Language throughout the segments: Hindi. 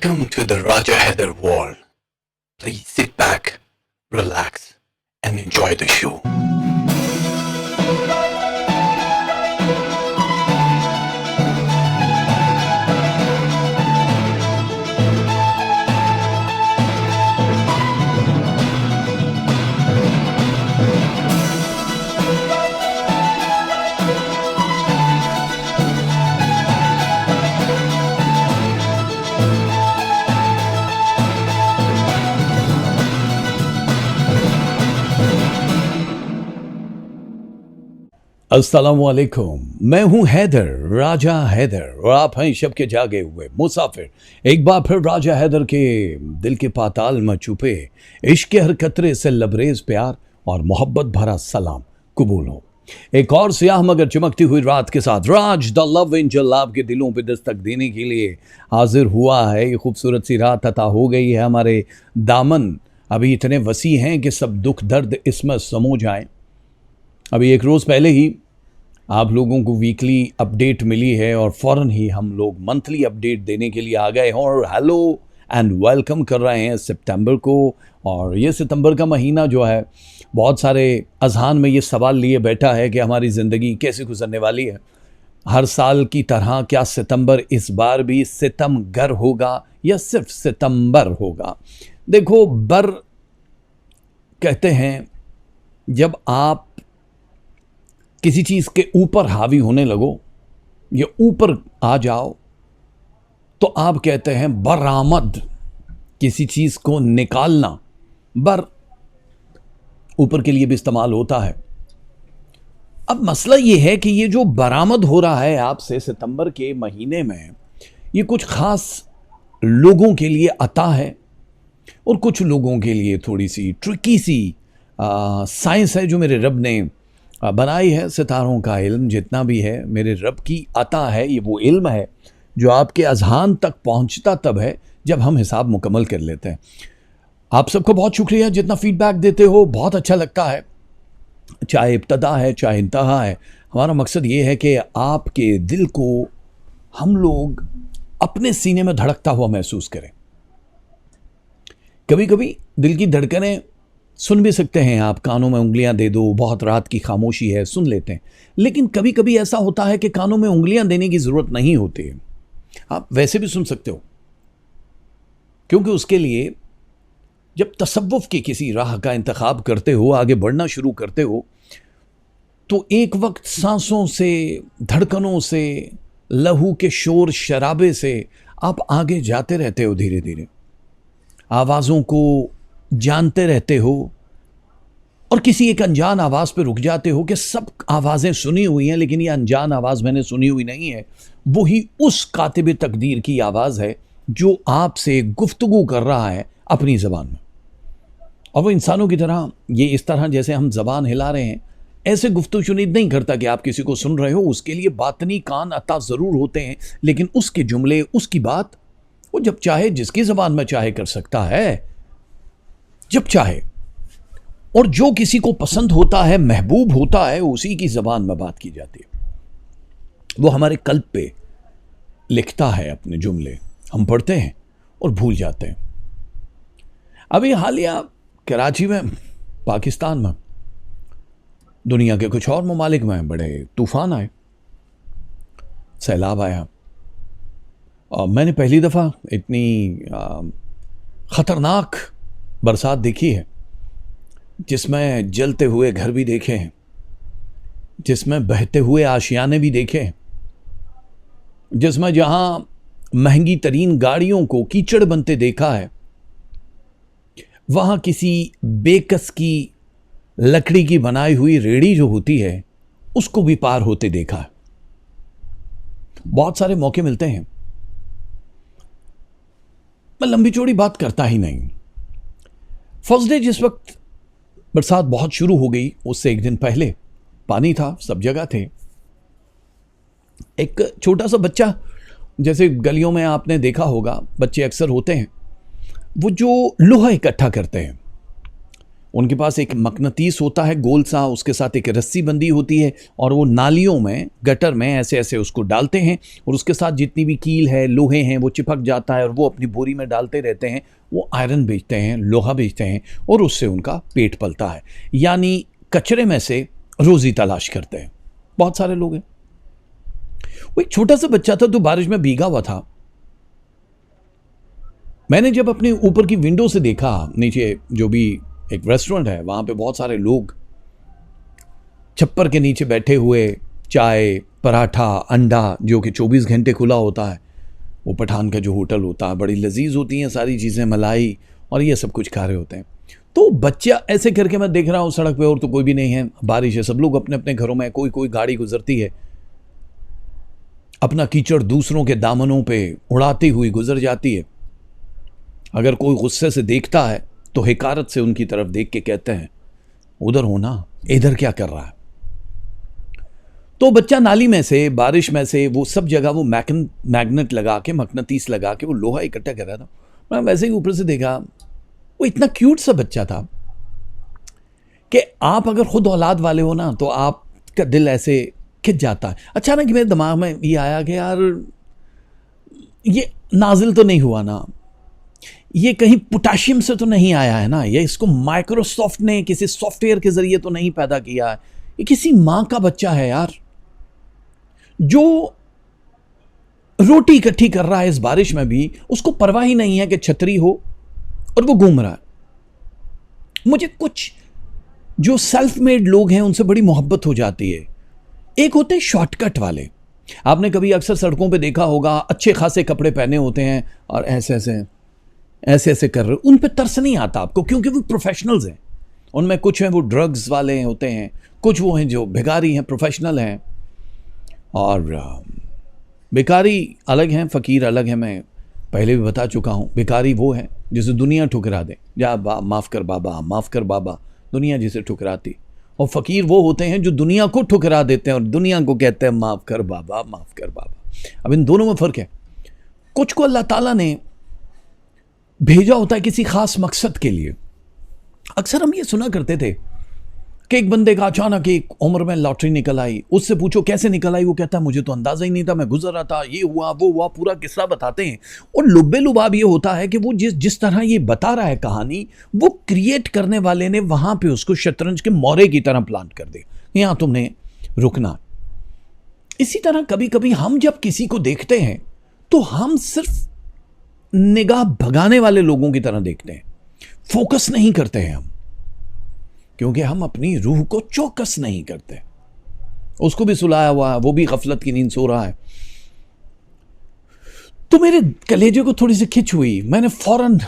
Welcome to the Raja Haider world. Please sit back, relax, and enjoy the show. अस्सलामुअलैकुम। मैं हूं हैदर, राजा हैदर, और आप हैं शब के जागे हुए मुसाफिर। एक बार फिर राजा हैदर के दिल के पाताल में छुपे इश्क के हर कतरे से लबरेज प्यार और मोहब्बत भरा सलाम कबूल हो। एक और सियाह मगर चमकती हुई रात के साथ राज द लव एंजल आपके दिलों पे दस्तक देने के लिए हाजिर हुआ है। ये खूबसूरत सी रात अता हो गई है। हमारे दामन अभी इतने वसी हैं कि सब दुख दर्द इसमें समो जाएं। अभी एक रोज़ पहले ही आप लोगों को वीकली अपडेट मिली है और फ़ौरन ही हम लोग मंथली अपडेट देने के लिए आ गए हैं और हेलो एंड वेलकम कर रहे हैं सितंबर को। और ये सितंबर का महीना जो है बहुत सारे अजहान में ये सवाल लिए बैठा है कि हमारी ज़िंदगी कैसे गुजरने वाली है। हर साल की तरह क्या सितंबर इस बार भी सितमगर होगा या सिर्फ सितंबर होगा? देखो, बर कहते हैं जब आप किसी चीज़ के ऊपर हावी होने लगो या ऊपर आ जाओ तो आप कहते हैं बरामद, किसी चीज़ को निकालना। बर ऊपर के लिए भी इस्तेमाल होता है। अब मसला ये है कि ये जो बरामद हो रहा है आपसे सितंबर के महीने में, ये कुछ ख़ास लोगों के लिए अता है और कुछ लोगों के लिए थोड़ी सी ट्रिकी सी साइंस है जो मेरे रब ने बनाई है। सितारों का इल्म जितना भी है मेरे रब की अता है। ये वो इल्म है जो आपके अजहान तक पहुंचता तब है जब हम हिसाब मुकम्मल कर लेते हैं। आप सबको बहुत शुक्रिया जितना फीडबैक देते हो, बहुत अच्छा लगता है। चाहे इब्तदा है चाहे इंतहा है, हमारा मकसद ये है कि आपके दिल को हम लोग अपने सीने में धड़कता हुआ महसूस करें। कभी कभी दिल की धड़कनें सुन भी सकते हैं आप, कानों में उंगलियां दे दो, बहुत रात की खामोशी है, सुन लेते हैं। लेकिन कभी कभी ऐसा होता है कि कानों में उंगलियां देने की ज़रूरत नहीं होती है, आप वैसे भी सुन सकते हो। क्योंकि उसके लिए जब तसव्वुफ़ की किसी राह का इंतखाब करते हो, आगे बढ़ना शुरू करते हो, तो एक वक्त सांसों से, धड़कनों से, लहू के शोर शराबे से आप आगे जाते रहते हो। धीरे धीरे आवाज़ों को जानते रहते हो और किसी एक अनजान आवाज़ पे रुक जाते हो कि सब आवाज़ें सुनी हुई हैं लेकिन ये अनजान आवाज़ मैंने सुनी हुई नहीं है। वही उस कातिब तकदीर की आवाज़ है जो आपसे गुफ्तगू कर रहा है अपनी ज़बान में। और वो इंसानों की तरह, ये इस तरह जैसे हम ज़बान हिला रहे हैं, ऐसे गुफ्तगू शुनीद नहीं करता कि आप किसी को सुन रहे हो। उसके लिए बातनी कान अता ज़रूर होते हैं, लेकिन उसके जुमले, उसकी बात वो जब चाहे जिसकी ज़बान में चाहे कर सकता है, जब चाहे। और जो किसी को पसंद होता है, महबूब होता है, उसी की ज़बान में बात की जाती है। वो हमारे कल्ब पे लिखता है अपने जुमले, हम पढ़ते हैं और भूल जाते हैं। अभी हालिया कराची में, पाकिस्तान में, दुनिया के कुछ और ममालिक में बड़े तूफ़ान आए, सैलाब आया। और मैंने पहली दफ़ा इतनी ख़तरनाक बरसात देखी है, जिसमें जलते हुए घर भी देखे हैं, जिसमें बहते हुए आशियाने भी देखे हैं, जिसमें जहां महंगी तरीन गाड़ियों को कीचड़ बनते देखा है, वहां किसी बेकस की लकड़ी की बनाई हुई रेड़ी जो होती है उसको भी पार होते देखा है। बहुत सारे मौके मिलते हैं। मैं लंबी चौड़ी बात करता ही नहीं। फर्स्ट डे जिस वक्त बरसात बहुत शुरू हो गई, उससे एक दिन पहले पानी था, सब जगह थे। एक छोटा सा बच्चा, जैसे गलियों में आपने देखा होगा बच्चे अक्सर होते हैं, वो जो लोहा इकट्ठा करते हैं, उनके पास एक मकनातीस होता है गोल सा, उसके साथ एक रस्सी बंदी होती है और वो नालियों में, गटर में ऐसे ऐसे उसको डालते हैं और उसके साथ जितनी भी कील है, लोहे हैं, वो चिपक जाता है और वो अपनी बोरी में डालते रहते हैं। वो आयरन बेचते हैं, लोहा बेचते हैं और उससे उनका पेट पलता है। यानी कचरे में से रोजी तलाश करते हैं। बहुत सारे लोग हैं। वो एक छोटा सा बच्चा था तो बारिश में भीगा हुआ था। मैंने जब अपने ऊपर की विंडो से देखा, नीचे जो भी एक रेस्टोरेंट है वहां पे बहुत सारे लोग छप्पर के नीचे बैठे हुए, चाय, पराठा, अंडा जो कि 24 घंटे खुला होता है, वो पठान का जो होटल होता है, बड़ी लजीज होती हैं सारी चीज़ें, मलाई और ये सब कुछ खा रहे होते हैं। तो बच्चा ऐसे करके मैं देख रहा हूँ सड़क पे, और तो कोई भी नहीं है, बारिश है, सब लोग अपने अपने घरों में, कोई कोई गाड़ी गुजरती है, अपना कीचड़ दूसरों के दामनों पे उड़ाती हुई गुजर जाती है। अगर कोई गुस्से से देखता है तो हिकारत से उनकी तरफ देख के कहते हैं, उधर हो ना, इधर क्या कर रहा है। तो बच्चा नाली में से, बारिश में से, वो सब जगह वो मैग्नेट लगा के, मकनातीस लगा के वो लोहा इकट्ठा कर रहा था। मैं वैसे ही ऊपर से देखा, वो इतना क्यूट सा बच्चा था कि आप अगर खुद औलाद वाले हो ना तो आपका दिल ऐसे खिंच जाता है। अचानक मेरे दिमाग में ये आया कि यार ये नाजिल तो नहीं हुआ ना, ये कहीं पोटाशियम से तो नहीं आया है ना, ये इसको माइक्रोसॉफ्ट ने किसी सॉफ्टवेयर के जरिए तो नहीं पैदा किया है, ये किसी मां का बच्चा है यार, जो रोटी इकट्ठी कर रहा है इस बारिश में भी, उसको परवाह ही नहीं है कि छतरी हो और वो घूम रहा है। मुझे कुछ जो सेल्फ मेड लोग हैं उनसे बड़ी मोहब्बत हो जाती है। एक होते हैं शॉर्टकट वाले, आपने कभी अक्सर सड़कों पे देखा होगा, अच्छे खासे कपड़े पहने होते हैं और ऐसे ऐसे कर रहे, उन पे तरस नहीं आता आपको, क्योंकि वो प्रोफेशनल्स हैं। उनमें कुछ हैं वो ड्रग्स वाले होते हैं, कुछ वो हैं जो भिखारी हैं, प्रोफेशनल हैं, और भिखारी अलग हैं, फ़कीर अलग हैं। मैं पहले भी बता चुका हूँ, भिखारी वो है जिसे दुनिया ठुकरा दे, जा माफ़ कर बाबा, माफ़ कर बाबा, दुनिया जिसे ठुकराती, और फ़कीर वो होते हैं जो दुनिया को ठुकरा देते हैं और दुनिया को कहते हैं माफ़ कर बाबा, माफ़ कर बाबा। अब इन दोनों में फ़र्क है। कुछ को अल्लाह ताला ने भेजा होता है किसी खास मकसद के लिए। अक्सर हम ये सुना करते थे कि एक बंदे का अचानक एक उम्र में लॉटरी निकल आई, उससे पूछो कैसे निकल आई, वो कहता है मुझे तो अंदाजा ही नहीं था, मैं गुजर रहा था, ये हुआ वो हुआ, पूरा किस्सा बताते हैं। और लुब्बे लुबाब ये होता है कि वो जिस तरह ये बता रहा है कहानी, वो क्रिएट करने वाले ने वहां पे उसको शतरंज के मोरे की तरह प्लांट कर दे, यहां तुमने रुकना। इसी तरह कभी कभी हम जब किसी को देखते हैं तो हम सिर्फ निगाह भगाने वाले लोगों की तरह देखते हैं, फोकस नहीं करते हैं हम, क्योंकि हम अपनी रूह को चौकस नहीं करते। उसको भी सुलाया हुआ है, वो भी गफलत की नींद सो रहा है। तो मेरे कलेजे को थोड़ी सी खिंच हुई। मैंने फौरन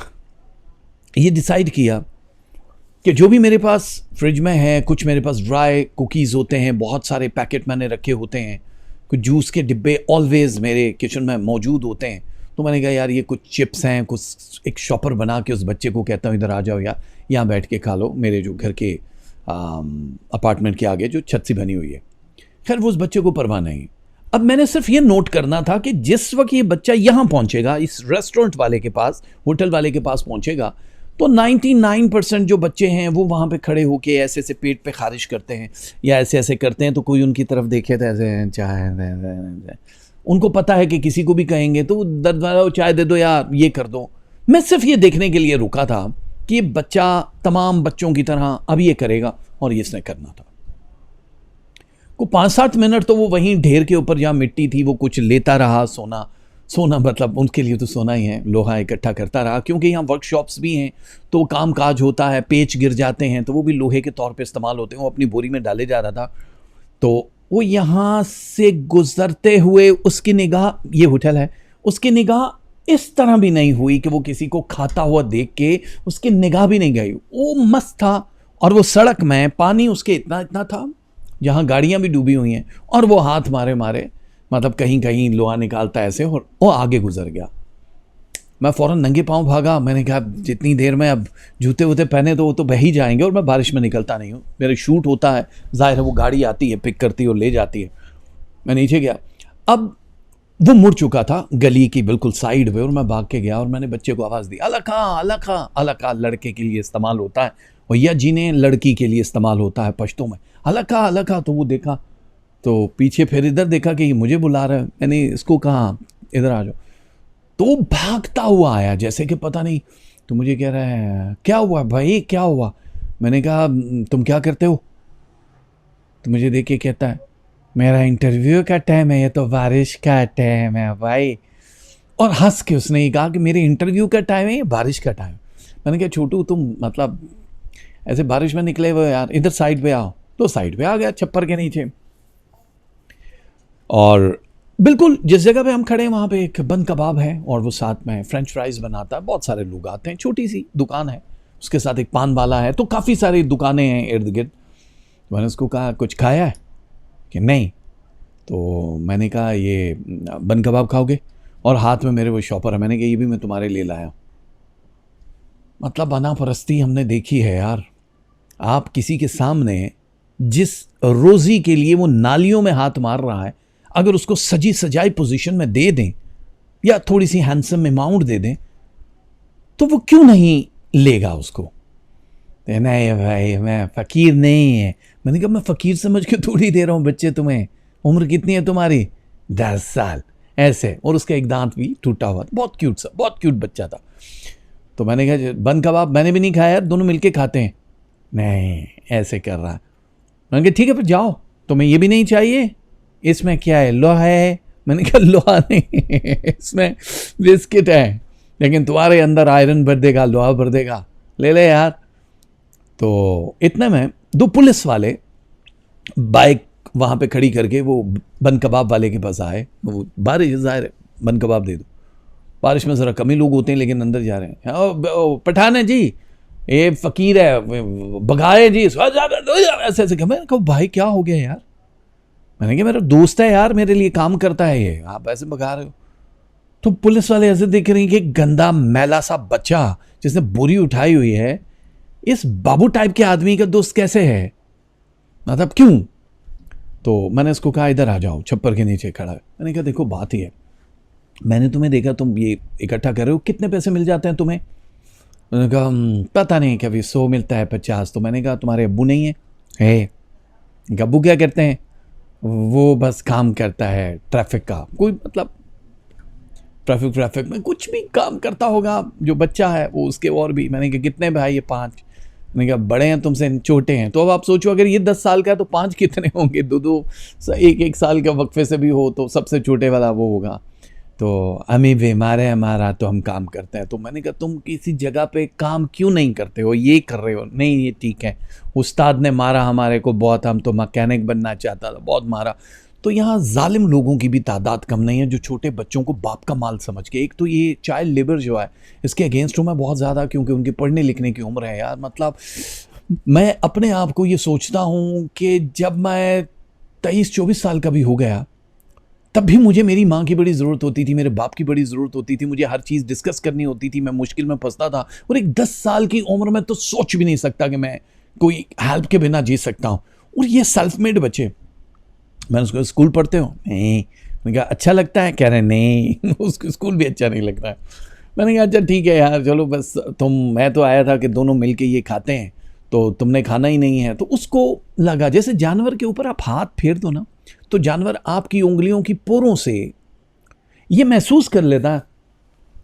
ये डिसाइड किया कि जो भी मेरे पास फ्रिज में है, कुछ मेरे पास ड्राई कुकीज़ होते हैं, बहुत सारे पैकेट मैंने रखे होते हैं, कुछ जूस के डिब्बे ऑलवेज मेरे किचन में मौजूद होते हैं। तो मैंने कहा यार ये कुछ चिप्स हैं, कुछ एक शॉपर बना के उस बच्चे को कहता हूँ इधर आ जाओ यार, यहाँ बैठ के खा लो, मेरे जो घर के अपार्टमेंट के आगे जो छत सी बनी हुई है। खैर वो उस बच्चे को परवाह नहीं। अब मैंने सिर्फ ये नोट करना था कि जिस वक्त ये बच्चा यहाँ पहुँचेगा, इस रेस्टोरेंट वाले के पास, होटल वाले के पास पहुँचेगा, तो 99% जो बच्चे हैं वो वहाँ पे खड़े होके ऐसे ऐसे पेट पे खारिश करते हैं या ऐसे ऐसे करते हैं, तो कोई उनकी तरफ देखे तो ऐसे चाय, उनको पता है कि किसी को भी कहेंगे तो दर्द वाला चाय दे दो या ये कर दो। मैं सिर्फ ये देखने के लिए रुका था कि ये बच्चा तमाम बच्चों की तरह अब ये करेगा, और ये इसने करना था। को 5-7 मिनट तो वो वहीं ढेर के ऊपर जहाँ मिट्टी थी वो कुछ लेता रहा, सोना मतलब उनके लिए तो सोना ही है, लोहा इकट्ठा करता रहा, क्योंकि यहाँ वर्कशॉप्स भी हैं तो काम काज होता है, पेच गिर जाते हैं तो वो भी लोहे के तौर पे इस्तेमाल होते हैं। वो अपनी बोरी में डाले जा रहा था, तो वो यहाँ से गुजरते हुए उसकी निगाह, ये होटल है, उसकी निगाह इस तरह भी नहीं हुई कि वो किसी को खाता हुआ देख के उसकी निगाह भी नहीं गई। वो मस्त था, और वो सड़क में पानी उसके इतना इतना था जहाँ गाड़ियाँ भी डूबी हुई हैं, और वो हाथ मारे मारे मतलब कहीं कहीं लोहा निकालता ऐसे, और वो आगे गुजर गया। मैं फ़ौरन नंगे पाँव भागा। मैंने कहा जितनी देर में अब जूते वूते पहने तो वो तो बह ही जाएंगे, और मैं बारिश में निकलता नहीं हूँ, मेरा शूट होता है, ज़ाहिर है वो गाड़ी आती है, पिक करती है और ले जाती है। मैं नीचे गया, अब वो मुड़ चुका था गली की बिल्कुल साइड में, और मैं भाग के गया और मैंने बच्चे को आवाज़ दी, अलका अलका अलका, लड़के के लिए इस्तेमाल होता है, भैया जी ने लड़की के लिए इस्तेमाल होता है पश्तो में, अलका अलका। तो वो देखा, तो पीछे फिर इधर देखा कि ये मुझे बुला रहा है, मैंने इसको कहा इधर आ जाओ, तो वो भागता हुआ आया जैसे कि पता नहीं। तो मुझे कह रहा है क्या हुआ भाई, क्या हुआ? मैंने कहा तुम क्या करते हो? तो मुझे देख के कहता है मेरा इंटरव्यू का टाइम है, ये तो बारिश का टाइम है भाई। और हंस के उसने ये कहा कि मेरे इंटरव्यू का टाइम है, ये बारिश का टाइम। मैंने कहा छोटू तुम मतलब ऐसे बारिश में निकले हुए यार, इधर साइड पे आओ। तो साइड पे आ गया छप्पर के नीचे, और बिल्कुल जिस जगह पे हम खड़े हैं वहाँ पे एक बन कबाब है और वो साथ में फ्रेंच फ्राइज बनाता है। बहुत सारे लोग आते हैं, छोटी सी दुकान है, उसके साथ एक पान वाला है, तो काफ़ी सारी दुकानें हैं इर्द गिर्द। तो मैंने उसको कहा कुछ खाया है कि नहीं? तो मैंने कहा ये बन कबाब खाओगे? और हाथ में मेरे वो शॉपर है। मैंने कहा ये भी मैं तुम्हारे लिए लाया। मतलब बना परस्ती हमने देखी है यार। आप किसी के सामने जिस रोजी के लिए वो नालियों में हाथ मार रहा है, अगर उसको सजी सजाई पोजीशन में दे दें या थोड़ी सी हैंडसम अमाउंट दे दें, तो वो क्यों नहीं लेगा उसको? नहीं भाई मैं फकीर नहीं है। मैंने कहा मैं फकीर समझ के थोड़ी दे रहा हूँ बच्चे तुम्हें। उम्र कितनी है तुम्हारी? 10 साल। ऐसे, और उसका एक दांत भी टूटा हुआ था। बहुत क्यूट सा, बहुत क्यूट बच्चा था। तो मैंने कहा बन कबाब मैंने भी नहीं खाया यार, दोनों मिलके खाते हैं। नहीं, ऐसे कर रहा। मैंने कहा ठीक है फिर जाओ, तुम्हें ये भी नहीं चाहिए? इसमें क्या है, लोहा है? मैंने कहा लोहा नहीं इसमें बिस्किट है, लेकिन तुम्हारे अंदर आयरन भर देगा, लोहा भर देगा, ले ले यार। तो इतने में 2 पुलिस वाले बाइक वहाँ पे खड़ी करके वो बन कबाब वाले के पास आए। वो बारिश ज़ाहिर है, बन कबाब दे दो। बारिश में ज़रा कम ही लोग होते हैं, लेकिन अंदर जा रहे हैं। ओ पठान है जी, ये फ़कीर है, भगाए जी, ऐसे ऐसे। मैंने कहा भाई क्या हो गया यार? मैंने कहा मेरा दोस्त है यार, मेरे लिए काम करता है ये, आप ऐसे भगा रहे हो? तो पुलिस वाले ऐसे देख रहे हैं कि गंदा मैला सा बच्चा जिसने बोरी उठाई हुई है, इस बाबू टाइप के आदमी का दोस्त कैसे है, मतलब क्यों? तो मैंने इसको कहा इधर आ जाओ, छप्पर के नीचे खड़ा है। मैंने कहा देखो बात ही है, मैंने तुम्हें देखा तुम ये इकट्ठा कर रहे हो, कितने पैसे मिल जाते हैं तुम्हें? मैंने कहा पता नहीं, कभी 100 मिलता है, 50। तो मैंने कहा तुम्हारे अब्बू नहीं है? अब्बू क्या करते हैं? वो बस काम करता है ट्रैफिक का, कोई मतलब ट्रैफिक में कुछ भी काम करता होगा। जो बच्चा है वो उसके और भी। मैंने कहा कितने भाई? ये 5। मैंने कहा बड़े हैं तुमसे, छोटे हैं। तो अब आप सोचो अगर ये 10 साल का है तो 5 कितने होंगे? 2 एक साल का वक्फे से भी हो तो सबसे छोटे वाला वो होगा। तो अमी बीमार है हमारा, तो हम काम करते हैं। तो मैंने कहा तुम किसी जगह पे काम क्यों नहीं करते हो, ये कर रहे हो? नहीं ये ठीक है, उस्ताद ने मारा हमारे को बहुत, हम तो मैकेनिक बनना चाहता था, बहुत मारा। तो यहाँ जालिम लोगों की भी तादाद कम नहीं है जो छोटे बच्चों को बाप का माल समझ के। एक तो ये चाइल्ड लेबर जो है इसके अगेंस्ट हूँ मैं बहुत ज़्यादा, क्योंकि उनकी पढ़ने लिखने की उम्र है यार। मतलब मैं अपने आप को ये सोचता हूँ कि जब मैं 23-24 साल का भी हो गया तब भी मुझे मेरी माँ की बड़ी ज़रूरत होती थी, मेरे बाप की बड़ी ज़रूरत होती थी, मुझे हर चीज़ डिस्कस करनी होती थी, मैं मुश्किल में फंसता था। और एक 10 साल की उम्र में तो सोच भी नहीं सकता कि मैं कोई हेल्प के बिना जी सकता हूँ। और ये सेल्फ मेड बच्चे, मैंने उसको स्कूल पढ़ते हो? नहीं। मैंने कहा अच्छा लगता है? कह रहे नहीं उसको स्कूल भी अच्छा नहीं लगता है। मैंने कहा अच्छा ठीक है यार, चलो बस मैं तो आया था कि दोनों मिलके ये खाते हैं, तो तुमने खाना ही नहीं है। तो उसको लगा जैसे जानवर के ऊपर आप हाथ फेर दो ना, तो जानवर आपकी उंगलियों की पोरों से ये महसूस कर लेता है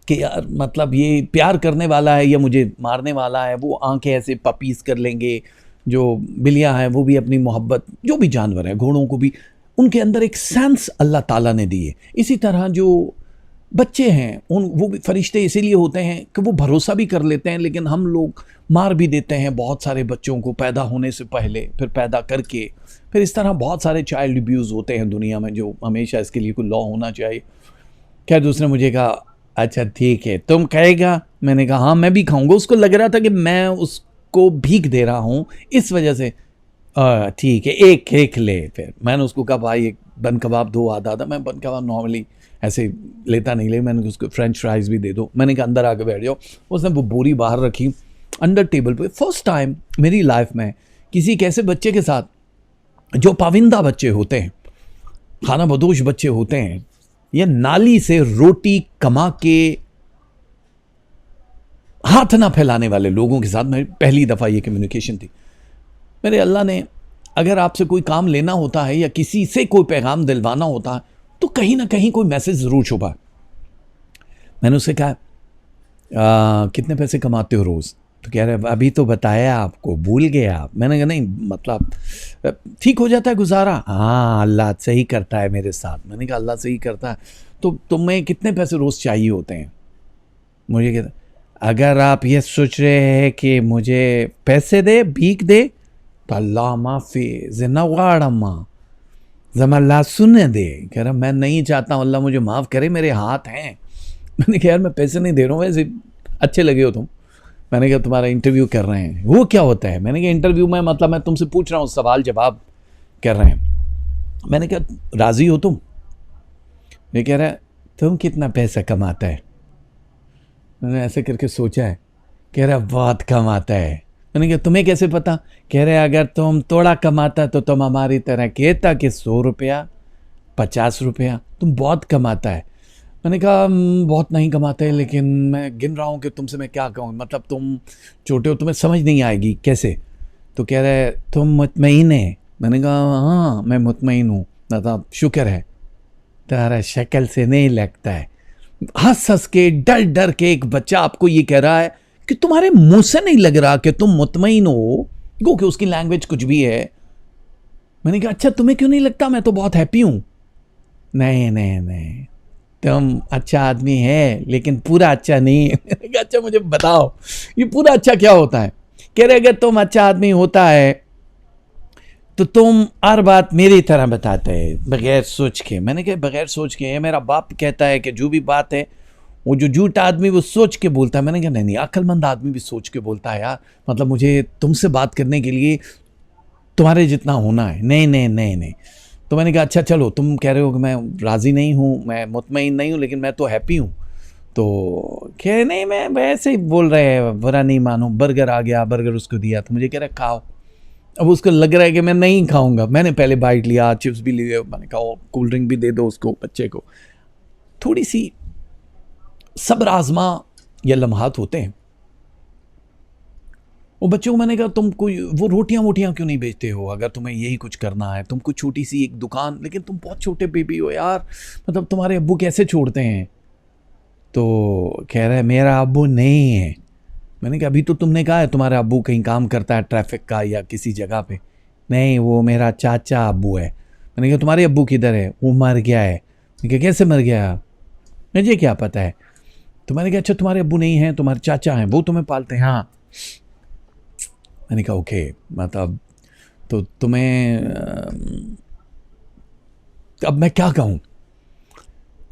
कि यार मतलब ये प्यार करने वाला है या मुझे मारने वाला है। वो आंखें ऐसे पपीस कर लेंगे। जो बिल्लियाँ हैं वो भी अपनी मोहब्बत, जो भी जानवर है, घोड़ों को भी, उनके अंदर एक सेंस अल्लाह ताला ने दी है। इसी तरह जो बच्चे हैं वो भी फरिश्ते इसीलिए होते हैं कि वो भरोसा भी कर लेते हैं, लेकिन हम लोग मार भी देते हैं बहुत सारे बच्चों को पैदा होने से पहले, फिर पैदा करके। फिर इस तरह बहुत सारे चाइल्ड अब्यूज़ होते हैं दुनिया में, जो हमेशा इसके लिए कोई लॉ होना चाहिए। खैर दूसरे मुझे कहा अच्छा ठीक है तुम खाएगा? मैंने कहा हाँ मैं भी खाऊंगा। उसको लग रहा था कि मैं उसको भीख दे रहा हूँ, इस वजह से ठीक है एक ले। फिर मैंने उसको कहा भाई एक बन कबाब दो आधा। मैं बन कबाब नॉर्मली ऐसे लेता नहीं, ले मैंने उसको फ्रेंच फ्राइज भी दे दो। मैंने कहा अंदर आके बैठ जाओ। उसने वो बोरी बाहर रखी अंडर टेबल पे। फर्स्ट टाइम मेरी लाइफ में किसी एक ऐसे बच्चे के साथ, जो पाविंदा बच्चे होते हैं, खाना बदोश बच्चे होते हैं, या नाली से रोटी कमा के हाथ ना फैलाने वाले लोगों के साथ मेरी पहली दफ़ा ये कम्युनिकेशन थी। मेरे अल्लाह ने अगर आपसे कोई काम लेना होता है या किसी से कोई पैगाम दिलवाना होता है तो कहीं ना कहीं कोई मैसेज ज़रूर छुपा है। मैंने उससे कहा कितने पैसे कमाते हो रोज़? तो कह रहे अभी तो बताया आपको, भूल गए आप। मैंने कहा नहीं मतलब ठीक हो जाता है गुजारा। हाँ अल्लाह सही करता है मेरे साथ। मैंने कहा अल्लाह सही करता है तो तुम्हें कितने पैसे रोज़ चाहिए होते हैं? मुझे कहता अगर आप ये सोच रहे हैं कि मुझे पैसे दे भीख दे तो अल्लाह माफ़ी जिन्ना जमल्ला सुनने दे। कह रहा मैं नहीं चाहता हूँ, अल्लाह मुझे माफ़ करे, मेरे हाथ हैं। मैंने कहा यार मैं पैसे नहीं दे रहा हूँ, वैसे अच्छे लगे हो तुम। मैंने कहा तुम्हारा इंटरव्यू कर रहे हैं। वो क्या होता है? मैंने कहा इंटरव्यू में मतलब मैं तुमसे पूछ रहा हूँ, सवाल जवाब कर रहे हैं। मैंने कहा राज़ी हो तुम? ये कह रहा है तुम कितना पैसा कमाता है? मैंने ऐसे करके सोचा है। कह रहा बहुत कमाता है। मैंने कहा तुम्हें कैसे पता? कह रहे अगर तुम थोड़ा कमाता तो तुम हमारी तरह कहता कि 100 रुपया 50 रुपया, तुम बहुत कमाता है। मैंने कहा बहुत नहीं कमाते, लेकिन मैं गिन रहा हूँ कि तुमसे मैं क्या कहूँ, मतलब तुम छोटे हो, तुम्हें समझ नहीं आएगी कैसे। तो कह रहे तुम मुतमईन है? मैंने कहा हाँ मैं मुतमईन हूँ। मतलब शुक्र है, तुम्हारा शक्ल से नहीं लगता है। हंस हंस के डर डर के एक बच्चा आपको ये कह रहा है कि तुम्हारे मुंह से नहीं लग रहा कि तुम मुतमईन हो, गो कि उसकी लैंग्वेज कुछ भी है। मैंने कहा अच्छा तुम्हें क्यों नहीं लगता? मैं तो बहुत हैप्पी हूँ। नहीं नहीं नहीं, तुम अच्छा आदमी है लेकिन पूरा अच्छा नहीं है। मैंने कहा अच्छा मुझे बताओ ये पूरा अच्छा क्या होता है? कह रहे अगर तुम अच्छा आदमी होता है तो तुम हर बात मेरी तरह बताते हैं बगैर सोच के। मैंने कहा बगैर सोच के? मेरा बाप कहता है कि जो भी बात है वो जो झूठा आदमी वो सोच के बोलता है। मैंने कहा नहीं नहीं, अक्लमंद आदमी भी सोच के बोलता है यार। मतलब मुझे तुमसे बात करने के लिए तुम्हारे जितना होना है। नहीं नहीं नहीं नहीं। तो मैंने कहा अच्छा चलो तुम कह रहे हो कि मैं राज़ी नहीं हूँ, मैं मुतमईन नहीं हूँ, लेकिन मैं तो हैप्पी हूँ। तो कह नहीं मैं वैसे ही बोल रहे हैं, बुरा नहीं मानो। बर्गर आ गया, बर्गर उसको दिया तो मुझे कह रहा खाओ। अब उसको लग रहा है कि मैं नहीं खाऊंगा। मैंने पहले बाइट लिया, चिप्स भी लिए, मैंने कहा कोल्ड ड्रिंक भी दे दो उसको, बच्चे को। थोड़ी सी सब्र आजमा ये लम्हात होते हैं। वो बच्चों को मैंने कहा तुम कोई वो रोटियां वोटियां क्यों नहीं बेचते हो? अगर तुम्हें यही कुछ करना है, तुम कुछ छोटी सी एक दुकान, लेकिन तुम बहुत छोटे बेबी हो यार, मतलब तुम्हारे अब्बू कैसे छोड़ते हैं? तो कह रहा है मेरा अब्बू नहीं है। मैंने कहा अभी तो तुमने कहा है तुम्हारा अब्बू कहीं काम करता है ट्रैफिक का या किसी जगह पे। नहीं वो मेरा चाचा अब्बू है। मैंने कहा तुम्हारे अब्बू किधर है? वो मर गया है। मैंने कहा कैसे मर गया? मुझे क्या पता है। तो मैंने कहा अच्छा तुम्हारे अब्बू नहीं हैं, तुम्हारे चाचा हैं, वो तुम्हें पालते हैं? हाँ। मैंने कहा ओके, मतलब तो तुम्हें अब मैं क्या कहूँ?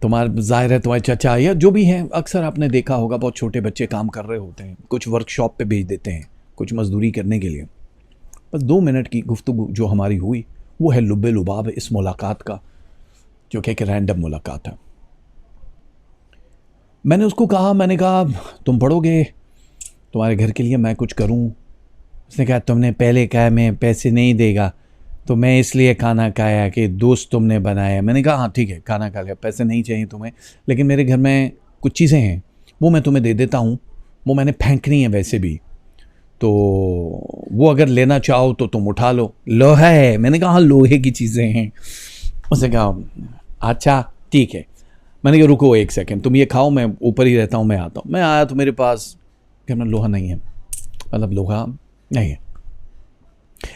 तुम्हारा जाहिर है तुम्हारे चाचा या जो भी हैं, अक्सर आपने देखा होगा बहुत छोटे बच्चे काम कर रहे होते हैं, कुछ वर्कशॉप पे भेज देते हैं कुछ मजदूरी करने के लिए। बस 2 मिनट की गुफ्तगू जो हमारी हुई वो है लुब्बे लुबाब इस मुलाकात का, जो कि एक रैंडम मुलाकात है। मैंने उसको कहा, मैंने कहा तुम पढ़ोगे, तुम्हारे घर के लिए मैं कुछ करूं? उसने कहा तुमने पहले कहा मैं पैसे नहीं देगा, तो मैं इसलिए खाना खाया कि दोस्त तुमने बनाया। मैंने कहा हाँ ठीक है खाना खा लिया, पैसे नहीं चाहिए तुम्हें, लेकिन मेरे घर में कुछ चीज़ें हैं वो मैं तुम्हें दे देता हूँ, वो मैंने फेंकनी है वैसे भी, तो वो अगर लेना चाहो तो तुम उठा लो। लोहा है? मैंने कहा हाँ लोहे की चीज़ें हैं। उसने कहा अच्छा ठीक है। मैंने कहा रुको एक सेकंड, तुम ये खाओ, मैं ऊपर ही रहता हूँ, मैं आता हूँ। मैं आया तो मेरे पास घर में लोहा नहीं है, मतलब लोहा नहीं है।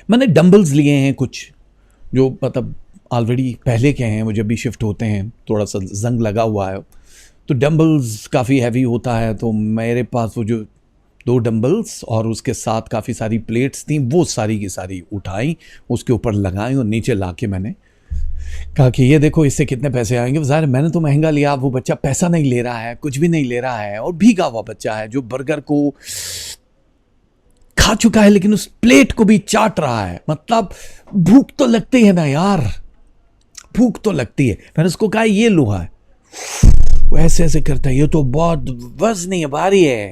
मैंने डंबल्स लिए हैं कुछ जो मतलब ऑलरेडी पहले के हैं, वो जब भी शिफ्ट होते हैं थोड़ा सा जंग लगा हुआ है, तो डंबल्स काफ़ी हैवी होता है। तो मेरे पास वो जो 2 डंबल्स और उसके साथ काफ़ी सारी प्लेट्स थी, वो सारी की सारी उठाई, उसके ऊपर लगाई और नीचे ला के मैंने कहा कि ये देखो इससे कितने पैसे आएंगे। ज़ाहिर मैंने तो महंगा लिया, वो बच्चा पैसा नहीं ले रहा है, कुछ भी नहीं ले रहा है, और भीगा हुआ बच्चा है जो बर्गर को खा चुका है लेकिन उस प्लेट को भी चाट रहा है। मतलब भूख तो लगती है ना यार, भूख तो लगती है। मैंने उसको कहा ये लोहा है, वो ऐसे ऐसे करता है, ये तो बहुत वजनी है, भारी है,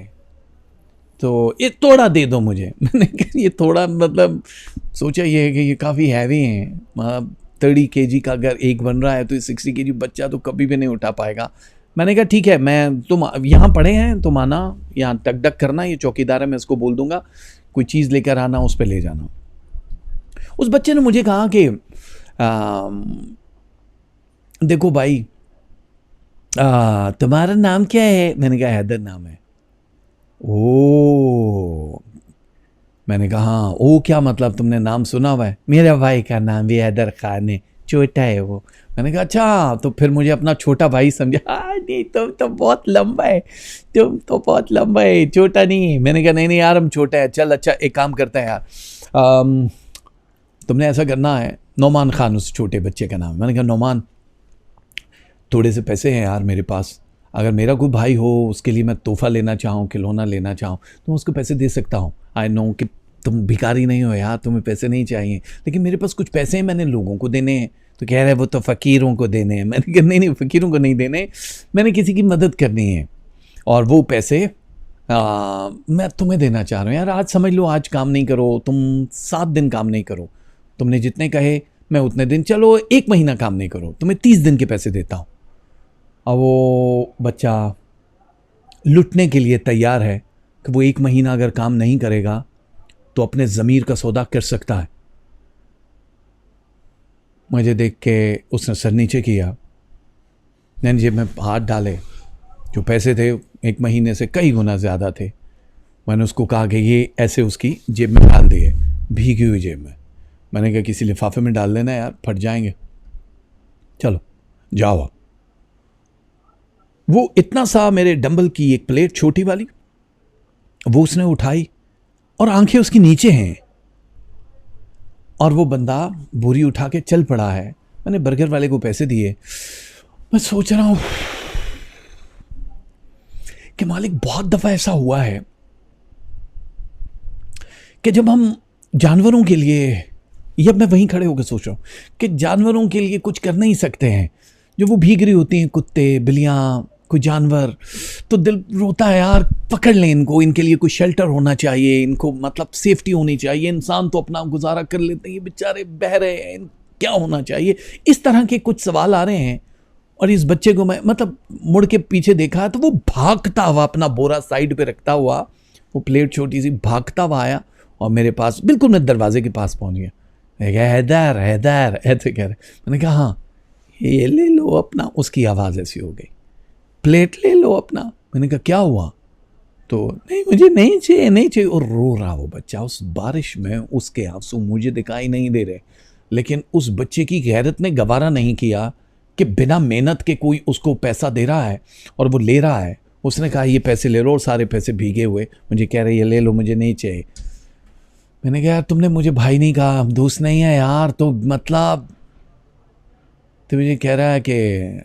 तो ये थोड़ा दे दो मुझे। मैंने कहा ये थोड़ा मतलब सोचा ये है कि ये काफ़ी हैवी हैं, 30 kg का अगर एक बन रहा है तो ये 60 kg बच्चा तो कभी भी नहीं उठा पाएगा। मैंने कहा ठीक है, मैं तुम यहाँ पड़े हैं, तुम आना यहाँ, टक टक करना, ये चौकीदार है, मैं इसको बोल दूंगा, कोई चीज़ लेकर आना, उस पर ले जाना। उस बच्चे ने मुझे कहा कि देखो भाई, तुम्हारा नाम क्या है? मैंने कहा हैदर नाम है। ओ, मैंने कहा हाँ। ओ क्या मतलब, तुमने नाम सुना हुआ है? मेरा भाई का नाम भी हैदर खान है, छोटा है वो। मैंने कहा अच्छा, तो फिर मुझे अपना छोटा भाई समझा। नहीं, तुम तो बहुत लंबा है, तुम तो बहुत लंबा है, छोटा नहीं है। मैंने कहा नहीं नहीं यार, हम छोटा है। चल अच्छा, एक काम करते हैं यार, तुमने ऐसा करना है, नौमान खान उस छोटे बच्चे का नाम। मैंने कहा नौमान, थोड़े से पैसे हैं यार मेरे पास, अगर मेरा कोई भाई हो उसके लिए मैं तोहफा लेना चाहूँ, खिलौना लेना चाहूँ, तो मैं उसको पैसे दे सकता हूँ। आई नो कि तुम भिखारी नहीं हो यार, तुम्हें पैसे नहीं चाहिए, लेकिन मेरे पास कुछ पैसे हैं, मैंने लोगों को देने हैं। तो कह रहे हैं वो तो फ़कीरों को देने हैं। मैंने कहा नहीं नहीं, फ़कीरों को नहीं देने, मैंने किसी की मदद करनी है, और वो पैसे मैं तुम्हें देना चाह रहा हूँ यार। आज समझ लो, आज काम नहीं करो, तुम 7 दिन काम नहीं करो, तुमने जितने कहे मैं उतने दिन, चलो 1 महीना काम नहीं करो, तुम्हें 30 दिन के पैसे देता हूँ। अब वो बच्चा लुटने के लिए तैयार है कि वो 1 महीना अगर काम नहीं करेगा तो अपने ज़मीर का सौदा कर सकता है। मुझे देख के उसने सर नीचे किया, मैंने जेब में हाथ डाले, जो पैसे थे 1 महीने से कई गुना ज़्यादा थे। मैंने उसको कहा कि ये ऐसे उसकी जेब में डाल दिए, भीगी हुई जेब में। मैंने कहा किसी लिफाफे में डाल देना यार, फट जाएंगे, चलो जाओ आप। वो इतना सा मेरे डंबल की एक प्लेट छोटी वाली, वो उसने उठाई और आंखें उसकी नीचे हैं, और वो बंदा बोरी उठा के चल पड़ा है। मैंने बर्गर वाले को पैसे दिए। मैं सोच रहा हूं कि मालिक, बहुत दफा ऐसा हुआ है कि जब हम जानवरों के लिए, ये मैं वहीं खड़े होकर सोच रहा हूं कि जानवरों के लिए कुछ कर नहीं सकते हैं, जो वो भीग रही होती हैं, कुत्ते, बिल्लियां, कोई जानवर, तो दिल रोता है यार, पकड़ लें इनको, इनके लिए कोई शेल्टर होना चाहिए, इनको मतलब सेफ्टी होनी चाहिए। इंसान तो अपना गुजारा कर लेते हैं, ये बेचारे बह रहे हैं, क्या होना चाहिए? इस तरह के कुछ सवाल आ रहे हैं। और इस बच्चे को मैं मतलब मुड़ के पीछे देखा तो वो भागता हुआ, अपना बोरा साइड पे रखता हुआ, वो प्लेट छोटी सी, भागता हुआ आया और मेरे पास, बिल्कुल मैं दरवाजे के पास पहुंच गया। मैं कहा हैदर हैदर, ऐसे कह रहे। मैंने कहा हाँ, ये ले लो अपना। उसकी आवाज़ ऐसी हो गई, प्लेट ले लो अपना। मैंने कहा क्या हुआ? तो नहीं, मुझे नहीं चाहिए, नहीं चाहिए। और रो रहा वो बच्चा उस बारिश में, उसके आंसू मुझे दिखाई नहीं दे रहे, लेकिन उस बच्चे की गैरत ने गवारा नहीं किया कि बिना मेहनत के कोई उसको पैसा दे रहा है और वो ले रहा है। उसने कहा ये पैसे ले लो, और सारे पैसे भीगे हुए मुझे कह रहे ये ले लो, मुझे नहीं चाहिए। मैंने कहा यार, तुमने मुझे भाई नहीं कहा, हम दोस्त नहीं है यार, तो मतलब तो मुझे कह रहा है कि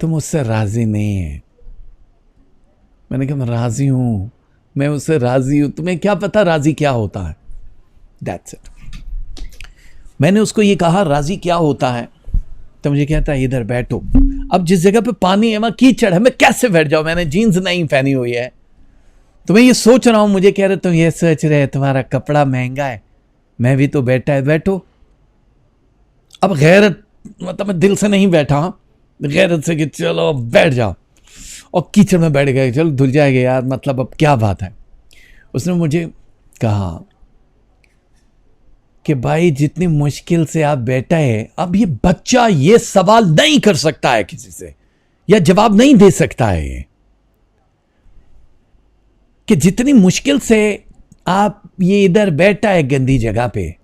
तुम उससे राज़ी नहीं है। मैंने कहा मैं राज़ी हूँ, मैं उससे राज़ी हूँ, तुम्हें क्या पता राज़ी क्या होता है? That's it. मैंने उसको ये कहा राज़ी क्या होता है, तो मुझे कहता है इधर बैठो। अब जिस जगह पे पानी है वहाँ कीचड़ है, मैं कैसे बैठ जाऊँ? मैंने जीन्स नहीं पहनी हुई है। तो मैं ये सोच रहा हूँ, मुझे कह रहे तुम ये सोच रहे तुम्हारा कपड़ा महंगा है, मैं भी तो बैठा है, बैठो। अब गैरत मतलब मैं दिल से नहीं बैठा, गैरत से कि चलो बैठ जाओ, और कीचड़ में बैठ गए, चलो धुल जाएगा यार, मतलब अब क्या बात है। उसने मुझे कहा कि भाई जितनी मुश्किल से आप बैठा है, अब ये बच्चा ये सवाल नहीं कर सकता है किसी से, या जवाब नहीं दे सकता है ये, कि जितनी मुश्किल से आप ये इधर बैठा है गंदी जगह पे,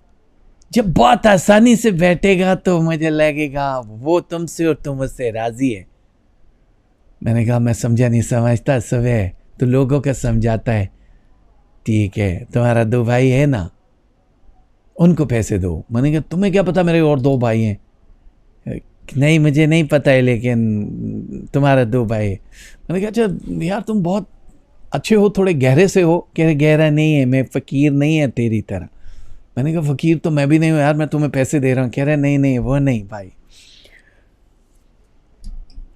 जब बहुत आसानी से बैठेगा तो मुझे लगेगा वो तुमसे और तुम उससे राजी है। मैंने कहा मैं समझा नहीं, समझता सब है तो लोगों को समझाता है। ठीक है, तुम्हारा 2 भाई है ना, उनको पैसे दो। मैंने कहा तुम्हें क्या पता मेरे और 2 भाई हैं? नहीं मुझे नहीं पता है, लेकिन तुम्हारा 2 भाई है। मैंने कहा अच्छा यार, तुम बहुत अच्छे हो, थोड़े गहरे से हो। कह रहे गहरा नहीं है, मैं फ़कीर नहीं है तेरी तरह। मैंने कहा फ़कीर तो मैं भी नहीं हूँ यार, मैं तुम्हें पैसे दे रहा हूँ। कह रहे नहीं नहीं वो नहीं भाई।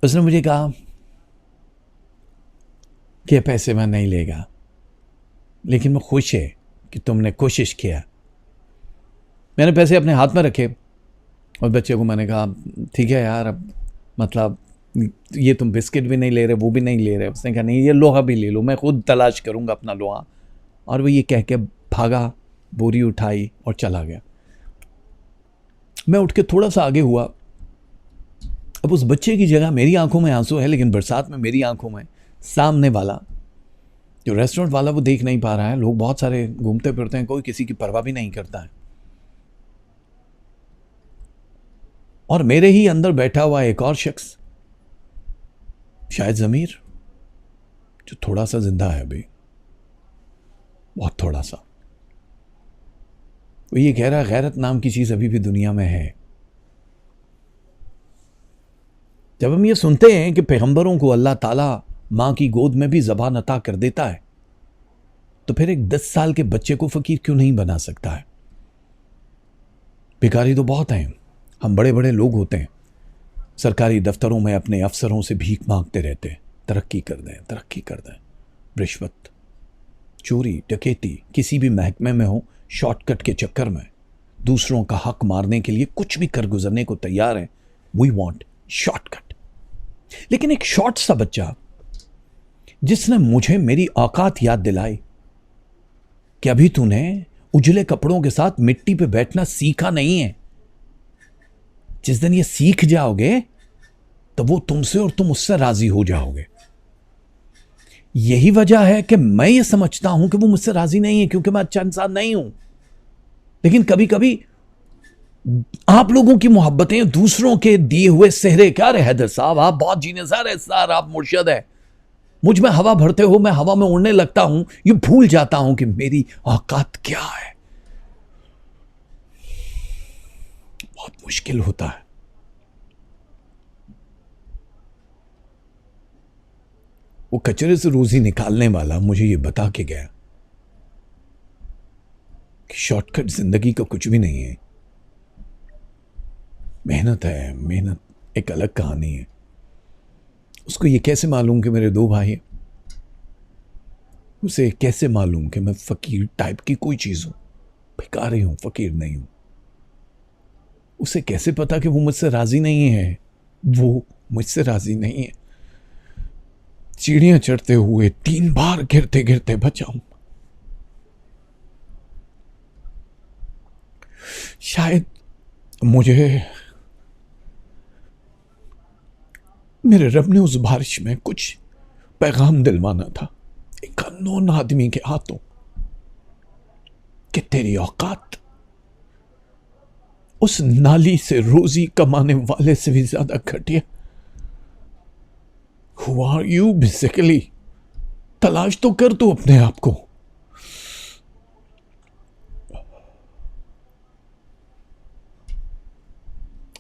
उसने मुझे कहा कि पैसे मैं नहीं लेगा, लेकिन मैं खुश है कि तुमने कोशिश किया। मैंने पैसे अपने हाथ में रखे और बच्चे को मैंने कहा ठीक है यार, अब मतलब ये तुम बिस्किट भी नहीं ले रहे, वो भी नहीं ले रहे। उसने कहा नहीं, ये लोहा भी ले लो, मैं खुद तलाश करूँगा अपना लोहा। और वो ये कह के भागा, बोरी उठाई और चला गया। मैं उठ के थोड़ा सा आगे हुआ। अब उस बच्चे की जगह मेरी आंखों में आंसू है, लेकिन बरसात में मेरी आंखों में सामने वाला जो रेस्टोरेंट वाला वो देख नहीं पा रहा है। लोग बहुत सारे घूमते फिरते हैं, कोई किसी की परवाह भी नहीं करता है। और मेरे ही अंदर बैठा हुआ एक और शख्स, शायद ज़मीर, जो थोड़ा सा जिंदा है अभी, बहुत थोड़ा सा। वो ये कह रहा है गैरत नाम की चीज अभी भी दुनिया में है। जब हम ये सुनते हैं कि पैगंबरों को अल्लाह ताला मां की गोद में भी ज़बान अता कर देता है, तो फिर एक 10 साल के बच्चे को फकीर क्यों नहीं बना सकता है? भिखारी तो बहुत हैं, हम बड़े बड़े लोग होते हैं, सरकारी दफ्तरों में अपने अफसरों से भीख मांगते रहते हैं, तरक्की कर दें, तरक्की कर दें। रिश्वत, चोरी, डकैती, किसी भी महकमे में हो, शॉर्टकट के चक्कर में दूसरों का हक मारने के लिए कुछ भी कर गुजरने को तैयार है। We want shortcut. लेकिन एक शॉर्ट सा बच्चा जिसने मुझे मेरी औकात याद दिलाई कि अभी तूने उजले कपड़ों के साथ मिट्टी पे बैठना सीखा नहीं है, जिस दिन ये सीख जाओगे तो वो तुमसे और तुम उससे राजी हो जाओगे। यही वजह है कि मैं ये समझता हूं कि वो मुझसे राजी नहीं है, क्योंकि मैं अच्छा इंसान नहीं हूं। लेकिन कभी कभी आप लोगों की मोहब्बतें दूसरों के दिए हुए सेहरे, क्या रे हैदर साहब, आप बहुत जीनेसार है सर, आप मुर्शद है, मुझ में हवा भरते हो, मैं हवा में उड़ने लगता हूं, ये भूल जाता हूं कि मेरी औकात क्या है। बहुत मुश्किल होता है। वो कचरे से रोजी निकालने वाला मुझे ये बता के गया कि शॉर्टकट जिंदगी का कुछ भी नहीं है, मेहनत है, मेहनत एक अलग कहानी है। उसको ये कैसे मालूम कि मेरे 2 भाई हैं? उसे कैसे मालूम कि मैं फकीर टाइप की कोई चीज हूं, भिखारी हूं, फकीर नहीं हूं? उसे कैसे पता कि वो मुझसे राजी नहीं है? वो मुझसे राजी नहीं है। सीढ़ियां चढ़ते हुए 3 बार गिरते गिरते बचा हूं। शायद मुझे मेरे रब ने उस बारिश में कुछ पैगाम दिलवाना था, एक अननोन आदमी के हाथों, कि तेरी औकात उस नाली से रोजी कमाने वाले से भी ज्यादा घटिया। Who are you basically? तलाश तो कर तू अपने आप को।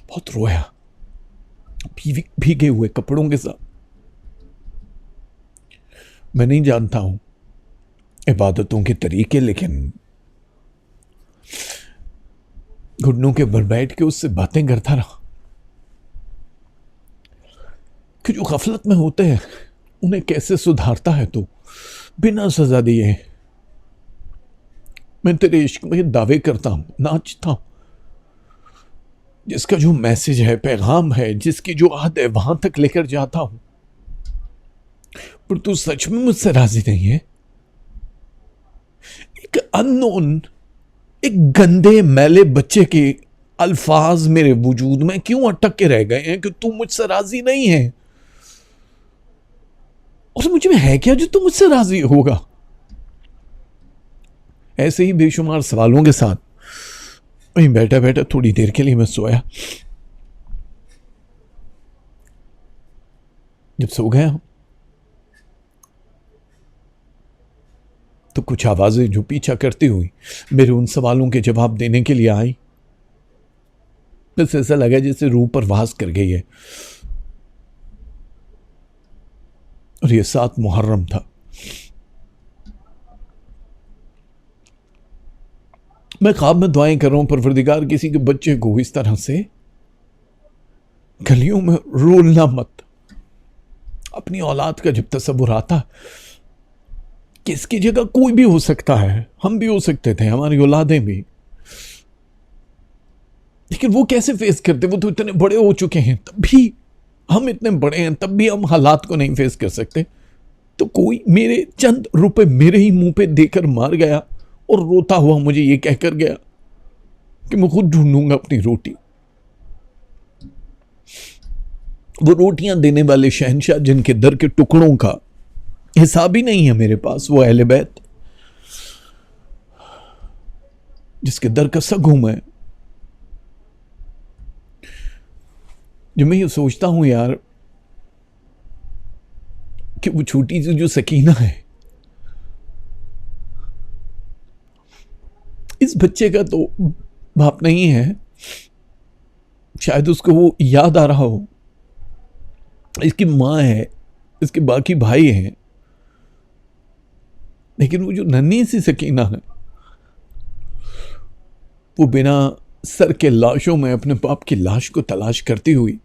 बहुत रोया, भीगे हुए कपड़ों के साथ। मैं नहीं जानता हूं इबादतों के तरीके, लेकिन घुटनों के बल बैठ के उससे बातें करता रहा कि जो गफलत में होते हैं उन्हें कैसे सुधारता है तू बिना सजा दिए। मैं तेरे इश्क में दावे करता हूं, नाचता हूं, जिसका जो मैसेज है, पैगाम है, जिसकी जो आदत है, वहां तक लेकर जाता हूं, पर तू सच में मुझसे राजी नहीं है। एक अननोन, एक गंदे मैले बच्चे के अल्फाज मेरे वजूद में क्यों अटक के रह गए हैं कि तू मुझसे राजी नहीं है? और मुझ में है क्या जो तू मुझसे राजी होगा? ऐसे ही बेशुमार सवालों के साथ वहीं बैठा बैठा थोड़ी देर के लिए मैं सोया। जब सो गया तो कुछ आवाजें जो पीछा करती हुई मेरे उन सवालों के जवाब देने के लिए आई। बस ऐसा लगा जैसे रूह पर वास कर गई है। और ये 7 मुहर्रम था। मैं ख्वाब में दुआएं कर रहा हूं, परवरदिगार किसी के बच्चे को इस तरह से गलियों में रोलना मत। अपनी औलाद का जब तसव्वुर आता कि इसकी जगह कोई भी हो सकता है, हम भी हो सकते थे, हमारी औलादें भी, लेकिन वो कैसे फेस करते? वो तो इतने बड़े हो चुके हैं, तब भी हम इतने बड़े हैं तब भी हम हालात को नहीं फेस कर सकते, तो कोई मेरे चंद रुपए मेरे ही मुंह पे देकर मार गया और रोता हुआ मुझे ये कहकर गया कि मैं खुद ढूंढूंगा अपनी रोटी। वो रोटियां देने वाले शहंशाह जिनके दर के टुकड़ों का हिसाब ही नहीं है मेरे पास, वो अहले बैत जिसके दर का सग हूं मैं। जो मैं ये सोचता हूं यार कि वो छोटी सी जो सकीना है, इस बच्चे का तो बाप नहीं है, शायद उसको वो याद आ रहा हो, इसकी मां है, इसके बाकी भाई हैं, लेकिन वो जो नन्ही सी सकीना है वो बिना सर के लाशों में अपने बाप की लाश को तलाश करती हुई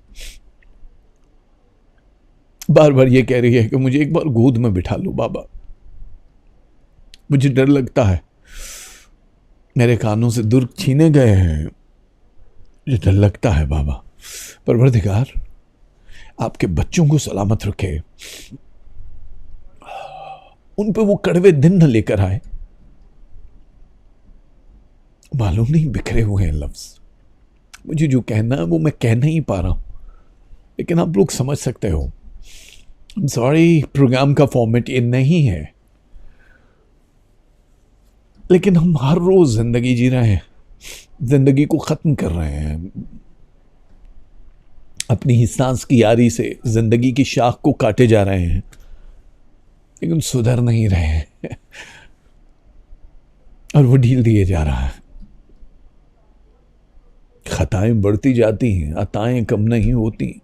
बार बार ये कह रही है कि मुझे एक बार गोद में बिठा लो बाबा, मुझे डर लगता है, मेरे कानों से दुर्ग छीने गए हैं, मुझे डर लगता है बाबा। परवरदिगार आपके बच्चों को सलामत रखे, उन पे वो कड़वे दिन न लेकर आए। मालूम नहीं बिखरे हुए हैं लफ्ज, मुझे जो कहना है वो मैं कह नहीं पा रहा हूं, लेकिन आप लोग समझ सकते हो। सॉरी, प्रोग्राम का फॉर्मेट ये नहीं है, लेकिन हम हर रोज जिंदगी जी रहे हैं, जिंदगी को खत्म कर रहे हैं, अपनी ही सांस की यारी से जिंदगी की शाख को काटे जा रहे हैं, लेकिन सुधर नहीं रहे हैं और वो ढील दिए जा रहा है। खताएं बढ़ती जाती हैं, अताएं कम नहीं होती।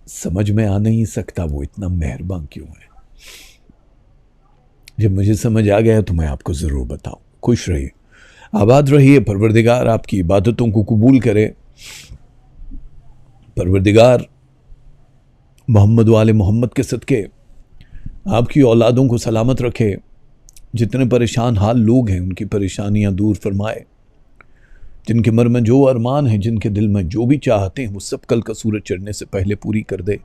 समझ में आ नहीं सकता वो इतना मेहरबान क्यों है। जब मुझे समझ आ गया तो मैं आपको जरूर बताऊं। खुश रहिए, आबाद रहिए, परवरदिगार आपकी इबादतों को कबूल करे, परवरदिगार मोहम्मद वाले मोहम्मद के सदके आपकी औलादों को सलामत रखे, जितने परेशान हाल लोग हैं उनकी परेशानियां दूर फरमाए, जिनके मन में जो अरमान है, जिनके दिल में जो भी चाहते हैं वो सब कल का सूरज चढ़ने से पहले पूरी कर दे।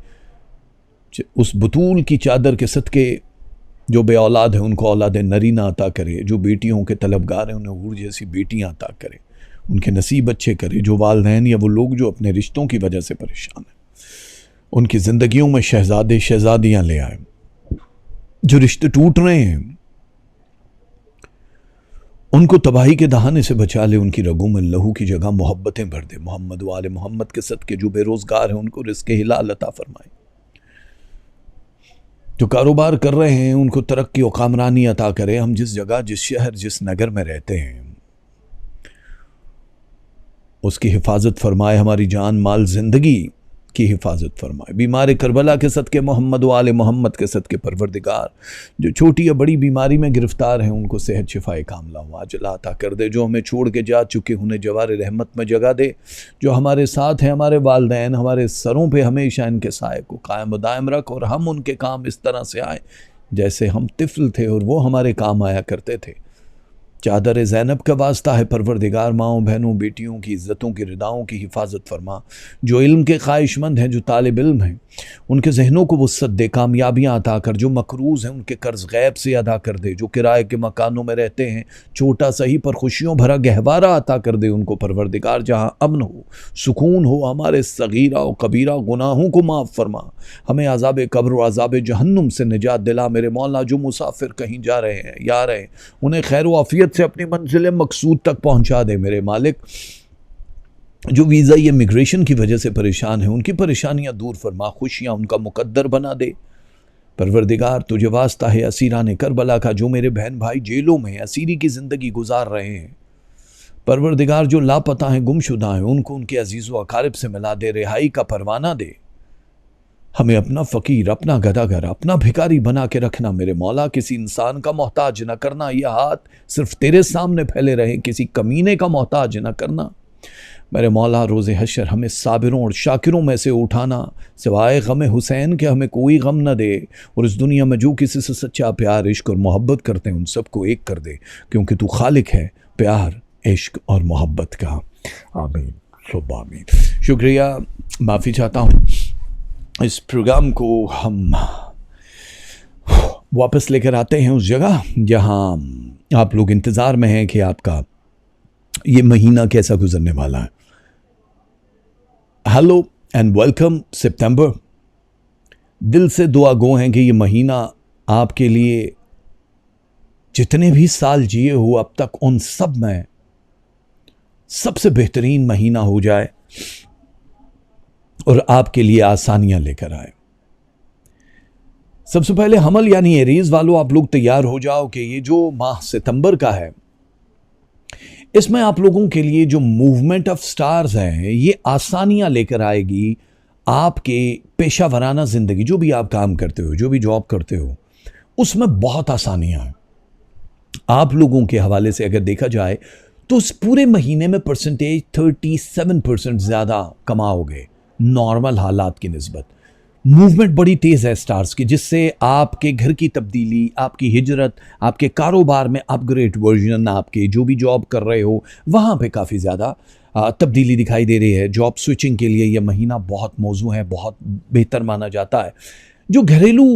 उस बतूल की चादर के सदके जो बे औलाद है उनको औलाद नरीना अता करे, जो बेटियों के तलबगार हैं उन्हें हूर जैसी बेटियां अता करे, उनके नसीब अच्छे करे, जो वालिदैन या वो लोग जो अपने रिश्तों की वजह से परेशान हैं उनकी ज़िंदगियों में शहजादे शहजादियाँ ले आए, जो रिश्ते टूट रहे हैं उनको तबाही के दहाने से बचा ले, उनकी रगों में लहू की जगह मोहब्बतें भर दे। मोहम्मद वाले मोहम्मद के सदके जो बेरोजगार हैं उनको रिज़्क़ हिलाल अता फरमाए, जो कारोबार कर रहे हैं उनको तरक्की और कामरानी अता करे। हम जिस जगह, जिस शहर, जिस नगर में रहते हैं उसकी हिफाजत फरमाए, हमारी जान माल जिंदगी की हिफाजत फरमाए। बीमार करबला के सदके मोहम्मद वाले मोहम्मद के सदके परवरदिगार जो छोटी या बड़ी बीमारी में गिरफ्तार हैं उनको सेहत शिफाए कामला वाजला अता कर दे। जो हमें छोड़ के जा चुके उन्हें जवार रहमत में जगह दे। जो हमारे साथ हैं, हमारे वालिदैन, हमारे सरों पे हमेशा इनके साए को कायम व दायम रख, और हम उनके काम इस तरह से आए जैसे हम तिफल थे और वो हमारे काम आया करते थे। चादर ज़ैनब का वास्ता है परवरदिगार, माओं बहनों बेटियों की इज़्ज़तों की रिदाओं की हिफाजत फरमा। जो इल्म के ख्वाहिशमंद हैं, जो तालिब इल्म हैं, उनके जहनों को वुस्सत दे, कामयाबियाँ अता कर। जो मकरूज़ हैं उनके कर्ज़ गैब से अदा कर दे। जो किराए के मकानों में रहते हैं छोटा सही पर खुशियों भरा गहवारा अता कर दे उनको परवरदिगार। जहाँ अमन हो, सुकून हो, हमारे सगीरा और कबीरा गुनाहों को माफ़ फरमा। हमें अज़ाब कब्र और अज़ाब जहन्नुम से निजात दिला। मेरे मौला जो मुसाफिर कहीं जा रहे हैं या रहे, उन्हें खैर व आफियत से अपनी मंजिल मकसूद तक पहुंचा दे। मेरे मालिक जो वीज़ा इमिग्रेशन की वजह से परेशान है उनकी परेशानियां दूर फरमा, खुशियां उनका मुकद्दर बना दे। परवरदिगार तुझे वास्ता है असीरान करबला का, जो मेरे बहन भाई जेलों में असीरी की ज़िंदगी गुजार रहे हैं। परवरदिगार जो लापता हैं, गुमशुदा हैं, उनको उनके अजीज़ व अकारिब से मिला दे, रिहाई का परवाना दे। हमें अपना फ़कीर, अपना गदागर, अपना भिखारी बना के रखना। मेरे मौला किसी इंसान का मोहताज न करना। यह हाथ सिर्फ तेरे सामने फैले रहे, किसी कमीने का मोहताज न करना। मेरे मौला रोज़े हशर हमें साबिरों और शाकिरों में से उठाना। सिवाय गम हुसैन के हमें कोई गम न दे, और इस दुनिया में जो किसी से सच्चा प्यार, इश्क और मोहब्बत करते हैं उन सबको एक कर दे, क्योंकि तू खालिक है प्यार, इश्क और मोहब्बत का। आमीन सुब्ह आमीन। शुक्रिया, माफ़ी चाहता हूँ इस प्रोग्राम को हम वापस लेकर आते हैं उस जगह जहां आप लोग इंतज़ार में हैं कि आपका ये महीना कैसा गुजरने वाला है। हेलो एंड वेलकम सितंबर। दिल से दुआ गो हैं कि ये महीना आपके लिए जितने भी साल जिए हो अब तक उन सब में सबसे बेहतरीन महीना हो जाए और आपके लिए आसानियां लेकर आए। सबसे पहले हमल यानी एरीज वालों, आप लोग तैयार हो जाओ कि ये जो माह सितंबर का है इसमें आप लोगों के लिए जो मूवमेंट ऑफ स्टार्स है ये आसानियां लेकर आएगी। आपके पेशा वराना जिंदगी, जो भी आप काम करते हो, जो भी जॉब करते हो, उसमें बहुत आसानियां हैं। आप लोगों के हवाले से अगर देखा जाए तो इस पूरे महीने में परसेंटेज 37% ज्यादा कमाओगे नॉर्मल हालात की निस्बत। मूवमेंट बड़ी तेज है स्टार्स की, जिससे आपके घर की तब्दीली, आपकी हिजरत, आपके कारोबार में अपग्रेड वर्जन, आपके जो भी जॉब कर रहे हो वहाँ पे काफ़ी ज़्यादा तब्दीली दिखाई दे रही है। जॉब स्विचिंग के लिए यह महीना बहुत मौजू है, बहुत बेहतर माना जाता है। जो घरेलू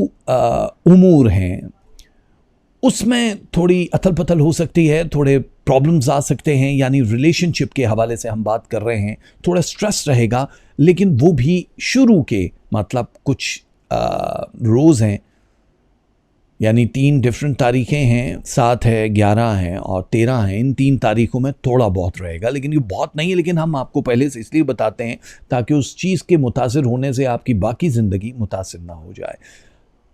उमूर हैं उसमें थोड़ी अथल पथल हो सकती है, थोड़े प्रॉब्लम्स आ सकते हैं, यानी रिलेशनशिप के हवाले से हम बात कर रहे हैं। थोड़ा स्ट्रेस रहेगा, लेकिन वो भी शुरू के मतलब कुछ रोज़ हैं, यानी 3 डिफरेंट तारीखें हैं, 7 है, 11 हैं और 13 हैं। इन 3 तारीखों में थोड़ा बहुत रहेगा, लेकिन ये बहुत नहीं है। लेकिन हम आपको पहले से इसलिए बताते हैं ताकि उस चीज़ के मुतासिर होने से आपकी बाकी ज़िंदगी मुतासिर ना हो जाए।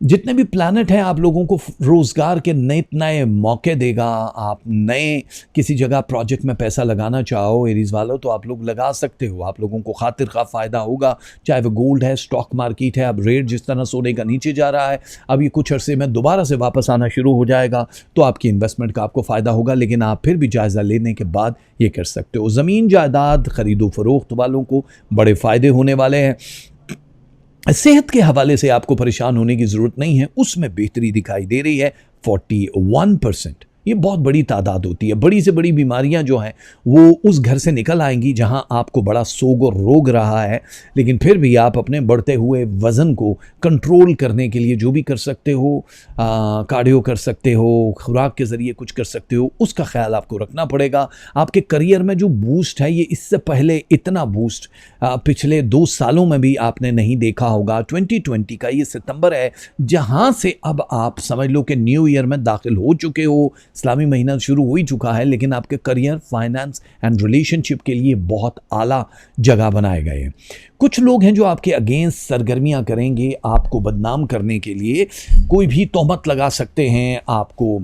जितने भी प्लैनेट हैं आप लोगों को रोज़गार के नए नए मौके देगा। आप नए किसी जगह प्रोजेक्ट में पैसा लगाना चाहो एरीज वालों तो आप लोग लगा सकते हो। आप लोगों को खातिर खा फ़ायदा होगा, चाहे वो गोल्ड है, स्टॉक मार्केट है। अब रेट जिस तरह सोने का नीचे जा रहा है, अब ये कुछ अरसे में दोबारा से वापस आना शुरू हो जाएगा, तो आपकी इन्वेस्टमेंट का आपको फ़ायदा होगा। लेकिन आप फिर भी जायज़ा लेने के बाद ये कर सकते हो। ज़मीन जायदाद खरीदो फरोख्त वालों को बड़े फ़ायदे होने वाले हैं। सेहत के हवाले से आपको परेशान होने की ज़रूरत नहीं है, उसमें बेहतरी दिखाई दे रही है 41%। ये बहुत बड़ी तादाद होती है। बड़ी से बड़ी बीमारियां जो हैं वो उस घर से निकल आएंगी जहां आपको बड़ा सोग और रोग रहा है, लेकिन फिर भी आप अपने बढ़ते हुए वज़न को कंट्रोल करने के लिए जो भी कर सकते हो, कार्डियो कर सकते हो, खुराक के ज़रिए कुछ कर सकते हो, उसका ख्याल आपको रखना पड़ेगा। आपके करियर में जो बूस्ट है, ये इससे पहले इतना बूस्ट पिछले 2 सालों में भी आपने नहीं देखा होगा। 2020 का ये सितंबर है जहां से अब आप समझ लो कि न्यू ईयर में दाखिल हो चुके हो। इस्लामी महीना शुरू हो ही चुका है, लेकिन आपके करियर, फाइनेंस एंड रिलेशनशिप के लिए बहुत आला जगह बनाए गए हैं। कुछ लोग हैं जो आपके अगेंस्ट सरगर्मियां करेंगे, आपको बदनाम करने के लिए कोई भी तोहमत लगा सकते हैं, आपको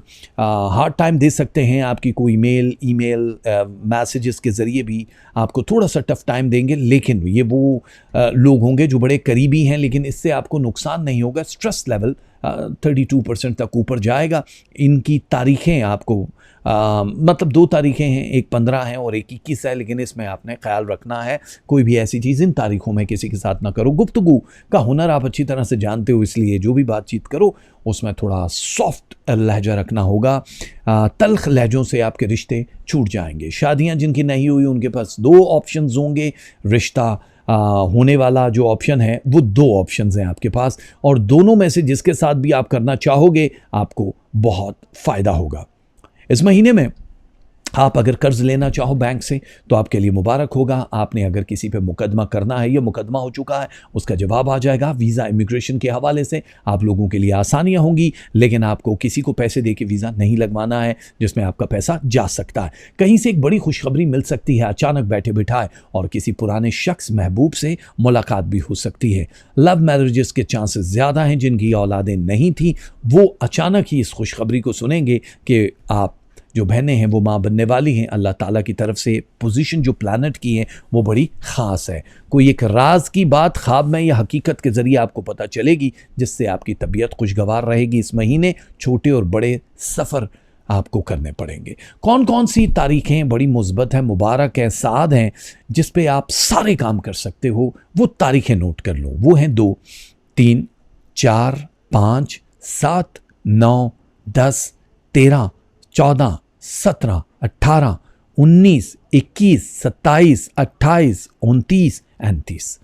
हार्ड टाइम दे सकते हैं। आपकी कोई ईमेल मैसेजेस के ज़रिए भी आपको थोड़ा सा टफ टाइम देंगे, लेकिन ये वो लोग होंगे जो बड़े करीबी हैं, लेकिन इससे आपको नुकसान नहीं होगा। स्ट्रेस लेवल 32% तक ऊपर जाएगा। इनकी तारीखें आपको मतलब 2 तारीखें हैं, एक 15 है और एक 21 है, लेकिन इसमें आपने ख्याल रखना है कोई भी ऐसी चीज़ इन तारीखों में किसी के साथ ना करो। गुफ्तगू का हुनर आप अच्छी तरह से जानते हो, इसलिए जो भी बातचीत करो उसमें थोड़ा सॉफ्ट लहजा रखना होगा। तल्ख लहजों से आपके रिश्ते छूट जाएंगे। शादियां जिनकी नहीं हुई उनके पास 2 ऑप्शंस होंगे। रिश्ता होने वाला जो ऑप्शन है वो 2 ऑप्शंस हैं आपके पास, और दोनों में से जिसके साथ भी आप करना चाहोगे आपको बहुत फ़ायदा होगा। इस महीने में आप अगर कर्ज लेना चाहो बैंक से तो आपके लिए मुबारक होगा। आपने अगर किसी पे मुकदमा करना है, या मुकदमा हो चुका है, उसका जवाब आ जाएगा। वीज़ा इमिग्रेशन के हवाले से आप लोगों के लिए आसानियां होंगी, लेकिन आपको किसी को पैसे दे के वीज़ा नहीं लगवाना है जिसमें आपका पैसा जा सकता है। कहीं से एक बड़ी खुशखबरी मिल सकती है, अचानक बैठे बिठाए, और किसी पुराने शख्स महबूब से मुलाकात भी हो सकती है। लव मैरिजेस के चांसेस ज़्यादा हैं। जिनकी औलादें नहीं थी वो अचानक ही इस खुशखबरी को सुनेंगे कि आप जो बहनें हैं वो माँ बनने वाली हैं। अल्लाह ताला की तरफ से पोजीशन जो प्लैनेट की है वो बड़ी ख़ास है। कोई एक राज की बात ख्वाब में या हकीकत के ज़रिए आपको पता चलेगी, जिससे आपकी तबीयत खुशगवार रहेगी। इस महीने छोटे और बड़े सफ़र आपको करने पड़ेंगे। कौन कौन सी तारीखें बड़ी मुस्बत हैं, मुबारक हैं, साद हैं, जिस पे आप सारे काम कर सकते हो, वो तारीखें नोट कर लो। वो हैं 2, 3, 4, 5, 7, 9, 10, 13, 14, 17, 18, 19, 21, 27, 28, 29 एंड 30।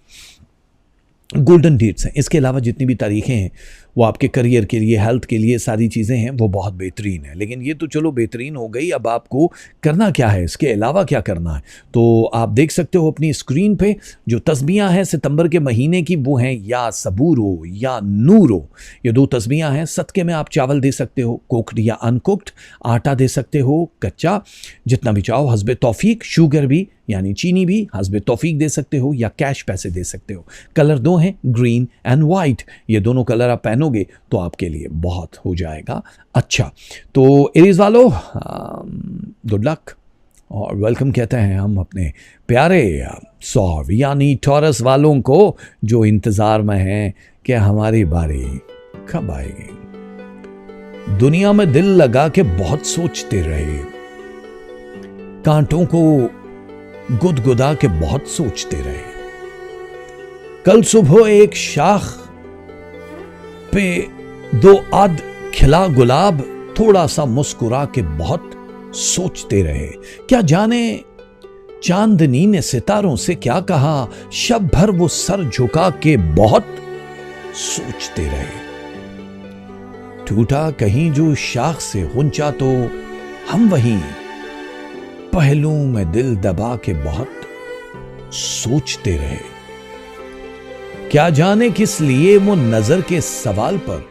गोल्डन डेट्स हैं। इसके अलावा जितनी भी तारीखें हैं वो आपके करियर के लिए, हेल्थ के लिए, सारी चीज़ें हैं वो बहुत बेहतरीन है। लेकिन ये तो चलो बेहतरीन हो गई, अब आपको करना क्या है, इसके अलावा क्या करना है? तो आप देख सकते हो अपनी स्क्रीन पे जो तस्बीहां हैं सितंबर के महीने की, वो हैं या सबूरो या नूरो। ये 2 तस्बीहां हैं। सदके में आप चावल दे सकते हो, कुक्ड या अनकुक्ड, आटा दे सकते हो कच्चा, जितना भी चाहो, हस्बे तौफीक, शुगर भी यानी चीनी भी हस्बे तौफीक दे सकते हो, या कैश पैसे दे सकते हो। कलर 2 हैं, ग्रीन एंड वाइट। ये दोनों कलर आप पहनोगे तो आपके लिए बहुत हो जाएगा अच्छा। तो एरीज वालों, गुड लक और वेलकम कहते हैं हम अपने प्यारे सौर यानी टॉरस वालों को, जो इंतज़ार में हैं कि हमारी बारी कब आएगी। दुनिया में दिल लगा के बहुत सोचते रहे, कांटों को गुदगुदा के बहुत सोचते रहे। कल सुबह एक शाख पे 2 आध खिला गुलाब, थोड़ा सा मुस्कुरा के बहुत सोचते रहे। क्या जाने चांदनी ने सितारों से क्या कहा, शब भर वो सर झुका के बहुत सोचते रहे। टूटा कहीं जो शाख से गुंचा तो हम वहीं पहलू में दिल दबा के बहुत सोचते रहे। क्या जाने किस लिए वो नजर के सवाल पर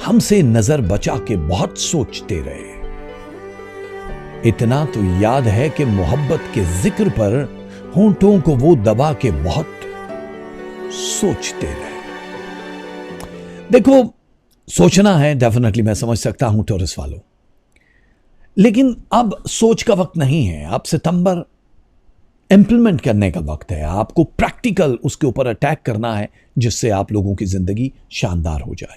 हमसे नजर बचा के बहुत सोचते रहे। इतना तो याद है कि मोहब्बत के जिक्र पर होंठों को वो दबा के बहुत सोचते रहे। देखो, सोचना है डेफिनेटली, मैं समझ सकता हूं टॉरस वालों, लेकिन अब सोच का वक्त नहीं है। अब सितंबर इंप्लीमेंट करने का वक्त है। आपको प्रैक्टिकल उसके ऊपर अटैक करना है जिससे आप लोगों की जिंदगी शानदार हो जाए।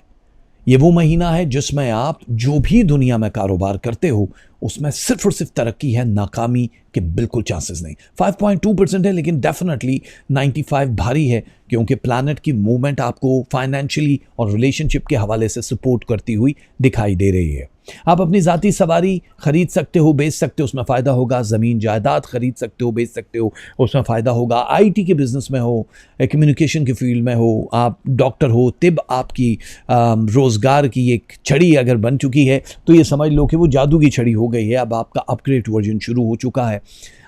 ये वो महीना है जिसमें आप जो भी दुनिया में कारोबार करते हो उसमें सिर्फ और सिर्फ तरक्की है, नाकामी के बिल्कुल चांसेस नहीं। 5.2% है, लेकिन डेफिनेटली 95 भारी है, क्योंकि प्लैनेट की मूवमेंट आपको फाइनेंशियली और रिलेशनशिप के हवाले से सपोर्ट करती हुई दिखाई दे रही है। आप अपनी ज़ाती सवारी खरीद सकते हो, बेच सकते हो, उसमें फ़ायदा होगा। ज़मीन जायदाद खरीद सकते हो, बेच सकते हो, उसमें फ़ायदा होगा। आईटी के बिज़नेस में हो, कम्युनिकेशन के फील्ड में हो, आप डॉक्टर हो, तिब आपकी रोज़गार की एक छड़ी अगर बन चुकी है तो ये समझ लो कि वो जादू की छड़ी हो गई है। अब आपका अपग्रेड वर्जन शुरू हो चुका है।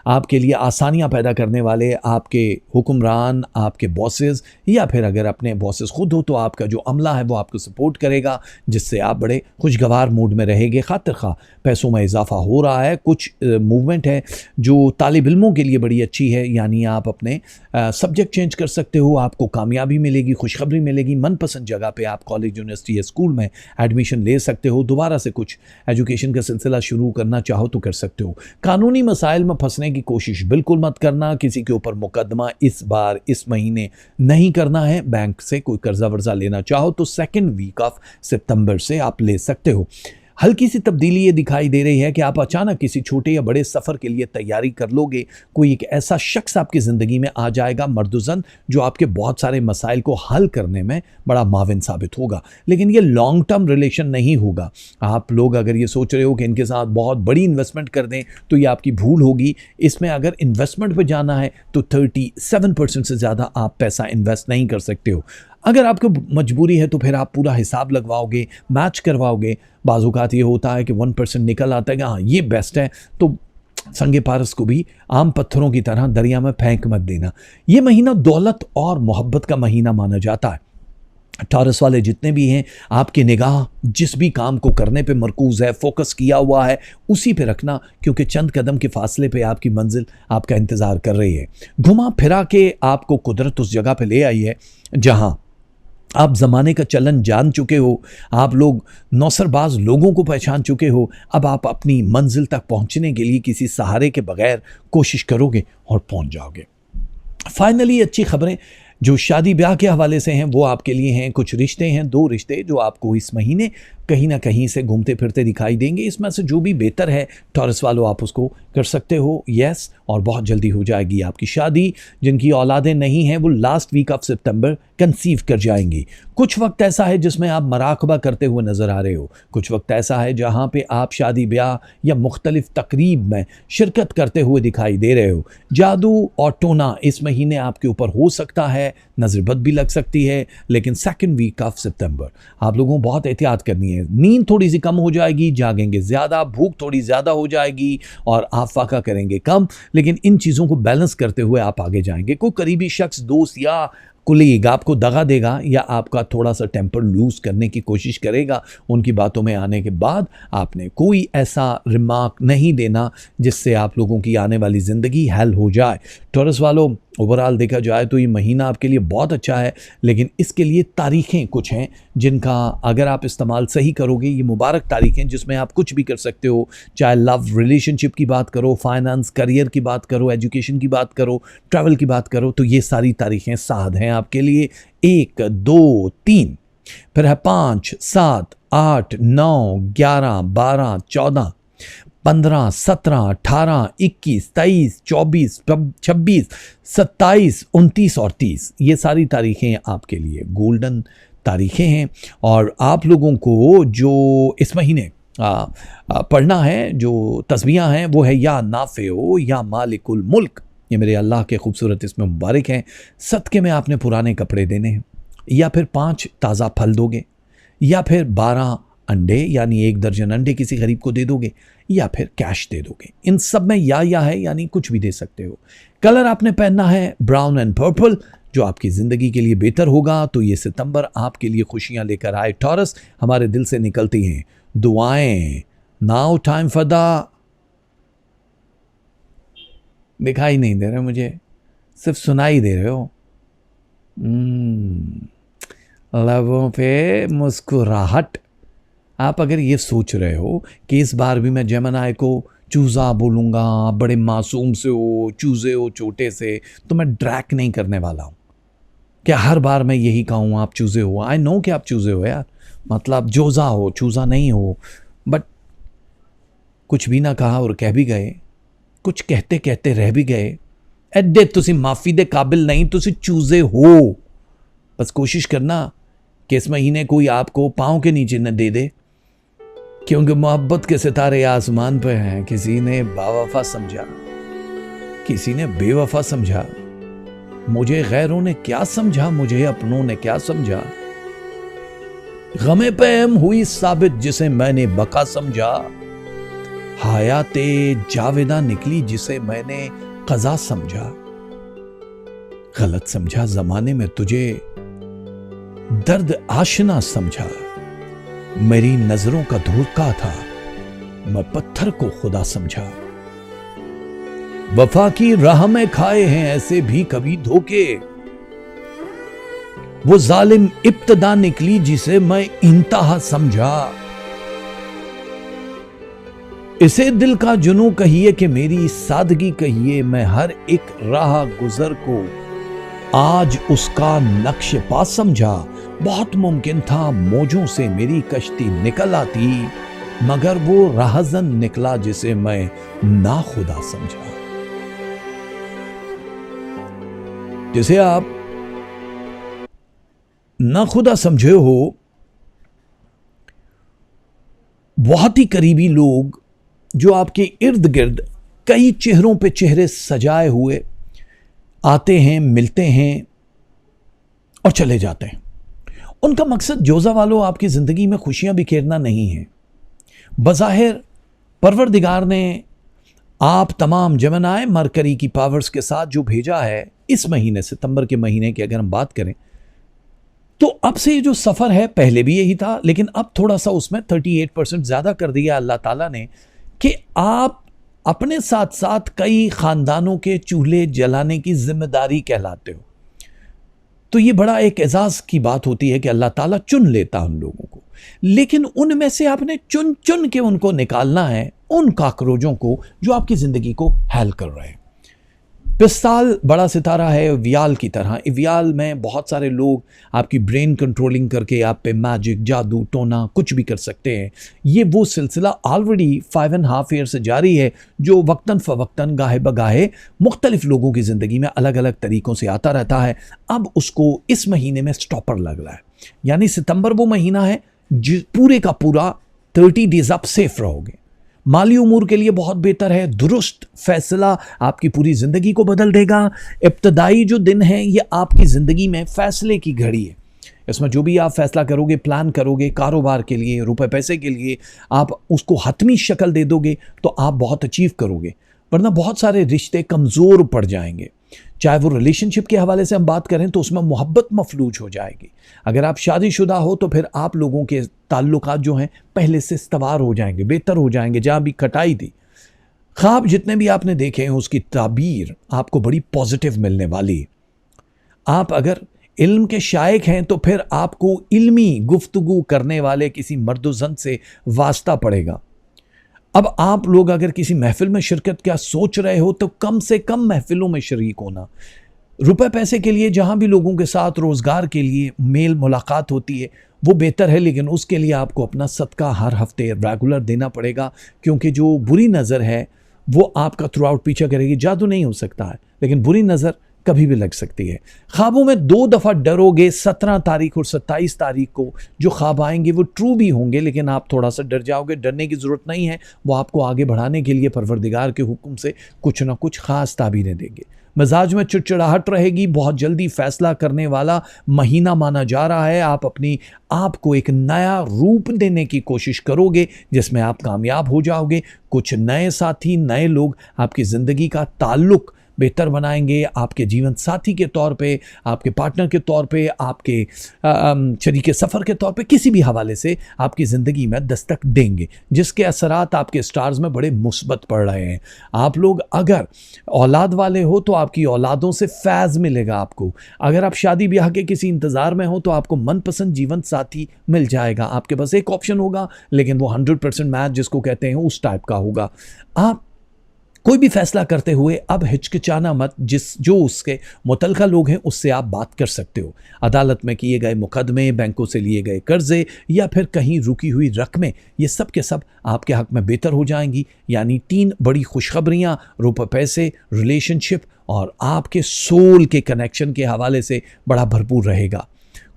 आपके लिए आसानियां पैदा करने वाले आपके हुक्मरान, आपके बॉसेस, या फिर अगर अपने बॉसेस खुद हो तो आपका जो अमला है वो आपको सपोर्ट करेगा, जिससे आप बड़े खुशगवार मूड में रहेंगे। खातिर खा पैसों में इजाफा हो रहा है। कुछ मूवमेंट है जो तालिब इल्मों के लिए बड़ी अच्छी है, यानी आप अपने सब्जेक्ट चेंज कर सकते हो, आपको कामयाबी मिलेगी, खुशखबरी मिलेगी। मनपसंद जगह पे आप कॉलेज, यूनिवर्सिटी या स्कूल में एडमिशन ले सकते हो। दोबारा से कुछ एजुकेशन का सिलसिला शुरू करना चाहो तो कर सकते हो। कानूनी मसाइल में फंसने की कोशिश बिल्कुल मत करना। किसी के ऊपर मुकदमा इस बार इस महीने नहीं करना है। बैंक से कोई कर्जा वर्जा लेना चाहो तो 2nd वीक ऑफ सितंबर से आप ले सकते हो। हल्की सी तब्दीली ये दिखाई दे रही है कि आप अचानक किसी छोटे या बड़े सफ़र के लिए तैयारी कर लोगे। कोई एक ऐसा शख्स आपकी ज़िंदगी में आ जाएगा, मर्दुज़न, जो आपके बहुत सारे मसाइल को हल करने में बड़ा माविन साबित होगा। लेकिन ये लॉन्ग टर्म रिलेशन नहीं होगा। आप लोग अगर ये सोच रहे हो कि इनके साथ बहुत बड़ी इन्वेस्टमेंट कर दें तो ये आपकी भूल होगी। इसमें अगर इन्वेस्टमेंट पर जाना है तो 37% से ज़्यादा आप पैसा इन्वेस्ट नहीं कर सकते हो। अगर आपको मजबूरी है तो फिर आप पूरा हिसाब लगवाओगे, मैच करवाओगे। बाज़-औक़ात ये होता है कि 1% निकल आता है कि हाँ ये बेस्ट है, तो संगे पारस को भी आम पत्थरों की तरह दरिया में फेंक मत देना। ये महीना दौलत और मोहब्बत का महीना माना जाता है। टॉरस वाले जितने भी हैं, आपकी निगाह जिस भी काम को करने पे मरकूज़ है, फोकस किया हुआ है, उसी पे रखना, क्योंकि चंद कदम के फासले पे आपकी मंजिल आपका इंतज़ार कर रही है। घुमा फिरा के आपको कुदरत उस जगह पे ले आई है जहाँ आप ज़माने का चलन जान चुके हो। आप लोग नौसरबाज लोगों को पहचान चुके हो। अब आप अपनी मंजिल तक पहुंचने के लिए किसी सहारे के बगैर कोशिश करोगे और पहुंच जाओगे। फाइनली अच्छी खबरें जो शादी ब्याह के हवाले से हैं वो आपके लिए हैं। कुछ रिश्ते हैं, 2 रिश्ते जो आपको इस महीने कहीं ना कहीं से घूमते फिरते दिखाई देंगे। इसमें से जो भी बेहतर है टॉरस वालों आप उसको कर सकते हो, यस, और बहुत जल्दी हो जाएगी आपकी शादी। जिनकी औलादें नहीं हैं वो last week of September conceive कर जाएंगी। कुछ वक्त ऐसा है जिसमें आप मराकबा करते हुए नज़र आ रहे हो। कुछ वक्त ऐसा है जहाँ पे आप शादी ब्याह या मुख्तलिफ तकरीब में शिरकत करते हुए दिखाई दे रहे हो। जादू और टोना इस महीने आपके ऊपर हो सकता है। है, नजर बद भी लग सकती है, लेकिन सेकंड वीक ऑफ सितंबर आप लोगों को बहुत एहतियात करनी है। नींद थोड़ी सी कम हो जाएगी, जागेंगे ज़्यादा, भूख थोड़ी ज़्यादा हो जाएगी और आप फाका करेंगे कम, लेकिन इन चीज़ों को बैलेंस करते हुए आप आगे जाएंगे। कोई करीबी शख्स, दोस्त या कुलीग आपको दगा देगा या आपका थोड़ा सा टेम्पर लूज करने की कोशिश करेगा, उनकी बातों में आने के बाद आपने कोई ऐसा रिमार्क नहीं देना जिससे आप लोगों की आने वाली ज़िंदगी हल हो जाए। टॉरस वालों, ओवरऑल देखा जाए तो ये महीना आपके लिए बहुत अच्छा है, लेकिन इसके लिए तारीखें कुछ हैं जिनका अगर आप इस्तेमाल सही करोगे, ये मुबारक तारीखें जिसमें आप कुछ भी कर सकते हो, चाहे लव रिलेशनशिप की बात करो, फाइनेंस, करियर की बात करो, एजुकेशन की बात करो, ट्रैवल की बात करो, तो ये सारी तारीखें साध हैं आपके लिए। 1, 2, 3, फिर है 5, 7, 8, 9, 11, 12, 14, 15, 17, 18, 21, 23, 24, 26, 27, 29 और 30। ये सारी तारीखें आपके लिए गोल्डन तारीखें हैं और आप लोगों को जो इस महीने पढ़ना है, जो तस्बीहां हैं, वो है या नाफिओ या मालिकुल मुल्क। ये मेरे अल्लाह के खूबसूरत इसमें मुबारक हैं। सदके में आपने पुराने कपड़े देने हैं, या फिर 5 ताज़ा फल दोगे, या फिर 12 अंडे यानी 1 दर्जन अंडे किसी गरीब को दे दोगे, या फिर कैश दे दोगे। इन सब में या है यानी कुछ भी दे सकते हो। कलर आपने पहनना है ब्राउन एंड पर्पल, जो आपकी ज़िंदगी के लिए बेहतर होगा। तो ये सितंबर आपके लिए खुशियां लेकर आए। टॉरस, हमारे दिल से निकलती हैं दुआएं। नाउ टाइम फॉर द, दिखाई नहीं दे रहे मुझे, सिर्फ सुनाई दे रहे हो। लबों पे मुस्कुराहट। आप अगर ये सोच रहे हो कि इस बार भी मैं जेमिनी को चूज़ा बोलूँगा, बड़े मासूम से हो, चूज़े हो छोटे से, तो मैं ड्रैग नहीं करने वाला हूँ। क्या हर बार मैं यही कहूँ आप चूज़े हो? आई नो कि आप चूज़े हो यार, मतलब जोज़ा हो, चूज़ा नहीं हो, बट कुछ भी ना कहा और कह भी गए, कुछ कहते कहते रह भी गए। एडे तुसी माफ़ी दे काबिल नहीं, तुसी चूज़े हो। बस कोशिश करना कि इस महीने कोई आपको पाँव के नीचे न दे दे, क्योंकि मोहब्बत के सितारे आसमान पर हैं। किसी ने बावफा समझा, किसी ने बेवफा समझा, मुझे गैरों ने क्या समझा, मुझे अपनों ने क्या समझा। गमे पैम हुई साबित जिसे मैंने बका समझा, हयाते जावेदा निकली जिसे मैंने कज़ा समझा। गलत समझा जमाने में तुझे, दर्द आशना समझा। मेरी नजरों का धोखा था, मैं पत्थर को खुदा समझा। वफा की राह में खाए हैं ऐसे भी कभी धोखे, वो जालिम इब्तदा निकली जिसे मैं इंतहा समझा। इसे दिल का जुनू कहिए कि मेरी सादगी कहिए, मैं हर एक राह गुजर को आज उसका नक्श पा समझा। बहुत मुमकिन था मौजों से मेरी कश्ती निकल आती, मगर वो राहजन निकला जिसे मैं नाखुदा समझा। जिसे आप नाखुदा समझे हो, बहुत ही करीबी लोग जो आपके इर्द गिर्द कई चेहरों पे चेहरे सजाए हुए आते हैं, मिलते हैं और चले जाते हैं। उनका मकसद जोजा वालों आपकी ज़िंदगी में खुशियां बिखेरना नहीं है। बज़ाहिर परवरदिगार ने आप तमाम जेमिनी मरकरी की पावर्स के साथ जो भेजा है इस महीने, सितंबर के महीने की अगर हम बात करें, तो अब से ये जो सफ़र है, पहले भी यही था, लेकिन अब थोड़ा सा उसमें 38% ज़्यादा कर दिया अल्लाह ताला ने, कि आप अपने साथ साथ कई ख़ानदानों के चूल्हे जलाने की जिम्मेदारी कहलाते हो। तो ये बड़ा एक एजाज़ की बात होती है कि अल्लाह ताला चुन लेता उन लोगों को, लेकिन उनमें से आपने चुन चुन के उनको निकालना है, उन काकरोचों को जो आपकी ज़िंदगी को हैल कर रहे हैं। पिस्ताल बड़ा सितारा है वियाल की तरह। वियाल में बहुत सारे लोग आपकी ब्रेन कंट्रोलिंग करके आप पे मैजिक, जादू, टोना कुछ भी कर सकते हैं। ये वो सिलसिला ऑलरेडी 5.5 ईयर से जारी है, जो वक्तन फ़वक्तन, गाहे बगाहे मुख्तलिफ लोगों की ज़िंदगी में अलग अलग तरीक़ों से आता रहता है। अब उसको इस महीने में स्टॉपर लग रहा है, यानी सितंबर वो महीना है पूरे का पूरा 30 डेज आप सेफ रहोगे। माली उमूर के लिए बहुत बेहतर है। दुरुस्त फैसला आपकी पूरी ज़िंदगी को बदल देगा। इब्तदाई जो दिन है ये आपकी ज़िंदगी में फैसले की घड़ी है। इसमें जो भी आप फैसला करोगे, प्लान करोगे, कारोबार के लिए, रुपए पैसे के लिए, आप उसको हतमी शक्ल दे दोगे तो आप बहुत अचीव करोगे। वरना बहुत सारे रिश्ते कमज़ोर पड़ जाएंगे। चाहे वो रिलेशनशिप के हवाले से हम बात करें तो उसमें मोहब्बत मफलूज हो जाएगी। अगर आप शादीशुदा हो तो फिर आप लोगों के ताल्लुकात जो हैं पहले से इस्तवार हो जाएंगे, बेहतर हो जाएंगे। जहाँ भी खटाई थी, ख्वाब जितने भी आपने देखे हैं उसकी ताबीर आपको बड़ी पॉजिटिव मिलने वाली। आप अगर इल्म के शायक हैं तो फिर आपको इल्मी गुफ्तगू करने वाले किसी मर्द-ओ-ज़न से वास्ता पड़ेगा। अब आप लोग अगर किसी महफिल में शिरकत क्या सोच रहे हो तो कम से कम महफिलों में शरीक होना। रुपए पैसे के लिए जहां भी लोगों के साथ रोज़गार के लिए मेल मुलाकात होती है वो बेहतर है, लेकिन उसके लिए आपको अपना सदका हर हफ्ते रेगुलर देना पड़ेगा, क्योंकि जो बुरी नज़र है वो आपका थ्रू आउट पीछा करेगी। जादू नहीं हो सकता है, लेकिन बुरी नज़र कभी भी लग सकती है। ख्वाबों में 2 दफ़ा डरोगे, 17 तारीख और 27 तारीख को जो ख्वाब आएंगे वो ट्रू भी होंगे, लेकिन आप थोड़ा सा डर जाओगे। डरने की ज़रूरत नहीं है, वो आपको आगे बढ़ाने के लिए परवरदिगार के हुक्म से कुछ ना कुछ ख़ास ताबीरें देंगे। मिजाज में चिड़चिड़ाहट रहेगी। बहुत जल्दी फैसला करने वाला महीना माना जा रहा है। आप अपनी आप को एक नया रूप देने की कोशिश करोगे जिसमें आप कामयाब हो जाओगे। कुछ नए साथी, नए लोग आपकी ज़िंदगी का ताल्लुक़ बेहतर बनाएंगे। आपके जीवन साथी के तौर पे, आपके पार्टनर के तौर पे, आपके शरीके सफ़र के तौर पे, किसी भी हवाले से आपकी ज़िंदगी में दस्तक देंगे, जिसके असरात आपके स्टार्स में बड़े मुस्बत पड़ रहे हैं। आप लोग अगर औलाद वाले हो तो आपकी औलादों से फैज़ मिलेगा आपको। अगर आप शादी ब्याह के किसी इंतज़ार में हो तो आपको मनपसंद जीवन साथी मिल जाएगा। आपके पास एक ऑप्शन होगा, लेकिन वो 100% मैच जिसको कहते हैं उस टाइप का होगा। आप कोई भी फैसला करते हुए अब हिचकिचाना मत। जो उसके मुतल्लिका लोग हैं उससे आप बात कर सकते हो। अदालत में किए गए मुकदमे, बैंकों से लिए गए कर्जे या फिर कहीं रुकी हुई रकमें, ये सब के सब आपके हक में बेहतर हो जाएंगी। यानी 3 बड़ी खुशखबरियाँ, रुपए पैसे, रिलेशनशिप और आपके सोल के कनेक्शन के हवाले से बड़ा भरपूर रहेगा।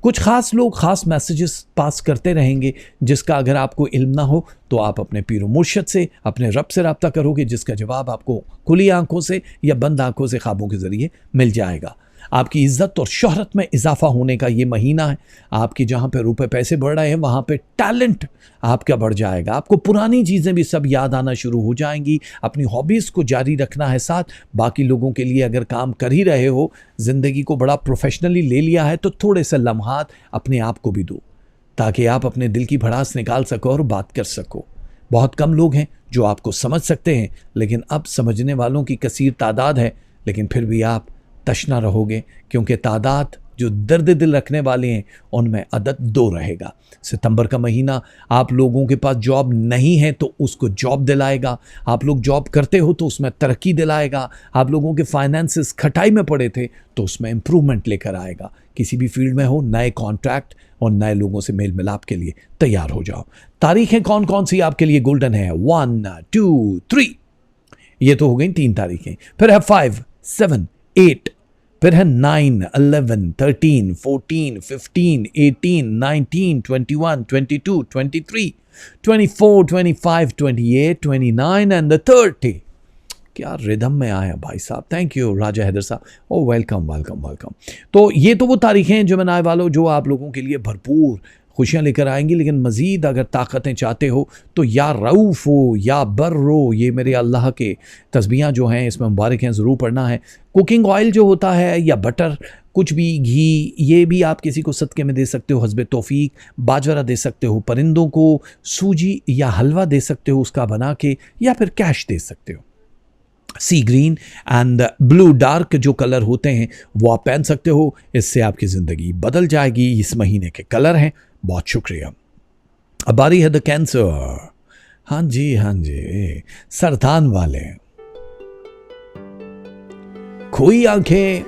कुछ ख़ास लोग ख़ास मैसेजेस पास करते रहेंगे, जिसका अगर आपको इल्म ना हो तो आप अपने पीर मुर्शद से, अपने रब से रब्ता करोगे, जिसका जवाब आपको खुली आंखों से या बंद आंखों से ख्वाबों के ज़रिए मिल जाएगा। आपकी इज़्ज़त और शोहरत में इजाफा होने का ये महीना है। आपकी जहाँ पे रुपए पैसे बढ़ रहे हैं वहाँ पे टैलेंट आपका बढ़ जाएगा। आपको पुरानी चीज़ें भी सब याद आना शुरू हो जाएंगी। अपनी हॉबीज़ को जारी रखना है साथ। बाकी लोगों के लिए अगर काम कर ही रहे हो, ज़िंदगी को बड़ा प्रोफेशनली ले लिया है, तो थोड़े से लम्हात अपने आप को भी दो, ताकि आप अपने दिल की भड़ास निकाल सको और बात कर सको। बहुत कम लोग हैं जो आपको समझ सकते हैं, लेकिन अब समझने वालों की कसीर तादाद है। लेकिन फिर भी आप तशना रहोगे, क्योंकि तादाद जो दर्द दिल रखने वाले हैं उनमें अदद 2 रहेगा। सितंबर का महीना आप लोगों के पास जॉब नहीं है तो उसको जॉब दिलाएगा। आप लोग जॉब करते हो तो उसमें तरक्की दिलाएगा। आप लोगों के फाइनेंसेस खटाई में पड़े थे तो उसमें इम्प्रूवमेंट लेकर आएगा। किसी भी फील्ड में हो, नए कॉन्ट्रैक्ट और नए लोगों से मेल मिलाप के लिए तैयार हो जाओ। तारीखें कौन कौन सी आपके लिए गोल्डन है? 1, 2, 3। ये तो हो गई 3 तारीखें। फिर है 5, 7, 8। फिर है 9, 11, 13, 14, 15, 18, 19, 21, 22, 23, 24, 25, 28, 29 एंड 30। क्या रिदम में आया भाई साहब। थैंक यू राजा हैदर साहब। ओ वेलकम वेलकम वेलकम। तो ये तो वो तारीखें हैं जो मैं आने वालों, जो आप लोगों के लिए भरपूर खुशियाँ लेकर आएंगी। लेकिन मज़ीद अगर ताकतें चाहते हो तो या रऊफ़ हो या बर्रो, ये मेरे अल्लाह के तस्बीहां जो हैं इसमें मुबारक हैं, ज़रूर पढ़ना है। कुकिंग ऑयल जो होता है या बटर, कुछ भी, घी, ये भी आप किसी को सदक़े में दे सकते हो, हस्बे तौफीक। बाजरा दे सकते हो, परिंदों को सूजी या हलवा दे सकते हो उसका बना के, या फिर कैश दे सकते हो। सी ग्रीन एंड ब्लू डार्क जो कलर होते हैं वो आप पहन सकते हो। इससे आपकी ज़िंदगी बदल जाएगी। इस महीने के कलर हैं। बहुत शुक्रिया। अब बारी है द कैंसर। हाँ जी, सरतान वाले। खोई आंखें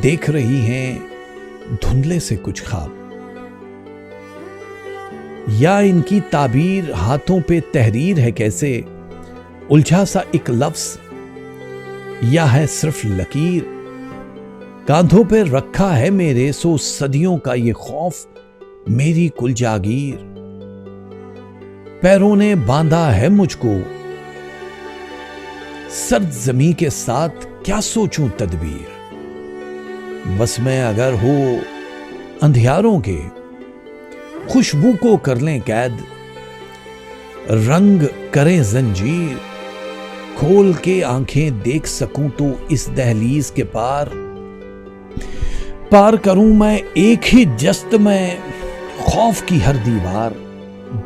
देख रही हैं धुंधले से कुछ ख्वाब, या इनकी ताबीर हाथों पे तहरीर है कैसे, उलझा सा एक लफ्ज या है सिर्फ लकीर। कांधों पे रखा है मेरे सो सदियों का ये खौफ, मेरी कुल जागीर। पैरों ने बांधा है मुझको, सर्द जमी के साथ क्या सोचूं तदबीर। बस में अगर हो अंधियारों के, खुशबू को कर लें कैद, रंग करें जंजीर, खोल के आंखें देख सकूं तो इस दहलीज के पार करूं मैं एक ही जस्त में खौफ की हर दीवार,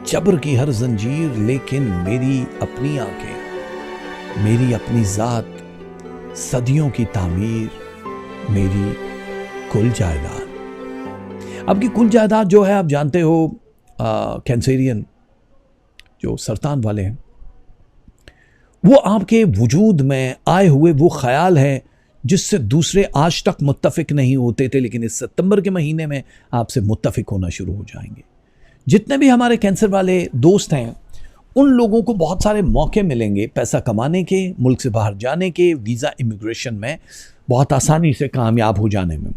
जबर की हर जंजीर, लेकिन मेरी अपनी आंखें, मेरी अपनी जात, सदियों की तामीर, मेरी कुल जायदाद। आपकी कुल जायदाद जो है, आप जानते हो कैंसेरियन जो सरतान वाले हैं, वो आपके वजूद में आए हुए वो ख्याल है जिससे दूसरे आज तक मुत्तफिक नहीं होते थे, लेकिन इस सितंबर के महीने में आपसे मुत्तफिक होना शुरू हो जाएंगे। जितने भी हमारे कैंसर वाले दोस्त हैं, उन लोगों को बहुत सारे मौके मिलेंगे पैसा कमाने के, मुल्क से बाहर जाने के, वीज़ा इमिग्रेशन में बहुत आसानी से कामयाब हो जाने में।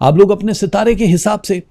आप लोग अपने सितारे के हिसाब से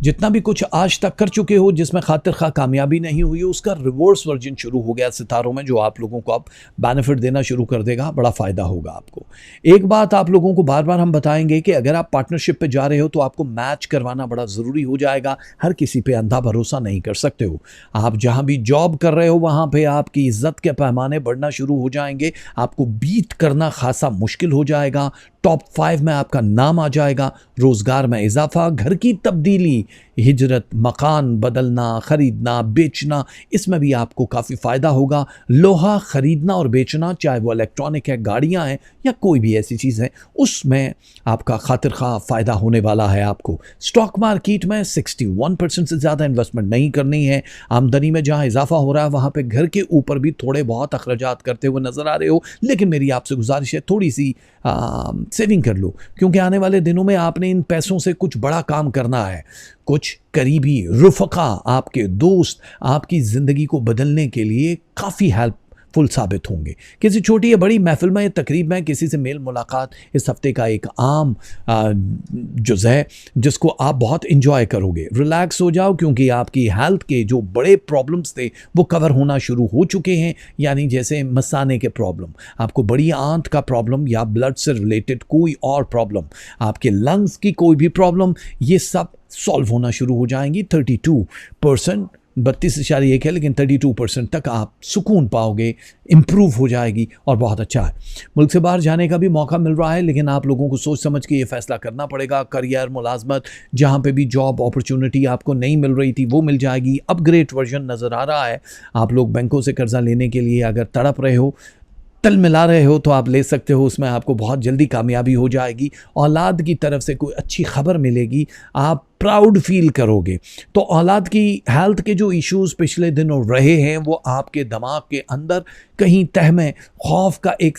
जितना भी कुछ आज तक कर चुके हो जिसमें खातिर खा कामयाबी नहीं हुई, उसका रिवर्स वर्जन शुरू हो गया सितारों में, जो आप लोगों को अब बेनिफिट देना शुरू कर देगा। बड़ा फ़ायदा होगा आपको। एक बात आप लोगों को बार बार हम बताएंगे कि अगर आप पार्टनरशिप पे जा रहे हो तो आपको मैच करवाना बड़ा ज़रूरी हो जाएगा। हर किसी पे अंधा भरोसा नहीं कर सकते हो। आप जहाँ भी जॉब कर रहे हो वहाँ पर आपकी इज्जत के पैमाने बढ़ना शुरू हो जाएंगे। आपको बीट करना खासा मुश्किल हो जाएगा। टॉप 5 में आपका नाम आ जाएगा। रोज़गार में इजाफा, घर की तब्दीली, हिजरत, मकान बदलना, ख़रीदना, बेचना, इसमें भी आपको काफ़ी फ़ायदा होगा। लोहा ख़रीदना और बेचना, चाहे वो इलेक्ट्रॉनिक है, गाड़ियां हैं या कोई भी ऐसी चीज़ है, उसमें आपका खातिर खा फ़ायदा होने वाला है। आपको स्टॉक मार्केट में 61% से ज़्यादा इन्वेस्टमेंट नहीं करनी है। आमदनी में जहाँ इजाफा हो रहा है वहाँ पर घर के ऊपर भी थोड़े बहुत अखराजात करते हुए नज़र आ रहे हो, लेकिन मेरी आपसे गुजारिश है थोड़ी सी सेविंग कर लो, क्योंकि आने वाले दिनों में आपने इन पैसों से कुछ बड़ा काम करना है। कुछ करीबी रुफ़क़ा, आपके दोस्त आपकी ज़िंदगी को बदलने के लिए काफ़ी हेल्पफुल साबित होंगे। किसी छोटी या बड़ी महफिल में, तकरीब में किसी से मेल मुलाकात इस हफ्ते का एक आम जुज़ है जिसको आप बहुत इंजॉय करोगे। रिलैक्स हो जाओ, क्योंकि आपकी हेल्थ के जो बड़े प्रॉब्लम्स थे वो कवर होना शुरू हो चुके हैं। यानी जैसे मसाने के प्रॉब्लम, आपको बड़ी आंत का प्रॉब्लम या ब्लड से रिलेटेड कोई और प्रॉब्लम, आपके लंग्स की कोई भी प्रॉब्लम, ये सब सॉल्व होना शुरू हो जाएंगी। 32%, 32.1 है, लेकिन 32% तक आप सुकून पाओगे, इम्प्रूव हो जाएगी और बहुत अच्छा है। मुल्क से बाहर जाने का भी मौका मिल रहा है, लेकिन आप लोगों को सोच समझ के ये फैसला करना पड़ेगा। करियर, मुलाजमत, जहाँ पे भी जॉब अपॉर्चुनिटी आपको नहीं मिल रही थी वो मिल जाएगी। अपग्रेड वर्जन नज़र आ रहा है। आप लोग बैंकों से कर्जा लेने के लिए अगर तड़प रहे हो, तल मिला रहे हो, तो आप ले सकते हो। उसमें आपको बहुत जल्दी कामयाबी हो जाएगी। औलाद की तरफ से कोई अच्छी खबर मिलेगी, आप प्राउड फील करोगे। तो औलाद की हेल्थ के जो इश्यूज़ पिछले दिनों रहे हैं वो आपके दिमाग के अंदर कहीं तह में खौफ का एक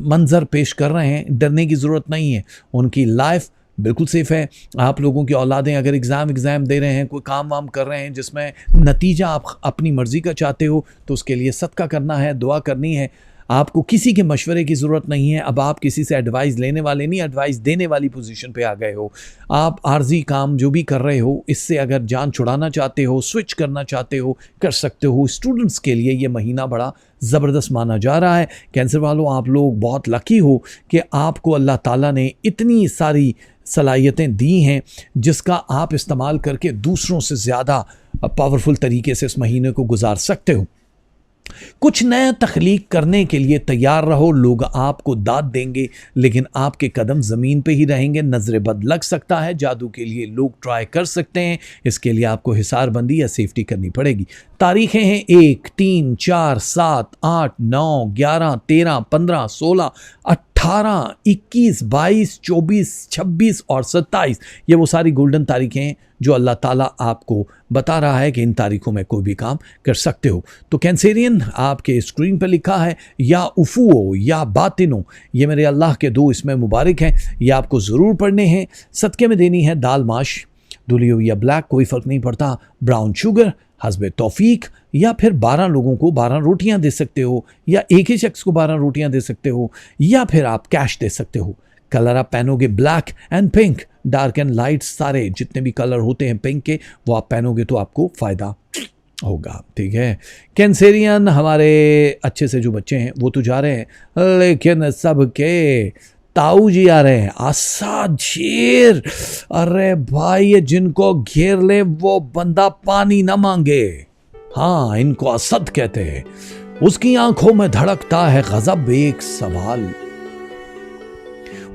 मंजर पेश कर रहे हैं। डरने की ज़रूरत नहीं है, उनकी लाइफ बिल्कुल सेफ़ है। आप लोगों की औलादें अगर एग्ज़ाम दे रहे हैं, कोई काम वाम कर रहे हैं जिसमें नतीजा आप अपनी मर्ज़ी का चाहते हो, तो उसके लिए सदका करना है, दुआ करनी है। आपको किसी के मशवरे की ज़रूरत नहीं है। अब आप किसी से एडवाइस लेने वाले नहीं, एडवाइस देने वाली पोजीशन पे आ गए हो। आप आर्जी काम जो भी कर रहे हो, इससे अगर जान छुड़ाना चाहते हो, स्विच करना चाहते हो, कर सकते हो। स्टूडेंट्स के लिए ये महीना बड़ा ज़बरदस्त माना जा रहा है। कैंसर वालों, आप लोग बहुत लकी हो कि आपको अल्लाह ताला ने इतनी सारी सलाहियतें दी हैं जिसका आप इस्तेमाल करके दूसरों से ज़्यादा पावरफुल तरीके से इस महीने को गुजार सकते हो। कुछ नया तख्लीक करने के लिए तैयार रहो। लोग आपको दाद देंगे, लेकिन आपके कदम ज़मीन पे ही रहेंगे। नज़र बद लग सकता है, जादू के लिए लोग ट्राई कर सकते हैं। इसके लिए आपको हिसारबंदी या सेफ्टी करनी पड़ेगी। तारीखें हैं 1, 3, 4, 7, 8, 9, 11, 13, 15, 16, 18, 21, 22, 24, 26 और 27। ये वो सारी गोल्डन तारीखें हैं जो अल्लाह ताला आपको बता रहा है कि इन तारीखों में कोई भी काम कर सकते हो। तो कैंसेरियन, आपके स्क्रीन पर लिखा है या उफुओ या बातिनो, ये मेरे अल्लाह के दो इसमें मुबारक हैं। ये आपको ज़रूर पढ़ने हैं। सदक़े में देनी है दाल माश, धुली हुई या ब्लैक, कोई फ़र्क नहीं पड़ता। ब्राउन शुगर हस्बे तौफीक, या फिर 12 लोगों को 12 रोटियां दे सकते हो, या एक ही शख्स को 12 रोटियां दे सकते हो, या फिर आप कैश दे सकते हो। कलर आप पहनोगे black and pink, dark and light, सारे जितने भी कलर होते हैं पिंक के वो आप पहनोगे तो आपको फ़ायदा होगा। ठीक है, कैंसेरियन हमारे अच्छे से जो बच्चे हैं वो तो जा रहे हैं, लेकिन सबके ताऊ जी आ रहे हैं। आसाद शेर, अरे भाई ये जिनको घेर ले वो बंदा पानी ना मांगे। हाँ, इनको असद कहते हैं। उसकी आंखों में धड़कता है गजब एक सवाल,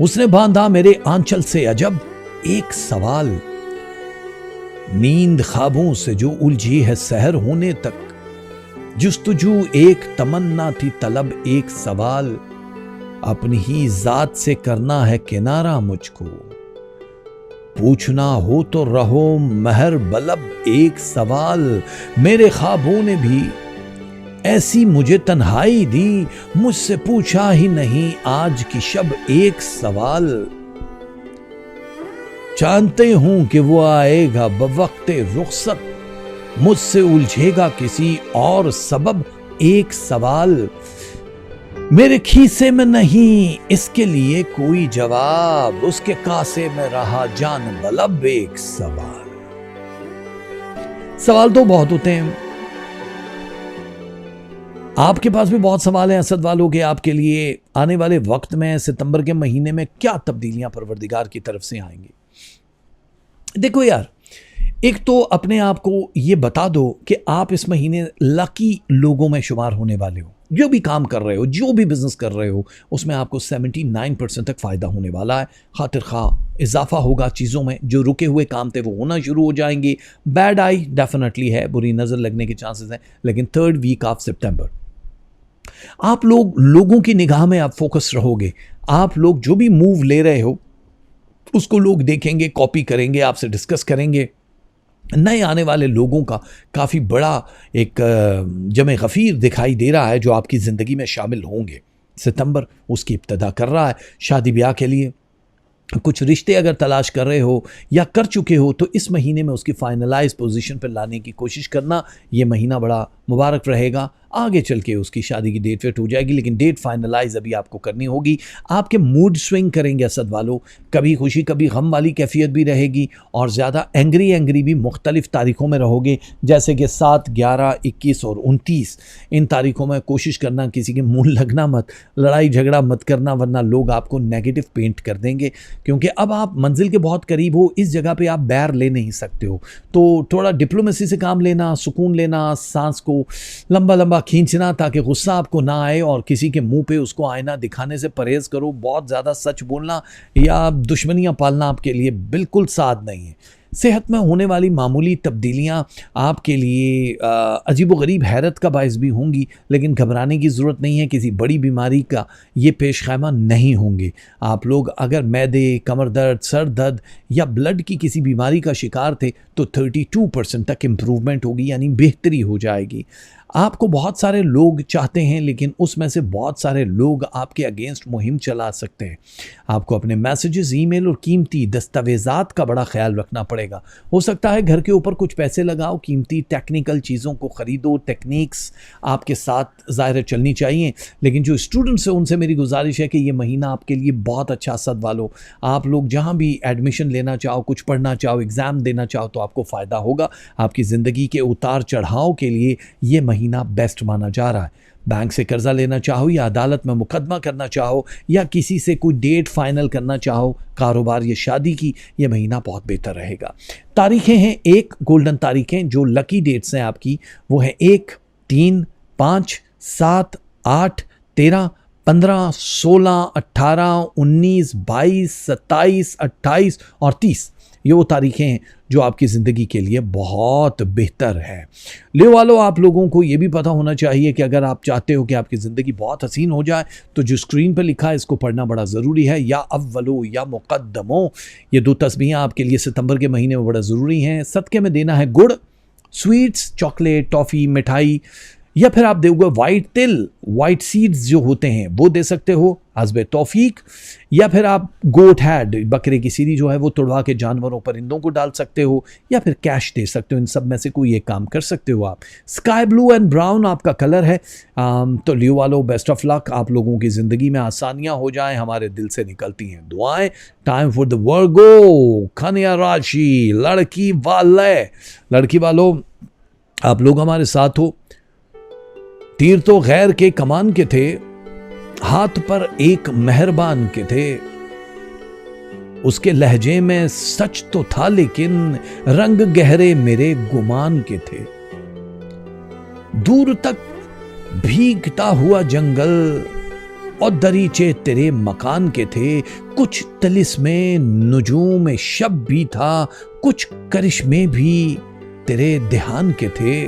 उसने बांधा मेरे आंचल से अजब एक सवाल। नींद ख्वाबों से जो उलझी है सहर होने तक, जुस्तजू एक तमन्ना थी तलब एक सवाल। अपनी ही जात से करना है किनारा मुझको, पूछना हो तो रहो महर बलब एक सवाल। मेरे ख्वाबों ने भी ऐसी मुझे तन्हाई दी, मुझसे पूछा ही नहीं आज की शब एक सवाल। जानते हूं कि वो आएगा बवक्ते रुखसत, मुझसे उलझेगा किसी और सबब एक सवाल। मेरे खीसे में नहीं इसके लिए कोई जवाब, उसके कासे में रहा जान बलब एक सवाल। सवाल तो बहुत होते हैं, आपके पास भी बहुत सवाल हैं असद वालों के आपके लिए। आने वाले वक्त में सितंबर के महीने में क्या तब्दीलियां परवरदिगार की तरफ से आएंगी। देखो यार, एक तो अपने आप को ये बता दो कि आप इस महीने लकी लोगों में शुमार होने वाले हो। जो भी काम कर रहे हो, जो भी बिजनेस कर रहे हो, उसमें आपको 79% तक फायदा होने वाला है। खातिर खा इजाफा होगा चीज़ों में, जो रुके हुए काम थे वो होना शुरू हो जाएंगे। बैड आई डेफिनेटली है, बुरी नज़र लगने के चांसेस हैं, लेकिन 3rd वीक ऑफ सितंबर आप लोगों की निगाह में आप फोकस रहोगे। आप लोग जो भी मूव ले रहे हो उसको लोग देखेंगे, कॉपी करेंगे, आपसे डिस्कस करेंगे। नए आने वाले लोगों का काफ़ी बड़ा एक जमे गफ़ीर दिखाई दे रहा है जो आपकी ज़िंदगी में शामिल होंगे। सितंबर उसकी इब्तदा कर रहा है। शादी ब्याह के लिए कुछ रिश्ते अगर तलाश कर रहे हो या कर चुके हो तो इस महीने में उसकी फाइनलाइज पोजीशन पर लाने की कोशिश करना। ये महीना बड़ा मुबारक रहेगा। आगे चल के उसकी शादी की डेट फिट हो जाएगी, लेकिन डेट फाइनलाइज अभी आपको करनी होगी। आपके मूड स्विंग करेंगे असद वालों, कभी खुशी कभी गम वाली कैफियत भी रहेगी, और ज़्यादा एंग्री भी मुख्तलिफ तारीखों में रहोगे, जैसे कि 7, 11, 21 और 29। इन तारीखों में कोशिश करना किसी के मुंह लगना मत, लड़ाई झगड़ा मत करना, वरना लोग आपको नेगेटिव पेंट कर देंगे। क्योंकि अब आप मंजिल के बहुत करीब हो, इस जगह पे आप बैर ले नहीं सकते हो। तो थोड़ा डिप्लोमेसी से काम लेना, सुकून लेना, सांस को लंबा लंबा खींचना ताकि गुस्सा आपको ना आए, और किसी के मुंह पे उसको आईना दिखाने से परहेज करो। बहुत ज़्यादा सच बोलना या दुश्मनियां पालना आपके लिए बिल्कुल साध नहीं है। सेहत में होने वाली मामूली तब्दीलियां आपके लिए अजीबोगरीब हैरत का बायस भी होंगी, लेकिन घबराने की ज़रूरत नहीं है। किसी बड़ी बीमारी का ये पेश खैमा नहीं होंगे। आप लोग अगर मैदे, कमर दर्द, सर दर्द या ब्लड की किसी बीमारी का शिकार थे तो 32% तक इम्प्रूवमेंट होगी, यानी बेहतरी हो जाएगी। आपको बहुत सारे लोग चाहते हैं, लेकिन उसमें से बहुत सारे लोग आपके अगेंस्ट मुहिम चला सकते हैं। आपको अपने मैसेजेस, ईमेल और कीमती दस्तावेज़ात का बड़ा ख्याल रखना पड़ेगा। हो सकता है घर के ऊपर कुछ पैसे लगाओ, कीमती टेक्निकल चीज़ों को ख़रीदो। टेक्निक्स आपके साथ ज़ाहिर चलनी चाहिए, लेकिन जो स्टूडेंट्स हैं उनसे मेरी गुजारिश है कि ये महीना आपके लिए बहुत अच्छा असद वालों। आप लोग जहाँ भी एडमिशन लेना चाहो, कुछ पढ़ना चाहो, एग्ज़ाम देना चाहो तो आपको फ़ायदा होगा। आपकी ज़िंदगी के उतार चढ़ाव के लिए ये महीना बेस्ट माना जा रहा है। बैंक से कर्जा लेना चाहो या अदालत में मुकदमा करना चाहो या किसी से कोई डेट फाइनल करना चाहो, कारोबार या शादी की, ये महीना बहुत बेहतर रहेगा। तारीखें हैं, एक गोल्डन तारीखें जो लकी डेट्स हैं आपकी, वो है 1, 3, 5, 7, 8, 13, 15, 16, 18, 19, 22, 27, 28 और 30। ये वो तारीखें हैं जो आपकी ज़िंदगी के लिए बहुत बेहतर है। लियो वालों, आप लोगों को ये भी पता होना चाहिए कि अगर आप चाहते हो कि आपकी ज़िंदगी बहुत हसीन हो जाए तो जो स्क्रीन पर लिखा है इसको पढ़ना बड़ा ज़रूरी है। या अव्वलो या मुक़द्दमो, ये 2 तस्बीहां आपके लिए सितंबर के महीने में बड़ा ज़रूरी हैं। सदक़े में देना है गुड़, स्वीट्स, चॉकलेट, टॉफ़ी, मिठाई, या फिर आप दोगे वाइट तिल, वाइट सीड्स जो होते हैं वो दे सकते हो, हस्बे तौफीक। या फिर आप गोट हैड, बकरे की सीरी जो है वो तुड़वा के जानवरों परिंदों को डाल सकते हो, या फिर कैश दे सकते हो। इन सब में से कोई एक काम कर सकते हो आप। स्काई ब्लू एंड ब्राउन आपका कलर है। तो लियो वालों, बेस्ट ऑफ लक। आप लोगों की ज़िंदगी में आसानियां हो जाएं, हमारे दिल से निकलती हैं दुआएं। टाइम फॉर द वर्गो, कन्या राशि, लड़की वालों, आप लोग हमारे साथ हो। तीर तो गैर के कमान के थे, हाथ पर एक मेहरबान के थे। उसके लहजे में सच तो था लेकिन रंग गहरे मेरे गुमान के थे। दूर तक भीगता हुआ जंगल और दरीचे तेरे मकान के थे। कुछ तिलिस्मे नुजूम शब भी था, कुछ करिश्मे भी तेरे ध्यान के थे।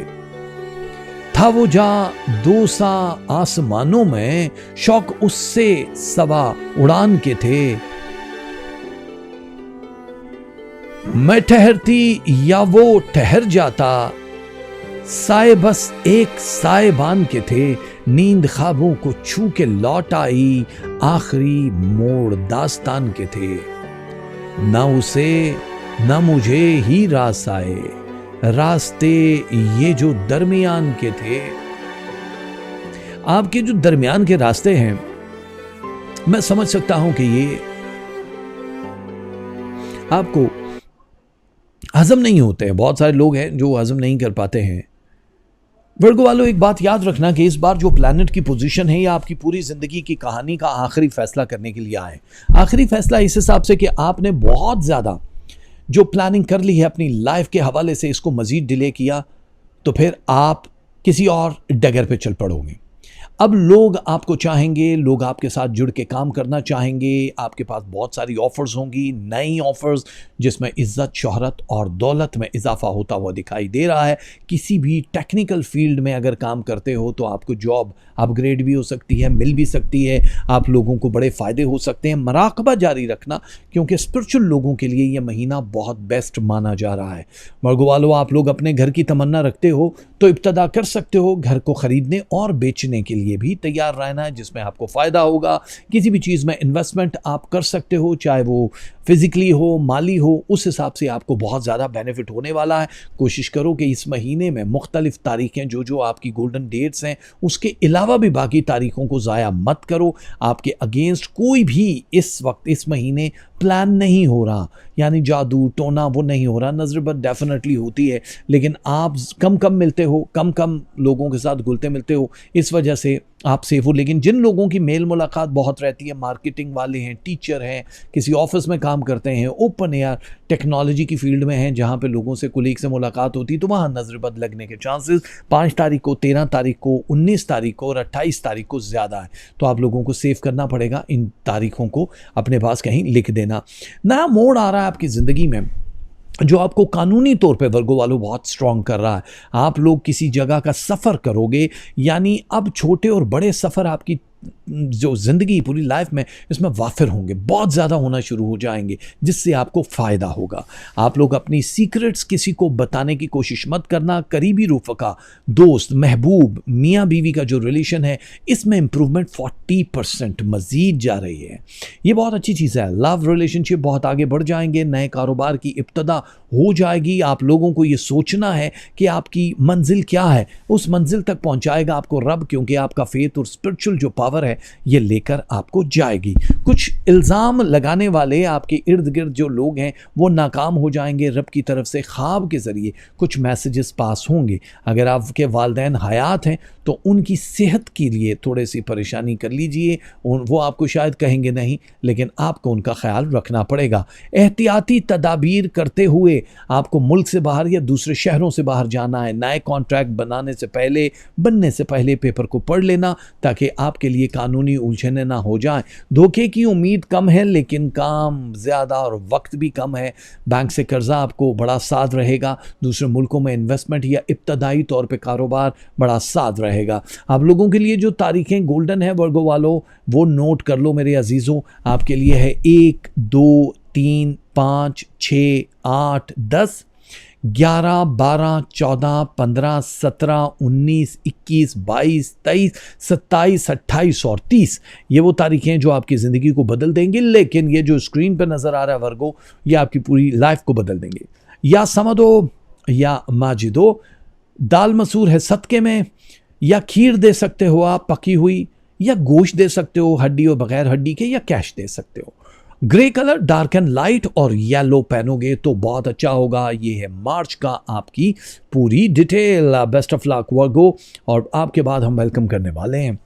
था वो जा दो सा आसमानों में, शौक उससे सवा उड़ान के थे। मैं ठहरती या वो ठहर जाता, साए बस एक साएबान के थे। नींद ख्वाबों को छू के लौट आई, आखिरी मोड़ दास्तान के थे। ना उसे ना मुझे ही रास आए, रास्ते ये जो दरमियान के थे। आपके जो दरमियान के रास्ते हैं, मैं समझ सकता हूं कि ये आपको हजम नहीं होते हैं। बहुत सारे लोग हैं जो हजम नहीं कर पाते हैं। वर्गो वालों, एक बात याद रखना कि इस बार जो प्लैनेट की पोजीशन है, या आपकी पूरी जिंदगी की कहानी का आखिरी फैसला करने के लिए आए। आखिरी फैसला इस हिसाब से कि आपने बहुत ज्यादा जो प्लानिंग कर ली है अपनी लाइफ के हवाले से, इसको मजीद डिले किया तो फिर आप किसी और डगर पे चल पड़ोगे। अब लोग आपको चाहेंगे, लोग आपके साथ जुड़ के काम करना चाहेंगे। आपके पास बहुत सारी ऑफर्स होंगी, नई ऑफर्स जिसमें इज्जत, शोहरत और दौलत में इजाफा होता हुआ दिखाई दे रहा है। किसी भी टेक्निकल फील्ड में अगर काम करते हो तो आपको जॉब अपग्रेड भी हो सकती है, मिल भी सकती है। आप लोगों को बड़े फ़ायदे हो सकते हैं। मराकबा जारी रखना, क्योंकि स्पिरिचुअल लोगों के लिए यह महीना बहुत बेस्ट माना जा रहा है। मर्गो वालों, आप लोग अपने घर की तमन्ना रखते हो तो इब्तदा कर सकते हो। घर को ख़रीदने और बेचने के लिए भी तैयार रहना है, जिसमें आपको फ़ायदा होगा। किसी भी चीज़ में इन्वेस्टमेंट आप कर सकते हो, चाहे वो फिज़िकली हो, माली हो, उस हिसाब से आपको बहुत ज़्यादा बेनिफिट होने वाला है। कोशिश करो कि इस महीने में मुख्तलिफ तारीखें जो आपकी गोल्डन डेट्स हैं, उसके अलावा भी बाकी तारीखों को ज़ाया मत करो। आपके अगेंस्ट कोई भी इस वक्त इस महीने प्लान नहीं हो रहा, यानी जादू टोना वो नहीं हो रहा। नजर बद डेफिनेटली होती है, लेकिन आप कम मिलते हो, कम लोगों के साथ घुलते मिलते हो, इस वजह से आप सेफ हो। लेकिन जिन लोगों की मेल मुलाकात बहुत रहती है, मार्केटिंग वाले हैं, टीचर हैं, किसी ऑफिस में काम करते हैं, ओपन एयर टेक्नोलॉजी की फील्ड में हैं, जहाँ पे लोगों से कुलीग से मुलाकात होती है, तो वहाँ नजर बद लगने के चांसेस 5 तारीख को, 13 तारीख को, 19 तारीख को और 28 तारीख को ज़्यादा है। तो आप लोगों को सेव करना पड़ेगा। इन तारीखों को अपने पास कहीं लिख देना। नया मोड़ आ रहा है आपकी ज़िंदगी में जो आपको कानूनी तौर पे वर्गो वालों बहुत स्ट्रांग कर रहा है। आप लोग किसी जगह का सफ़र करोगे, यानी अब छोटे और बड़े सफ़र आपकी जो ज़िंदगी पूरी लाइफ में इसमें वाफिर होंगे, बहुत ज़्यादा होना शुरू हो जाएंगे, जिससे आपको फ़ायदा होगा। आप लोग अपनी सीक्रेट्स किसी को बताने की कोशिश मत करना। करीबी रुफ़का, दोस्त, महबूब, मियाँ बीवी का जो रिलेशन है, इसमें इम्प्रूवमेंट 40% मज़ीद जा रही है। ये बहुत अच्छी चीज़ है। लव रिलेशनशिप बहुत आगे बढ़ जाएंगे। नए कारोबार की इब्तदा हो जाएगी। आप लोगों को ये सोचना है कि आपकी मंजिल क्या है। उस मंजिल तक पहुँचाएगा आपको रब, क्योंकि आपका फेथ और स्पिरिचुअल जो पावर है ये लेकर आपको जाएगी। कुछ इल्ज़ाम लगाने वाले आपके इर्द गिर्द जो लोग हैं वो नाकाम हो जाएंगे। रब की तरफ से ख्वाब के ज़रिए कुछ मैसेजेस पास होंगे। अगर आपके वालिदैन हयात हैं तो उनकी सेहत के लिए थोड़ी सी परेशानी कर लीजिए। वो आपको शायद कहेंगे नहीं, लेकिन आपको उनका ख्याल रखना पड़ेगा। एहतियाती तदाबीर करते हुए आपको मुल्क से बाहर या दूसरे शहरों से बाहर जाना है। नए कॉन्ट्रैक्ट बनने से पहले पेपर को पढ़ लेना, ताकि आपके लिए कानूनी उलझने ना हो जाएं। धोखे की उम्मीद कम है, लेकिन काम ज़्यादा और वक्त भी कम है। बैंक से कर्जा आपको बड़ा साथ रहेगा। दूसरे मुल्कों में इन्वेस्टमेंट या इब्तदाई तौर पे कारोबार बड़ा साथ रहेगा। आप लोगों के लिए जो तारीखें गोल्डन है वर्गो वालों, वो नोट कर लो मेरे अजीज़ों। आपके लिए है 1, 2, 3, 5, 6, 8, 10, 11, 12, 14, 15, 17, 19, 21, 22, 23, 27, 28 और 30। ये वो तारीखें जो आपकी ज़िंदगी को बदल देंगे। लेकिन ये जो स्क्रीन पर नज़र आ रहा है वर्गो, ये आपकी पूरी लाइफ को बदल देंगे। या समदो या माजिदो, दाल मसूर है सदके में, या खीर दे सकते हो आप पकी हुई, या गोश्त दे सकते हो हड्डी और बगैर हड्डी के, या कैश दे सकते हो। Grey colour, dark and light और येलो पहनोगे तो बहुत अच्छा होगा। ये है मार्च का आपकी पूरी डिटेल। बेस्ट ऑफ लक वर्गो। और आपके बाद हम वेलकम करने वाले हैं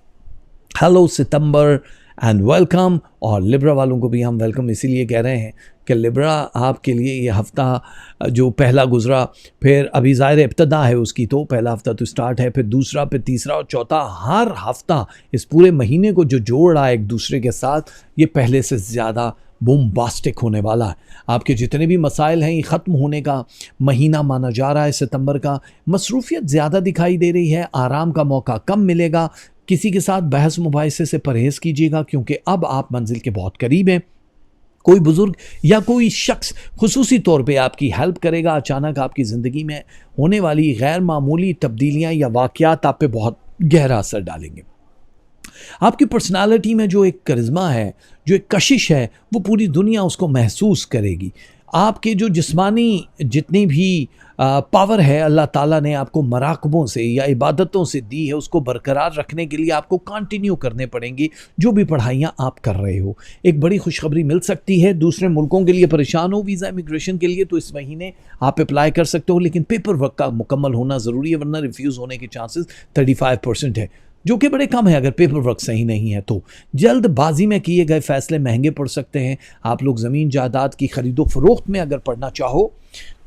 हेलो सितंबर एंड वेलकम। और लिब्रा वालों को भी हम वेलकम इसीलिए कह रहे हैं कि लिब्रा आपके लिए ये हफ्ता जो पहला गुजरा, फिर अभी ज़ाहिर इब्तदा है उसकी, तो पहला हफ्ता तो स्टार्ट है, फिर दूसरा, फिर तीसरा और चौथा, हर हफ्ता इस पूरे महीने को जो जोड़ रहा है एक दूसरे के साथ, ये पहले से ज़्यादा बूमबास्टिक होने वाला है। आपके जितने भी मसाइल हैं ये ख़त्म होने का महीना माना जा रहा है सितंबर का। मसरूफियत ज़्यादा दिखाई दे रही है, आराम का मौका कम मिलेगा। किसी के साथ बहस मुबाहिसे से परहेज़ कीजिएगा क्योंकि अब आप मंजिल के बहुत करीब हैं। कोई बुज़ुर्ग या कोई शख्स खुसूसी तौर पे आपकी हेल्प करेगा। अचानक आपकी ज़िंदगी में होने वाली गैर मामूली तब्दीलियाँ या वाक़यात आप पे बहुत गहरा असर डालेंगे। आपकी पर्सनालिटी में जो एक करिश्मा है, जो एक कशिश है, वो पूरी दुनिया उसको महसूस करेगी। आपके जो जिस्मानी जितनी भी पावर है अल्लाह ताला ने आपको मराकबों से या इबादतों से दी है, उसको बरकरार रखने के लिए आपको कंटिन्यू करने पड़ेंगे जो भी पढ़ाइयाँ आप कर रहे हो। एक बड़ी खुशखबरी मिल सकती है। दूसरे मुल्कों के लिए परेशान हो वीज़ा इमिग्रेशन के लिए तो इस महीने आप अप्लाई कर सकते हो, लेकिन पेपर वर्क का मुकम्मल होना ज़रूरी है, वरना रिफ्यूज़ होने के चांसेस 35% है, जो कि बड़े कम है अगर पेपर वर्क सही नहीं है तो। जल्दबाजी में किए गए फैसले महंगे पड़ सकते हैं। आप लोग ज़मीन जायदाद की खरीदो फरोख्त में अगर पढ़ना चाहो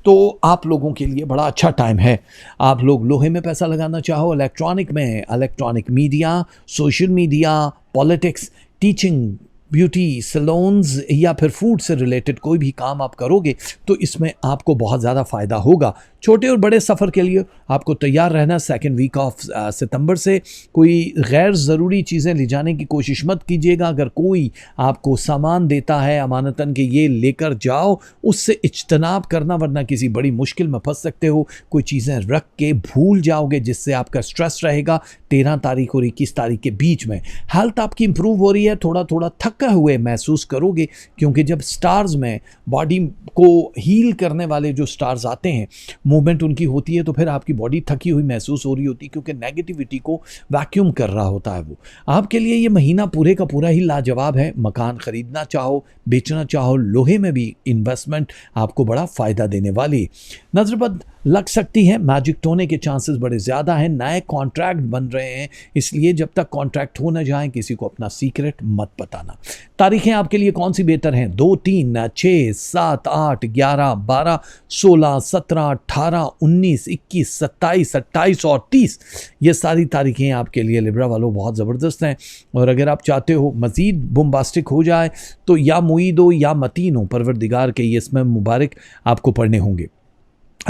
तो आप लोगों के लिए बड़ा अच्छा टाइम है। आप लोग लोहे में पैसा लगाना चाहो, इलेक्ट्रॉनिक में, electronic media, social media, politics, teaching, beauty saloons या फिर फूड से रिलेटेड कोई भी काम आप करोगे तो इसमें आपको बहुत ज़्यादा फ़ायदा होगा। छोटे और बड़े सफ़र के लिए आपको तैयार रहना। सेकेंड वीक ऑफ सितंबर से कोई गैर ज़रूरी चीज़ें ले जाने की कोशिश मत कीजिएगा। अगर कोई आपको सामान देता है अमानतन के ये लेकर जाओ, उससे इज्तनाब करना, वरना किसी बड़ी मुश्किल में फंस सकते हो। कोई चीज़ें रख के भूल जाओगे जिससे आपका स्ट्रेस रहेगा। 13 तारीख और 21 तारीख के बीच में हेल्थ आपकी इंप्रूव हो रही है। थोड़ा थोड़ा थका हुए महसूस करोगे क्योंकि जब स्टार्स में बॉडी को हील करने वाले जो स्टार्स आते हैं, मूवमेंट उनकी होती है, तो फिर आपकी बॉडी थकी हुई महसूस हो रही होती है क्योंकि नेगेटिविटी को वैक्यूम कर रहा होता है वो। आपके लिए ये महीना पूरे का पूरा ही लाजवाब है। मकान खरीदना चाहो, बेचना चाहो, लोहे में भी इन्वेस्टमेंट आपको बड़ा फ़ायदा देने वाली। नज़रबद लग सकती है, मैजिक टोने के चांसेस बड़े ज़्यादा हैं। नए कॉन्ट्रैक्ट बन रहे हैं, इसलिए जब तक कॉन्ट्रैक्ट हो न जाए किसी को अपना सीक्रेट मत बताना। तारीखें आपके लिए कौन सी बेहतर हैं? 2, 3, 6, 7, 8, 11, 12, 16, 17, 18, 19, 21, 27, 28 और 30, ये सारी तारीखें आपके लिए लिब्रा वालों बहुत ज़बरदस्त हैं। और अगर आप चाहते हो मज़ीद बुम्बास्टिक हो जाए तो या मुईद हो या मतीन हो, परवरदिगार के ये इसमें मुबारक आपको पढ़ने होंगे।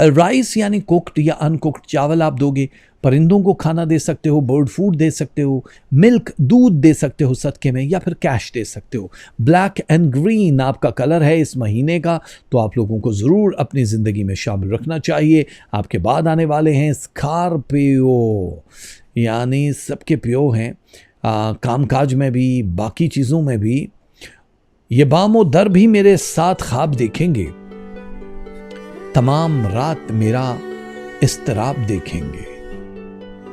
राइस यानी कुक्ड या अनकुक्ड चावल आप दोगे। परिंदों को खाना दे सकते हो, बर्ड फूड दे सकते हो, मिल्क दूध दे सकते हो सदके में, या फिर कैश दे सकते हो। ब्लैक एंड ग्रीन आपका कलर है इस महीने का, तो आप लोगों को ज़रूर अपनी ज़िंदगी में शामिल रखना चाहिए। आपके बाद आने वाले हैं स्कॉर्पियो, यानी सबके प्यो हैं, कामकाज में भी, बाकी चीज़ों में भी। ये बामो दर भी मेरे साथ ख्वाब देखेंगे, तमाम रात मेरा इस्तराब देखेंगे।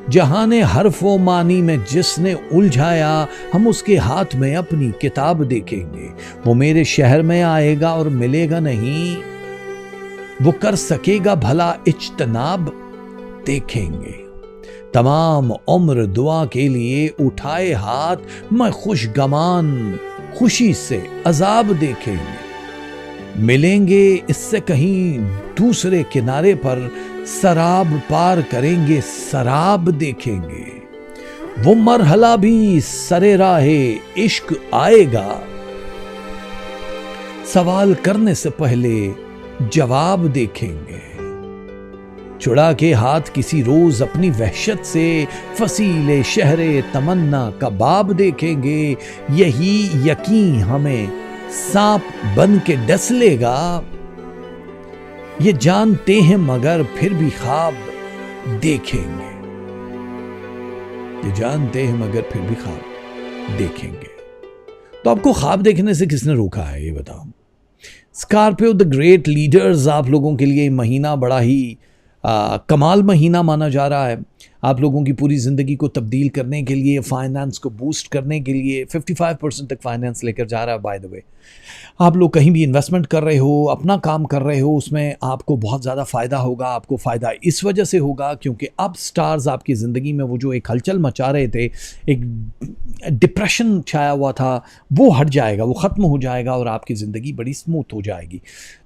जहाने हरफो मानी में जिसने उलझाया, हम उसके हाथ में अपनी किताब देखेंगे। वो मेरे शहर में आएगा और मिलेगा नहीं, वो कर सकेगा भला इज्तनाब देखेंगे। तमाम उम्र दुआ के लिए उठाए हाथ, मैं खुशगमान खुशी से अजाब देखेंगे। मिलेंगे इससे कहीं दूसरे किनारे पर, सराब पार करेंगे, सराब देखेंगे। वो मरहला भी सरे राहे इश्क आएगा, सवाल करने से पहले जवाब देखेंगे। छुड़ा के हाथ किसी रोज अपनी वहशत से, फसीले शहरे तमन्ना कबाब देखेंगे। यही यकीन हमें सांप बन के डस लेगा, ये जानते हैं मगर फिर भी ख्वाब देखेंगे। ये जानते हैं मगर फिर भी ख्वाब देखेंगे। तो आपको ख्वाब देखने से किसने रोका है ये बताओ। स्कॉर्पियो द ग्रेट लीडर्स, आप लोगों के लिए महीना बड़ा ही कमाल महीना माना जा रहा है। आप लोगों की पूरी ज़िंदगी को तब्दील करने के लिए, फाइनेंस को बूस्ट करने के लिए 55% तक फाइनेंस लेकर जा रहा है। बाय द वे, आप लोग कहीं भी इन्वेस्टमेंट कर रहे हो, अपना काम कर रहे हो, उसमें आपको बहुत ज़्यादा फ़ायदा होगा। आपको फ़ायदा इस वजह से होगा क्योंकि अब स्टार्स आपकी ज़िंदगी में वो जो एक हलचल मचा रहे थे, एक डिप्रेशन छाया हुआ था, वो हट जाएगा, वो ख़त्म हो जाएगा और आपकी ज़िंदगी बड़ी स्मूथ हो जाएगी।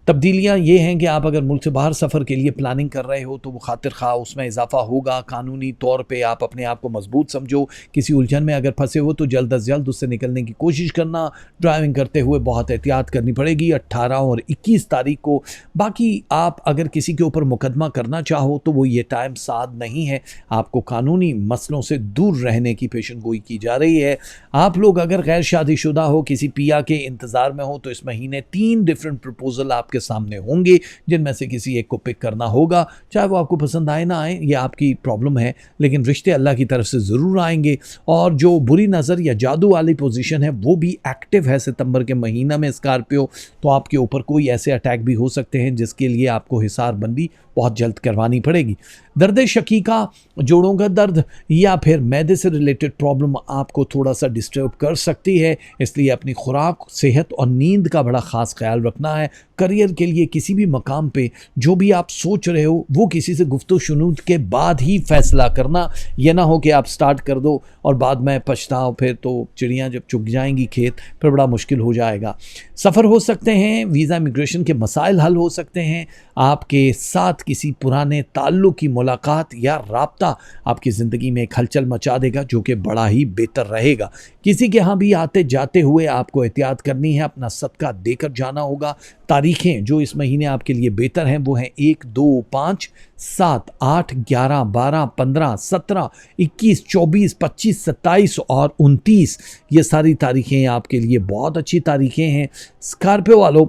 तब्दीलियाँ ये हैं कि आप अगर मुल्क से बाहर सफ़र के लिए प्लानिंग कर रहे हो तो वो खातिर खा उसमें इजाफा होगा। कानूनी तौर पे आप अपने आप को मजबूत समझो। किसी उलझन में अगर फंसे हो तो जल्द अज जल्द उससे निकलने की कोशिश करना। ड्राइविंग करते हुए बहुत एहतियात करनी पड़ेगी 18 और 21 तारीख को। बाकी आप अगर किसी के ऊपर मुकदमा करना चाहो तो वो ये टाइम साथ नहीं है। आपको कानूनी मसलों से दूर रहने की पेशन गोई की जा रही है। आप लोग अगर गैर शादीशुदा हो, किसी पिया के इंतज़ार में हो, तो इस महीने 3 डिफरेंट प्रपोजल आपके सामने होंगे जिनमें से किसी एक को पिक करना होगा। चाहे वो आपको पसंद आए ना आए, ये आपकी प्रॉब्लम है, लेकिन रिश्ते अल्लाह की तरफ से ज़रूर आएंगे। और जो बुरी नज़र या जादू वाली पोजीशन है वो भी एक्टिव है सितंबर के महीना में स्कॉर्पियो। तो आपके ऊपर कोई ऐसे अटैक भी हो सकते हैं जिसके लिए आपको हिसारबंदी बहुत जल्द करवानी पड़ेगी। दर्द शकीका, जोड़ों का दर्द या फिर मैदे से रिलेटेड प्रॉब्लम आपको थोड़ा सा डिस्टर्ब कर सकती है, इसलिए अपनी खुराक, सेहत और नींद का बड़ा ख़ास ख्याल रखना है। करियर के लिए किसी भी मकाम पे जो भी आप सोच रहे हो वो किसी से गुफ्तगू-शुनूद के बाद ही फैसला करना। यह ना हो कि आप स्टार्ट कर दो और बाद में पछताओ, फिर तो चिड़ियाँ जब चुग जाएंगी खेत, फिर बड़ा मुश्किल हो जाएगा। सफ़र हो सकते हैं, वीज़ा इमिग्रेशन के मसाइल हल हो सकते हैं। आपके साथ किसी पुराने ताल्लुक़ की मुलाकात या राब्ता आपकी ज़िंदगी में एक हलचल मचा देगा जो कि बड़ा ही बेहतर रहेगा। किसी के यहाँ भी आते जाते हुए आपको एहतियात करनी है, अपना सदका देकर जाना होगा। तारीखें जो इस महीने आपके लिए बेहतर हैं वो हैं 1, 2, 5, 7, 8, 11, 12, 15, 17, 21, 24, 25, 27 और 29। ये सारी तारीखें आपके लिए बहुत अच्छी तारीखें हैं। स्कॉर्पियो वालों,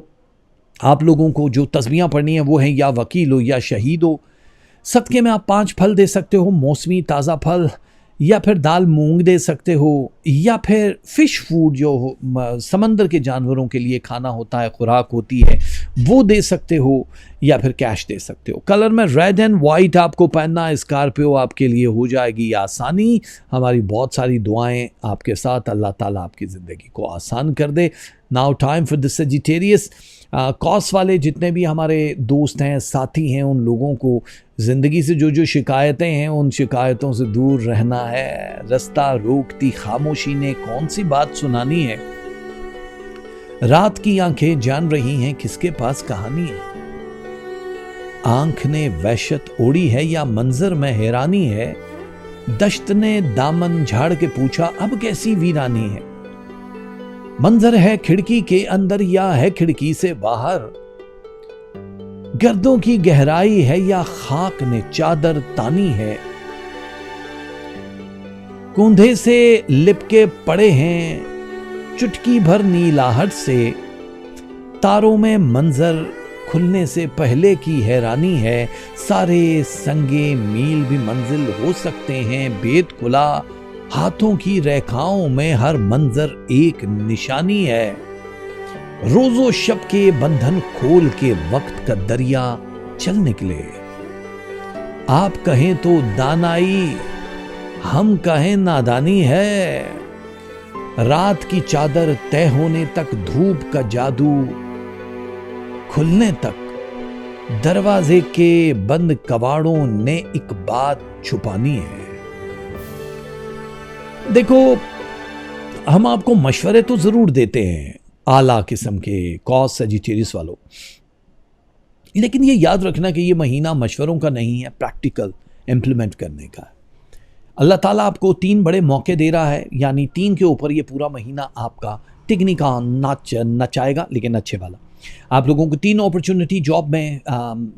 आप लोगों को जो तस्बीहां पढ़नी है वो है या वकील हो या शहीद हो। सदके में आप 5 फल दे सकते हो, मौसमी ताज़ा फल, या फिर दाल मूंग दे सकते हो, या फिर फ़िश फूड जो समंदर के जानवरों के लिए खाना होता है, खुराक होती है, वो दे सकते हो, या फिर कैश दे सकते हो। कलर में रेड एंड वाइट आपको पहनना है। स्कॉर्पियो आपके लिए हो जाएगी आसानी। हमारी बहुत सारी दुआएं आपके साथ। अल्लाह ताला आपकी ज़िंदगी को आसान कर दे। Now time for the Sagittarius. कॉस वाले जितने भी हमारे दोस्त हैं, साथी हैं, उन लोगों को ज़िंदगी से जो जो शिकायतें हैं उन शिकायतों से दूर रहना है। रास्ता रोकती खामोशी ने कौन सी बात सुनानी है। रात की आंखें जान रही हैं किसके पास कहानी है। आंख ने वहशत ओढ़ी है या मंजर में हैरानी है। दश्त ने दामन झाड़ के पूछा अब कैसी वीरानी है। मंजर है खिड़की के अंदर या है खिड़की से बाहर। गर्दों की गहराई है या खाक ने चादर तानी है। कूंधे से लिपके पड़े हैं चुटकी भर नीलाहट से। तारों में मंजर खुलने से पहले की हैरानी है। सारे संगे मील भी मंजिल हो सकते हैं। भेद खुला हाथों की रेखाओं में हर मंजर एक निशानी है। रोजो शब के बंधन खोल के वक्त का दरिया चल निकले। आप कहें तो दानाई, हम कहें नादानी है। रात की चादर तय होने तक, धूप का जादू खुलने तक, दरवाजे के बंद कवाड़ों ने एक बात छुपानी है। देखो, हम आपको मशवरे तो जरूर देते हैं आला किस्म के कॉस सजिटेरियस वालों, लेकिन ये याद रखना कि ये महीना मशवरों का नहीं है, प्रैक्टिकल इम्प्लीमेंट करने का है। अल्लाह ताला आपको 3 बड़े मौके दे रहा है, यानी 3 के ऊपर ये पूरा महीना आपका टिकनी का नचाएगा, लेकिन अच्छे वाला। आप लोगों को 3 अपॉर्चुनिटी जॉब में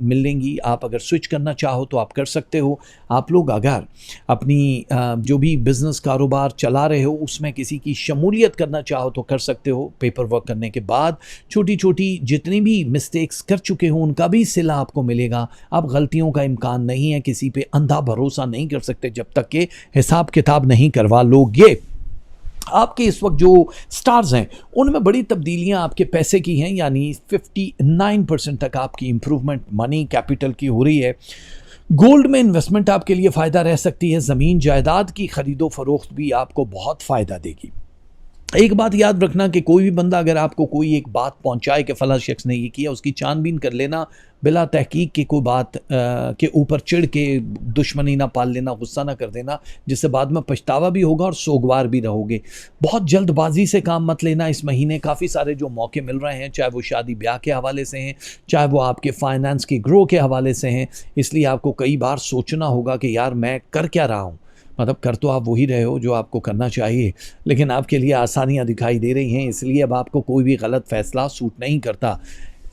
मिलेंगी। आप अगर स्विच करना चाहो तो आप कर सकते हो। आप लोग अगर अपनी जो भी बिज़नेस कारोबार चला रहे हो उसमें किसी की शमूलियत करना चाहो तो कर सकते हो। पेपर वर्क करने के बाद छोटी छोटी जितनी भी मिस्टेक्स कर चुके हो उनका भी सिला आपको मिलेगा। अब गलतियों का इम्कान नहीं है, किसी पे अंधा भरोसा नहीं कर सकते जब तक कि हिसाब किताब नहीं करवा लोगे। आपके इस वक्त जो स्टार्स हैं उनमें बड़ी तब्दीलियां आपके पैसे की हैं, यानी 59% तक आपकी इंप्रूवमेंट मनी कैपिटल की हो रही है। गोल्ड में इन्वेस्टमेंट आपके लिए फ़ायदा रह सकती है। ज़मीन जायदाद की खरीदो फरोख्त भी आपको बहुत फ़ायदा देगी। एक बात याद रखना कि कोई भी बंदा अगर आपको कोई एक बात पहुंचाए कि फला शख्स ने ये किया, उसकी छानबीन कर लेना, बिला तहकीक की कोई बात के ऊपर चिढ़ के दुश्मनी ना पाल लेना, गुस्सा ना कर देना, जिससे बाद में पछतावा भी होगा और सोगवार भी रहोगे। बहुत जल्दबाजी से काम मत लेना। इस महीने काफ़ी सारे जो मौके मिल रहे हैं, चाहे वो शादी ब्याह के हवाले से हैं, चाहे वो आपके फाइनेंस की ग्रो के हवाले से हैं, इसलिए आपको कई बार सोचना होगा कि यार मैं कर क्या रहा हूँ। मतलब कर तो आप वही रहे हो जो आपको करना चाहिए, लेकिन आपके लिए आसानियां दिखाई दे रही हैं, इसलिए अब आपको कोई भी गलत फैसला सूट नहीं करता।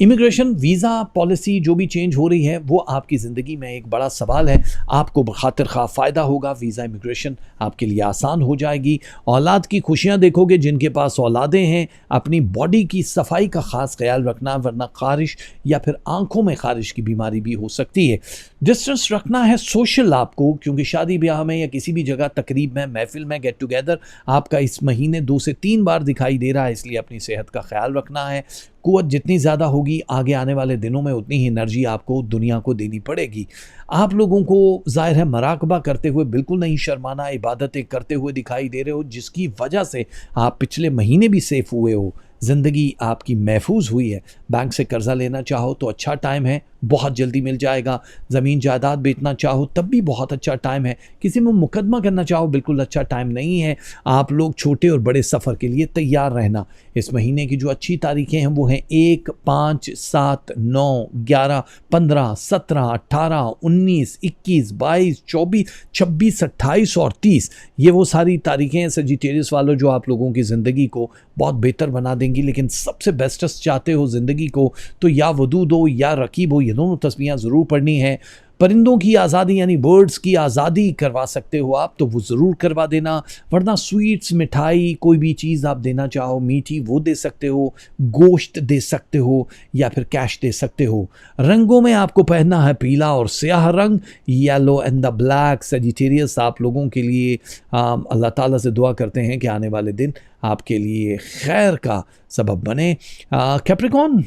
इमिग्रेशन वीज़ा पॉलिसी जो भी चेंज हो रही है वो आपकी ज़िंदगी में एक बड़ा सवाल है। आपको बखातिर खा फ़ायदा होगा। वीज़ा इमिग्रेशन आपके लिए आसान हो जाएगी। औलाद की खुशियां देखोगे। जिनके पास औलादें हैं, अपनी बॉडी की सफाई का ख़ास ख्याल रखना, वरना ख़ारिश या फिर आंखों में ख़ारिश की बीमारी भी हो सकती है। डिस्टेंस रखना है सोशल आपको, क्योंकि शादी ब्याह में या किसी भी जगह तकरीब में, महफिल में, गेट टुगेदर आपका इस महीने 2 से 3 बार दिखाई दे रहा है, इसलिए अपनी सेहत का ख्याल रखना है। कुव्वत जितनी ज़्यादा होगी आगे आने वाले दिनों में, उतनी ही एनर्जी आपको दुनिया को देनी पड़ेगी। आप लोगों को ज़ाहिर है मराकबा करते हुए बिल्कुल नहीं शर्माना, इबादतें करते हुए दिखाई दे रहे हो, जिसकी वजह से आप पिछले महीने भी सेफ हुए हो, ज़िंदगी आपकी महफूज हुई है। बैंक से कर्ज़ा लेना चाहो तो अच्छा टाइम है, बहुत जल्दी मिल जाएगा। ज़मीन जायदाद बेचना चाहो तब भी बहुत अच्छा टाइम है। किसी में मुकदमा करना चाहो बिल्कुल अच्छा टाइम नहीं है। आप लोग छोटे और बड़े सफ़र के लिए तैयार रहना। इस महीने की जो अच्छी तारीखें हैं वो हैं 1, 5, 7, 9, 11, 15, 17, 18, 19, 21, 22, 24, 26, 28 और 30। ये वो सारी तारीखें हैं सजिटेरियस वालों जो आप लोगों की ज़िंदगी को बहुत बेहतर बना देंगी। लेकिन सबसे बेस्टेस्ट चाहते हो ज़िंदगी को तो या वदूद हो या रकीब हो, ये दोनों तस्वीरें ज़रूर पढ़नी है। परिंदों की आज़ादी यानी बर्ड्स की आज़ादी करवा सकते हो आप तो वो ज़रूर करवा देना, वरना स्वीट्स, मिठाई, कोई भी चीज़ आप देना चाहो मीठी वो दे सकते हो, गोश्त दे सकते हो या फिर कैश दे सकते हो। रंगों में आपको पहनना है पीला और स्याह रंग, yellow and the black. Sagittarius आप लोगों के लिए अल्लाह ताला से दुआ करते हैं कि आने वाले दिन आपके लिए खैर का सबब बने। कैप्रिकॉन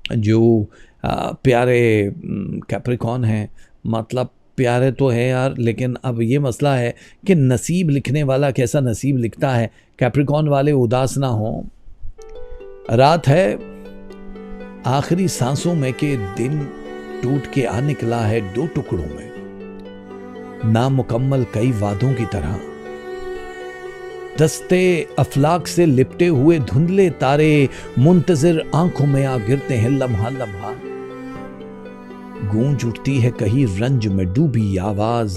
जो प्यारे कैप्रिकॉन हैं, मतलब प्यारे तो है यार, लेकिन अब ये मसला है कि नसीब लिखने वाला कैसा नसीब लिखता है। कैप्रिकॉन वाले उदास ना हो। रात है आखिरी सांसों में के दिन टूट के आ निकला है 2 टुकड़ों में, नामुकम्मल कई वादों की तरह। दस्ते अफलाक से लिपटे हुए धुंधले तारे मुंतजिर आंखों में आ गिरते हैं लम्हा लम्हा। गूंज उठती है कहीं रंज में डूबी आवाज।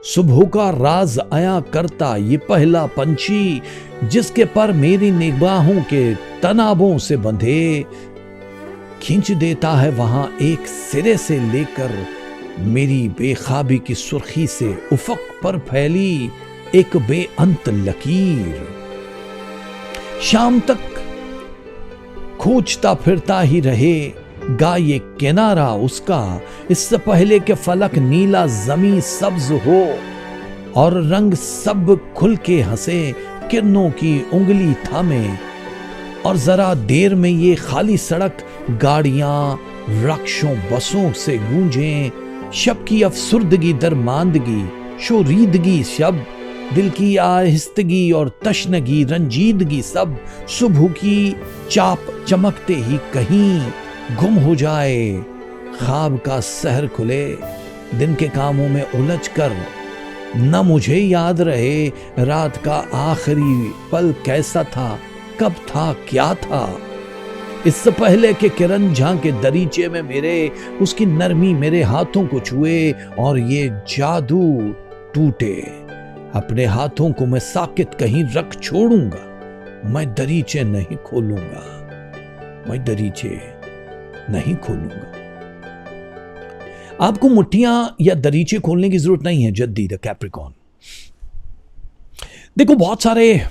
सुबह का राज आया करता ये पहला पंछी, जिसके पर मेरी निगाहों के तनाबों से बंधे, खींच देता है वहां एक सिरे से लेकर मेरी बेखाबी की सुर्खी से उफक पर फैली एक बेअंत लकीर। शाम तक खोजता फिरता ही रहे गा ये किनारा उसका, इससे पहले कि फलक नीला जमी सब्ज हो और रंग सब खुल के हंसे, किरणों की उंगली थामे और जरा देर में ये खाली सड़क गाड़ियां, रक्षों, बसों से गूंजें। शब की अफसुर्दगी दरमांदगी, शोरीदगी शब, दिल की आहिस्तगी और तशनगी, रंजीदगी सब सुबह की चाप चमकते ही कहीं गुम हो जाए। ख्वाब का सहर खुले दिन के कामों में उलझ कर, न मुझे याद रहे रात का आखिरी पल कैसा था, कब था, क्या था। इससे पहले कि किरण झांके दरीचे में मेरे, उसकी नरमी मेरे हाथों को छुए और ये जादू टूटे। अपने हाथों को मैं साकित कहीं रख छोड़ूंगा, मैं दरीचे नहीं खोलूंगा, मैं दरीचे नहीं खोलूंगा। आपको मुट्ठियां या दरीचे खोलने की जरूरत नहीं है जद्दी द कैप्रिकॉन। देखो बहुत सारे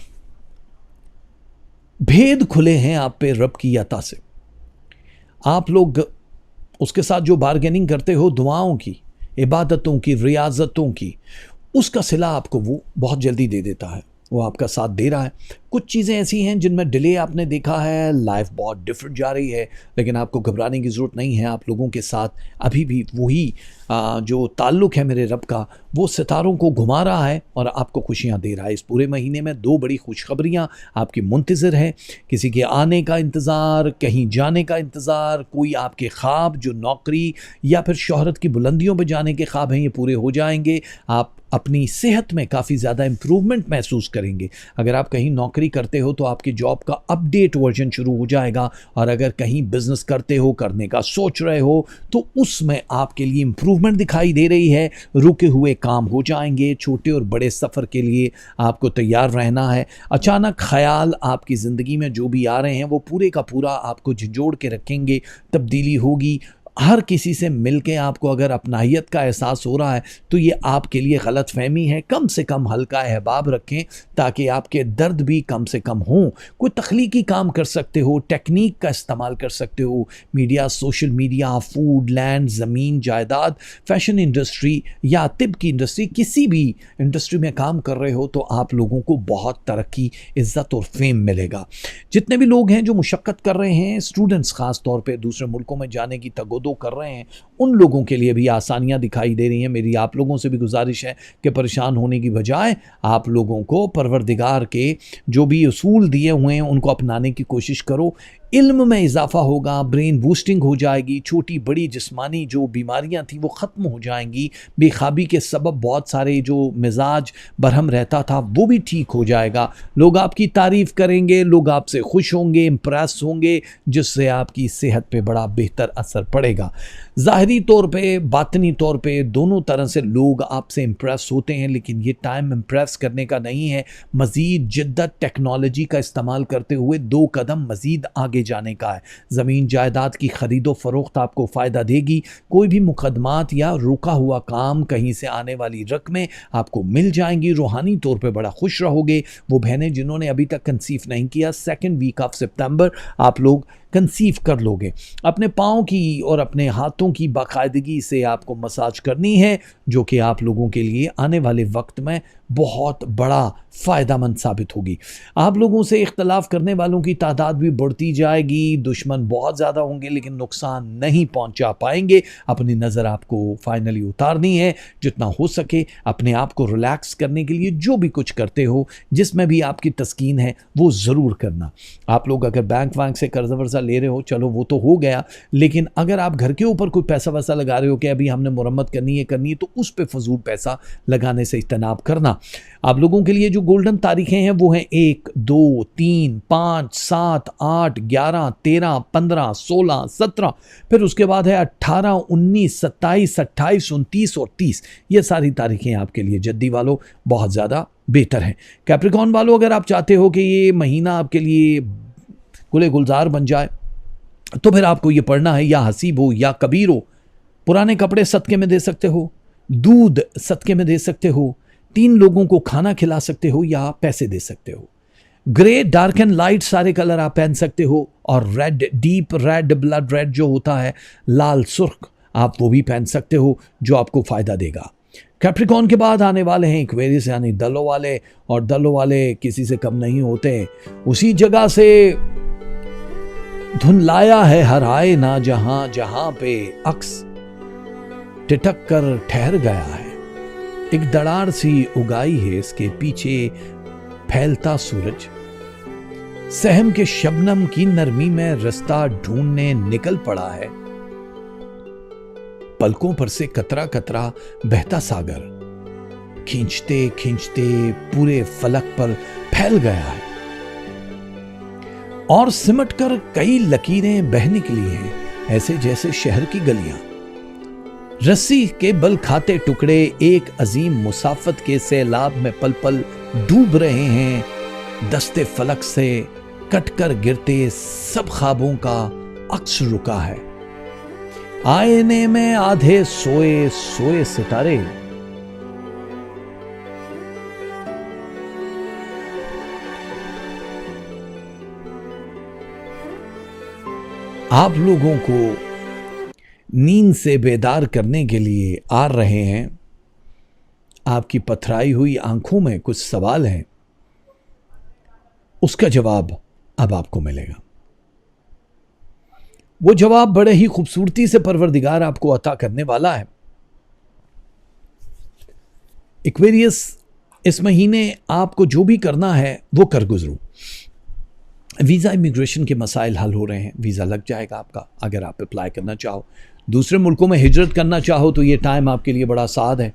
भेद खुले हैं आप पे रब की अता से। आप लोग उसके साथ जो बार्गेनिंग करते हो दुआओं की, इबादतों की, रियाजतों की, उसका सिला आपको वो बहुत जल्दी दे देता है। वो आपका साथ दे रहा है। कुछ चीज़ें ऐसी हैं जिनमें डिले आपने देखा है, लाइफ बहुत डिफरेंट जा रही है, लेकिन आपको घबराने की ज़रूरत नहीं है। आप लोगों के साथ अभी भी वही जो ताल्लुक़ है मेरे रब का, वो सितारों को घुमा रहा है और आपको खुशियाँ दे रहा है। इस पूरे महीने में 2 बड़ी खुशखबरियाँ आपकी मुंतज़िर हैं। किसी के आने का इंतज़ार, कहीं जाने का इंतज़ार, कोई आपके ख्वाब जो नौकरी या फिर शोहरत की बुलंदियों पे जाने के ख्वाब हैं, ये पूरे हो जाएंगे। आप अपनी सेहत में काफ़ी ज़्यादा इम्प्रूवमेंट महसूस करेंगे। अगर आप कहीं नौकरी करते हो तो आपकी जॉब का अपडेट वर्जन शुरू हो जाएगा, और अगर कहीं बिजनेस करते हो, करने का सोच रहे हो, तो उसमें आपके लिए इम्प्रूवमेंट दिखाई दे रही है। रुके हुए काम हो जाएंगे। छोटे और बड़े सफ़र के लिए आपको तैयार रहना है। अचानक ख्याल आपकी ज़िंदगी में जो भी आ रहे हैं वो पूरे का पूरा आपको झिझोड़ के रखेंगे। तब्दीली होगी। हर किसी से मिलके आपको अगर अपनाहियत का एहसास हो रहा है तो ये आपके लिए गलत फहमी है। कम से कम हल्का अहबाब रखें ताकि आपके दर्द भी कम से कम हों। कोई तख्लीकी काम कर सकते हो, टेक्निक का इस्तेमाल कर सकते हो। Media, social media, food, land, ज़मीन, जायदाद, फैशन इंडस्ट्री या तिब की इंडस्ट्री, किसी भी इंडस्ट्री में काम कर रहे हो तो आप लोगों को बहुत तरक्की, इज़्ज़त और फेम मिलेगा। जितने भी लोग हैं जो मुशक्क़त कर रहे हैं, स्टूडेंट्स ख़ास तौर पे दूसरे मुल्कों में जाने की तगोदो कर रहे हैं, उन लोगों के लिए भी आसानियां दिखाई दे रही हैं। मेरी आप लोगों से भी गुजारिश है कि परेशान होने की बजाय आप लोगों को परवरदिगार के जो भी उसूल दिए हुए हैं उनको अपनाने की कोशिश करो। इल्म में इजाफा होगा, ब्रेन बूस्टिंग हो जाएगी, छोटी बड़ी जिस्मानी जो बीमारियां थी वो ख़त्म हो जाएंगी। बेखाबी के सबब बहुत सारे जो मिजाज बरहम रहता था वो भी ठीक हो जाएगा। लोग आपकी तारीफ़ करेंगे, लोग आपसे खुश होंगे, इम्प्रेस होंगे, जिससे आपकी सेहत पे बड़ा बेहतर असर पड़ेगा। ज़ाहरी तौर पे, बातनी तौर पे, दोनों तरह से लोग आपसे इम्प्रेस होते हैं, लेकिन ये टाइम इम्प्रेस करने का नहीं है। मज़ीद जिद्दत, टेक्नोलॉजी का इस्तेमाल करते हुए 2 कदम मज़ीद आगे जाने का है। ज़मीन जायदाद की ख़रीदो फ़रोख्त आपको फ़ायदा देगी। कोई भी मुकदमात या रुका हुआ काम, कहीं से आने वाली रकमें आपको मिल जाएंगी। रूहानी तौर पे बड़ा खुश रहोगे। वो बहनें जिन्होंने अभी तक कंसीव नहीं किया, 2nd वीक ऑफ सितंबर आप लोग कंसीव कर लोगे। अपने पाँव की और अपने हाथों की बाकायदगी से आपको मसाज करनी है, जो कि आप लोगों के लिए आने वाले वक्त में बहुत बड़ा फ़ायदामंद साबित होगी। आप लोगों से इख्तलाफ करने वालों की तादाद भी बढ़ती जाएगी। दुश्मन बहुत ज़्यादा होंगे लेकिन नुकसान नहीं पहुंचा पाएंगे। अपनी नज़र आपको फाइनली उतारनी है। जितना हो सके अपने आप को रिलैक्स करने के लिए जो भी कुछ करते हो, जिसमें भी आपकी तस्कीन है, वो ज़रूर करना। आप लोग अगर बैंक वैंक से कर्जा वर्जा ले रहे हो, चलो वो तो हो गया, लेकिन अगर आप घर के ऊपर कोई पैसा वैसा लगा रहे हो कि अभी हमने मुरम्मत करनी है, तो उस पे फजूल पैसा लगाने से इज्तनाब करना। आप लोगों के लिए जो गोल्डन तारीखें हैं वो हैं 1, 2, 3, 5, 7, 8, 11, 13, 15, 16, 17, फिर उसके बाद है 18, 19, 27, 28, 29 और 30। ये सारी तारीखें आपके लिए जद्दी वालों बहुत ज़्यादा बेहतर हैं। कैप्रिकॉर्न वालों, अगर आप चाहते हो कि ये महीना आपके लिए गुले गुलजार बन जाए तो फिर आपको ये पढ़ना है, या हसीब हो या कबीर हो। पुराने कपड़े सदके में दे सकते हो, दूध सदके में दे सकते हो, 3 लोगों को खाना खिला सकते हो या पैसे दे सकते हो। ग्रे, डार्क एंड लाइट सारे कलर आप पहन सकते हो, और red, deep red, blood red जो होता है, लाल सुर्ख, आप वो भी पहन सकते हो, जो आपको फ़ायदा देगा। कैप्रिकॉर्न के बाद आने वाले हैं एक्वेरियस यानी दलों वाले, और दलों वाले किसी से कम नहीं होते। उसी जगह से धुन लाया है हर आए ना जहां, जहां पे अक्स टिटक कर ठहर गया है। एक दरार सी उगाई है इसके पीछे फैलता सूरज। सहम के शबनम की नरमी में रास्ता ढूंढने निकल पड़ा है। पलकों पर से कतरा कतरा बहता सागर खींचते खींचते पूरे फलक पर फैल गया है, और सिमट कर कई लकीरें बह निकली हैं, ऐसे जैसे शहर की गलियां। रस्सी के बल खाते टुकड़े एक अजीम मुसाफत के सैलाब में पल पल डूब रहे हैं। दस्ते फलक से कटकर गिरते सब ख्वाबों का अक्स रुका है। आईने में आधे सोए सोए सितारे, आप लोगों को नींद से बेदार करने के लिए आ रहे हैं। आपकी पथराई हुई आंखों में कुछ सवाल हैं। उसका जवाब अब आपको मिलेगा। वो जवाब बड़े ही खूबसूरती से परवरदिगार आपको अता करने वाला है। एक्वेरियस, इस महीने आपको जो भी करना है वो कर गुजरो। वीज़ा इमिग्रेशन के मसाइल हल हो रहे हैं, वीज़ा लग जाएगा आपका। अगर आप अप्लाई करना चाहो, दूसरे मुल्कों में हिजरत करना चाहो तो ये टाइम आपके लिए बड़ा साद है।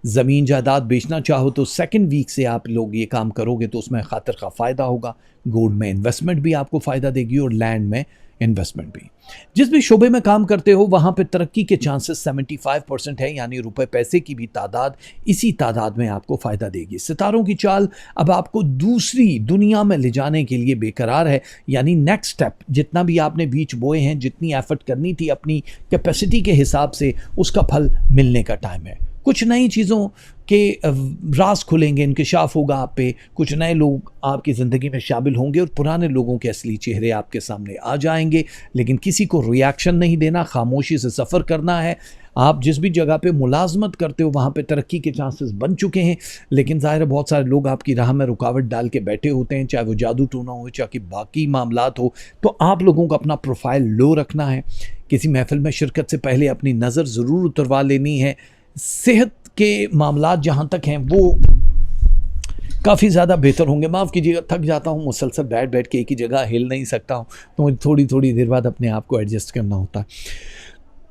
ज़मीन जायदाद बेचना चाहो तो सेकंड वीक से आप लोग ये काम करोगे तो उसमें खातिर का फ़ायदा होगा। गोल्ड में इन्वेस्टमेंट भी आपको फ़ायदा देगी और लैंड में इन्वेस्टमेंट भी। जिस भी शोबे में काम करते हो वहाँ पे तरक्की के चांसेस 75% है, यानी रुपए पैसे की भी तादाद इसी तादाद में आपको फ़ायदा देगी। सितारों की चाल अब आपको दूसरी दुनिया में ले जाने के लिए बेकरार है, यानी नेक्स्ट स्टेप जितना भी आपने बीज बोए हैं, जितनी एफर्ट करनी थी अपनी कैपेसिटी के हिसाब से, उसका फल मिलने का टाइम है। कुछ नई चीज़ों के राज खुलेंगे, इंकशाफ होगा आप पे, कुछ नए लोग आपकी ज़िंदगी में शामिल होंगे और पुराने लोगों के असली चेहरे आपके सामने आ जाएंगे। लेकिन किसी को रिएक्शन नहीं देना, खामोशी से सफ़र करना है। आप जिस भी जगह पे मुलाजमत करते हो वहाँ पे तरक्की के चांसेस बन चुके हैं, लेकिन ज़ाहिर है बहुत सारे लोग आपकी राह में रुकावट डाल के बैठे होते हैं, चाहे वो जादू टूना हो, चाहे बाकी मामलात हो। तो आप लोगों को अपना प्रोफाइल लो रखना है। किसी महफिल में शिरकत से पहले अपनी नज़र ज़रूर उतरवा लेनी है। सेहत के मामलात जहाँ तक हैं वो काफ़ी ज़्यादा बेहतर होंगे। माफ़ कीजिएगा, थक जाता हूँ, मुसलसल बैठ बैठ के एक ही जगह हिल नहीं सकता हूँ, तो मुझे थोड़ी थोड़ी देर बाद अपने आप को एडजस्ट करना होता है।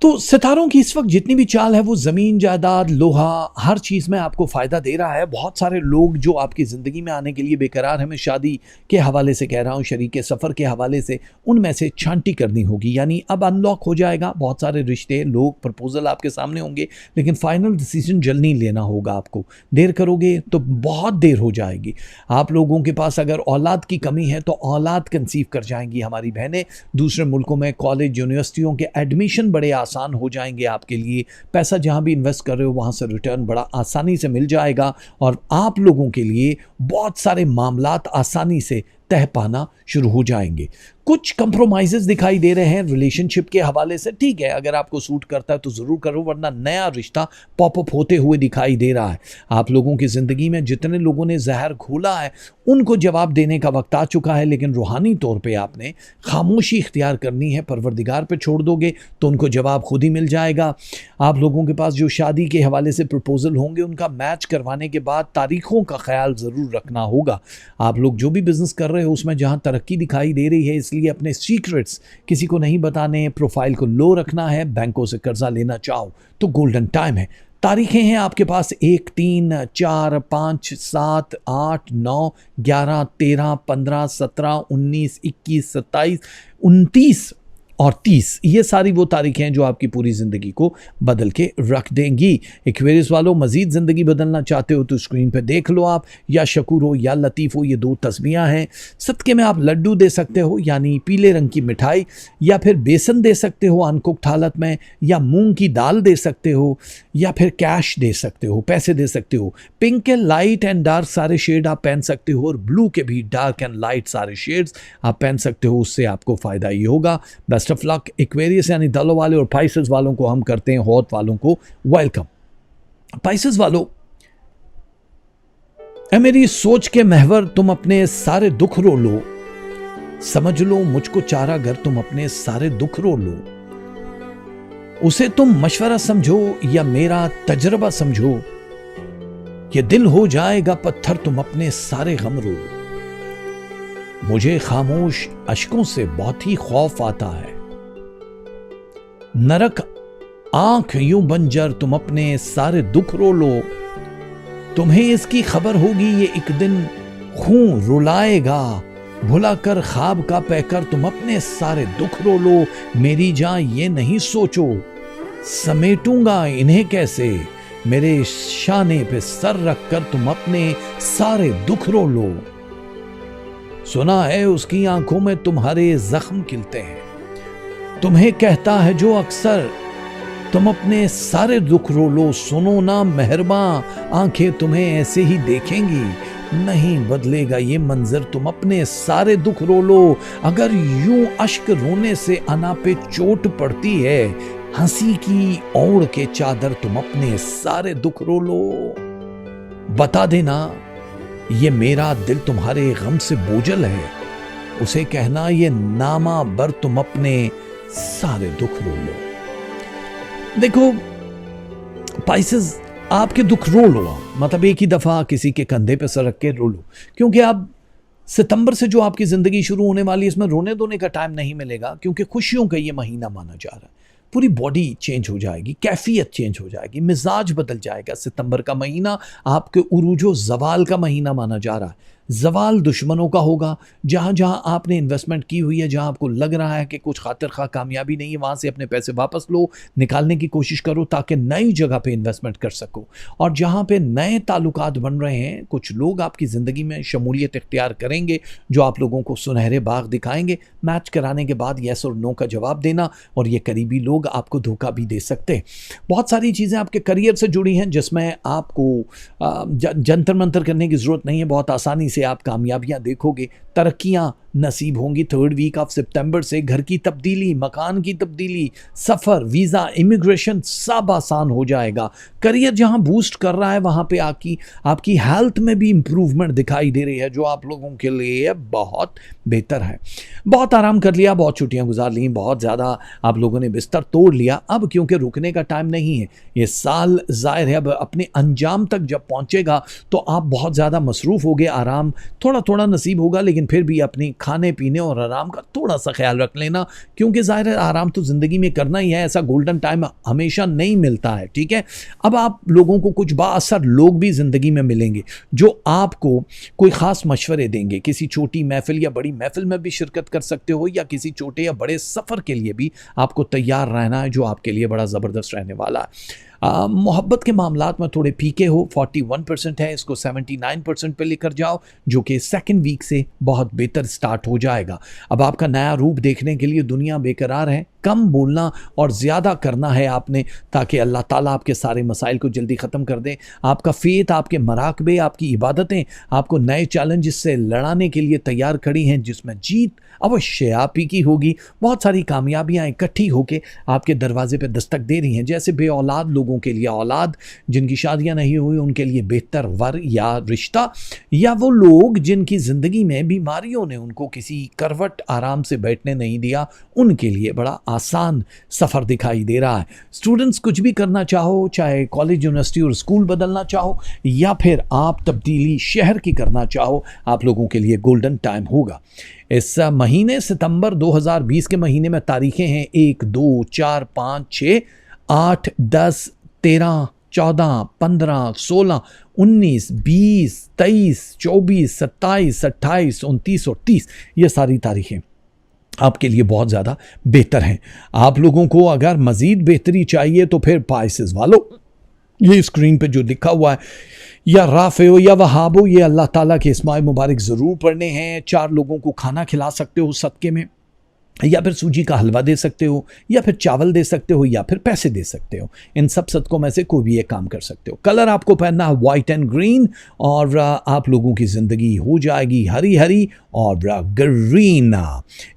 तो सितारों की इस वक्त जितनी भी चाल है वो ज़मीन जायदाद लोहा हर चीज़ में आपको फ़ायदा दे रहा है। बहुत सारे लोग जो आपकी ज़िंदगी में आने के लिए बेकरार हैं, मैं शादी के हवाले से कह रहा हूँ, शरीके सफ़र के हवाले से, उनमें से छांटी करनी होगी। यानी अब अनलॉक हो जाएगा बहुत सारे रिश्ते, लोग, प्रपोजल आपके सामने होंगे, लेकिन फ़ाइनल डिसीजन जल्दी लेना होगा आपको। देर करोगे तो बहुत देर हो जाएगी। आप लोगों के पास अगर औलाद की कमी है तो औलाद कंसीव कर जाएंगी हमारी बहनें। दूसरे मुल्कों में कॉलेज यूनिवर्सिटियों के एडमिशन बड़े आसान हो जाएंगे आपके लिए। पैसा जहां भी इन्वेस्ट कर रहे हो वहां से रिटर्न बड़ा आसानी से मिल जाएगा और आप लोगों के लिए बहुत सारे मामलात आसानी से तह पाना शुरू हो जाएंगे। कुछ कंप्रोमाइजेस दिखाई दे रहे हैं रिलेशनशिप के हवाले से। ठीक है, अगर आपको सूट करता है तो ज़रूर करो, वरना नया रिश्ता पॉपअप होते हुए दिखाई दे रहा है। आप लोगों की ज़िंदगी में जितने लोगों ने जहर घोला है उनको जवाब देने का वक्त आ चुका है, लेकिन रूहानी तौर पे आपने खामोशी इख्तियार करनी है। परवरदिगार पे छोड़ दोगे तो उनको जवाब खुद ही मिल जाएगा। आप लोगों के पास जो शादी के हवाले से प्रपोजल होंगे उनका मैच करवाने के बाद तारीखों का ख्याल ज़रूर रखना होगा। आप लोग जो भी बिज़नेस कर रहे हो उसमें जहाँ तरक्की दिखाई दे रही है, इसलिए अपने सीक्रेट्स किसी को नहीं बताने, प्रोफाइल को लो रखना है। बैंकों से कर्जा लेना चाहो तो गोल्डन टाइम है। तारीखें हैं आपके पास 1, 3, 4, 5, 7, 8, 9, 11, 13, 15, 17, 19, 21, 27, 29 और 30, ये सारी वो तारीखें हैं जो आपकी पूरी ज़िंदगी को बदल के रख देंगी। एक्वेरियस वालों, मज़ीद ज़िंदगी बदलना चाहते हो तो स्क्रीन पे देख लो आप, या शकूर हो या लतीफ़ हो, ये 2 तस्बियाँ हैं। सदक़े में आप लड्डू दे सकते हो, यानी पीले रंग की मिठाई, या फिर बेसन दे सकते हो अनकुक्ड हालत में, या मूंग की दाल दे सकते हो, या फिर कैश दे सकते हो, पैसे दे सकते हो। पिंक के लाइट एंड डार्क सारे शेड आप पहन सकते हो और ब्लू के भी डार्क एंड लाइट सारे शेड्स आप पहन सकते हो। उससे आपको फ़ायदा ये होगा। Best of luck. एक्वेरियस यानी दलों वाले और पाइसेस वालों को हम करते हैं हौत वालों को वेलकम। पाइसेस वालों, ऐ मेरी सोच के महवर तुम अपने सारे दुख रो लो, समझ लो मुझको चारा गर तुम अपने सारे दुख रो लो। उसे तुम मशवरा समझो या मेरा तजर्बा समझो, ये दिल हो जाएगा पत्थर तुम अपने सारे गम रो लो। मुझे खामोश अश्कों से बहुत ही खौफ आता है, नरक आंख यूं बंजर तुम अपने सारे दुख रो लो। तुम्हें इसकी खबर होगी ये एक दिन खून रुलाएगा, भुला कर ख्वाब का पैकर तुम अपने सारे दुख रो लो। मेरी जान ये नहीं सोचो समेटूंगा इन्हें कैसे, मेरे शाने पे सर रख कर तुम अपने सारे दुख रो लो। सुना है उसकी आंखों में तुम्हारे जख्म खिलते हैं, तुम्हें कहता है जो अक्सर तुम अपने सारे दुख रो लो। सुनो ना मेहरबान, आंखें तुम्हें ऐसे ही देखेंगी, नहीं बदलेगा ये मंजर तुम अपने सारे दुख रो लो। अगर यूं अश्क रोने से अना पे चोट पड़ती है, हंसी की ओढ़ के चादर तुम अपने सारे दुख रो लो। बता देना ये मेरा दिल तुम्हारे गम से बोझल है, उसे कहना ये नामा बर तुम अपने सारे दुख रो लो। देखो पाइसेस, आपके दुख रो लो, मतलब एक ही दफा किसी के कंधे पे सर रख के रो लो, क्योंकि अब सितंबर से जो आपकी जिंदगी शुरू होने वाली है इसमें रोने धोने का टाइम नहीं मिलेगा, क्योंकि खुशियों का ये महीना माना जा रहा है। पूरी बॉडी चेंज हो जाएगी, कैफियत चेंज हो जाएगी, मिजाज बदल जाएगा। सितंबर का महीना आपके उरूजो जवाल का महीना माना जा रहा है। जवाल दुश्मनों का होगा। जहाँ जहाँ आपने इन्वेस्टमेंट की हुई है, जहाँ आपको लग रहा है कि कुछ खातिर खा कामयाबी नहीं है, वहाँ से अपने पैसे वापस लो, निकालने की कोशिश करो ताकि नई जगह पे इन्वेस्टमेंट कर सको। और जहाँ पे नए ताल्लुकात बन रहे हैं, कुछ लोग आपकी ज़िंदगी में शमूलियत इख्तियार करेंगे जो आप लोगों को सुनहरे बाग दिखाएंगे। मैच कराने के बाद येस और नो का जवाब देना, और ये करीबी लोग आपको धोखा भी दे सकते हैं। बहुत सारी चीज़ें आपके करियर से जुड़ी हैं जिसमें आपको जंतर मंतर करने की ज़रूरत नहीं है, बहुत आसानी से आप कामयाबियां देखोगे, तरक्कियां नसीब होंगी। 3rd वीक ऑफ सितंबर से घर की तब्दीली, मकान की तब्दीली, सफ़र, वीज़ा, इमिग्रेशन सब आसान हो जाएगा। करियर जहां बूस्ट कर रहा है वहां पे आपकी हेल्थ में भी इंप्रूवमेंट दिखाई दे रही है, जो आप लोगों के लिए बहुत बेहतर है। बहुत आराम कर लिया, बहुत छुट्टियां गुजार ली, बहुत ज़्यादा आप लोगों ने बिस्तर तोड़ लिया। अब क्योंकि रुकने का टाइम नहीं है, ये साल ज़ाहिर है अब अपने अंजाम तक जब पहुंचेगा तो आप बहुत ज़्यादा मसरूफ़ होगे। आराम थोड़ा थोड़ा नसीब होगा, लेकिन फिर भी अपनी खाने पीने और आराम का थोड़ा सा ख्याल रख लेना, क्योंकि ज़ाहिर है आराम तो ज़िंदगी में करना ही है, ऐसा गोल्डन टाइम हमेशा नहीं मिलता है। ठीक है, अब आप लोगों को कुछ बाअसर लोग भी ज़िंदगी में मिलेंगे जो आपको कोई ख़ास मशवरे देंगे। किसी छोटी महफिल या बड़ी महफिल में भी शिरकत कर सकते हो, या किसी छोटे या बड़े सफ़र के लिए भी आपको तैयार रहना है, जो आपके लिए बड़ा ज़बरदस्त रहने वाला है। मोहब्बत के मामलात में थोड़े फीके हो, 41% है, इसको 79% पे लेकर जाओ, जो कि 2nd वीक से बहुत बेहतर स्टार्ट हो जाएगा। अब आपका नया रूप देखने के लिए दुनिया बेकरार है। कम बोलना और ज़्यादा करना है आपने, ताकि अल्लाह ताला आपके सारे मसाइल को जल्दी ख़त्म कर दे। आपका फ़ेथ, आपके मराकबे, आपकी इबादतें आपको नए चैलेंजेस से लड़ाने के लिए तैयार खड़ी हैं, जिसमें जीत अवश्य आप ही की होगी। बहुत सारी कामयाबियाँ इकट्ठी होकर आपके दरवाजे पर दस्तक दे रही हैं, जैसे बे औलाद लोगों के लिए औलाद, जिनकी शादियां नहीं हुई उनके लिए बेहतर वर या रिश्ता, या वो लोग जिनकी ज़िंदगी में बीमारियों ने उनको किसी करवट आराम से बैठने नहीं दिया, उनके लिए बड़ा आसान सफ़र दिखाई दे रहा है। स्टूडेंट्स कुछ भी करना चाहो, चाहे कॉलेज, यूनिवर्सिटी और स्कूल बदलना चाहो, या फिर आप तब्दीली शहर की करना चाहो, आप लोगों के लिए गोल्डन टाइम होगा। इस महीने सितंबर 2020 के महीने में तारीखें हैं 1, 2, 4, 5, 6, 8, 10, 13, 14, 15, 16, 19, 20, 23, 24, 27, 28, 29 और 30, ये सारी तारीखें आपके लिए बहुत ज़्यादा बेहतर हैं। आप लोगों को अगर मज़ीद बेहतरी चाहिए तो फिर पाइसेस वालों, ये स्क्रीन पे जो लिखा हुआ है, या राफ़े या वहाबो, ये अल्लाह ताला के इस्माइल मुबारक ज़रूर पढ़ने हैं। 4 लोगों को खाना खिला सकते हो सदक़े में, या फिर सूजी का हलवा दे सकते हो, या फिर चावल दे सकते हो, या फिर पैसे दे सकते हो। इन सब सदकों में से कोई भी एक काम कर सकते हो। कलर आपको पहनना है वाइट एंड ग्रीन, और आप लोगों की ज़िंदगी हो जाएगी हरी हरी और ग्रीन।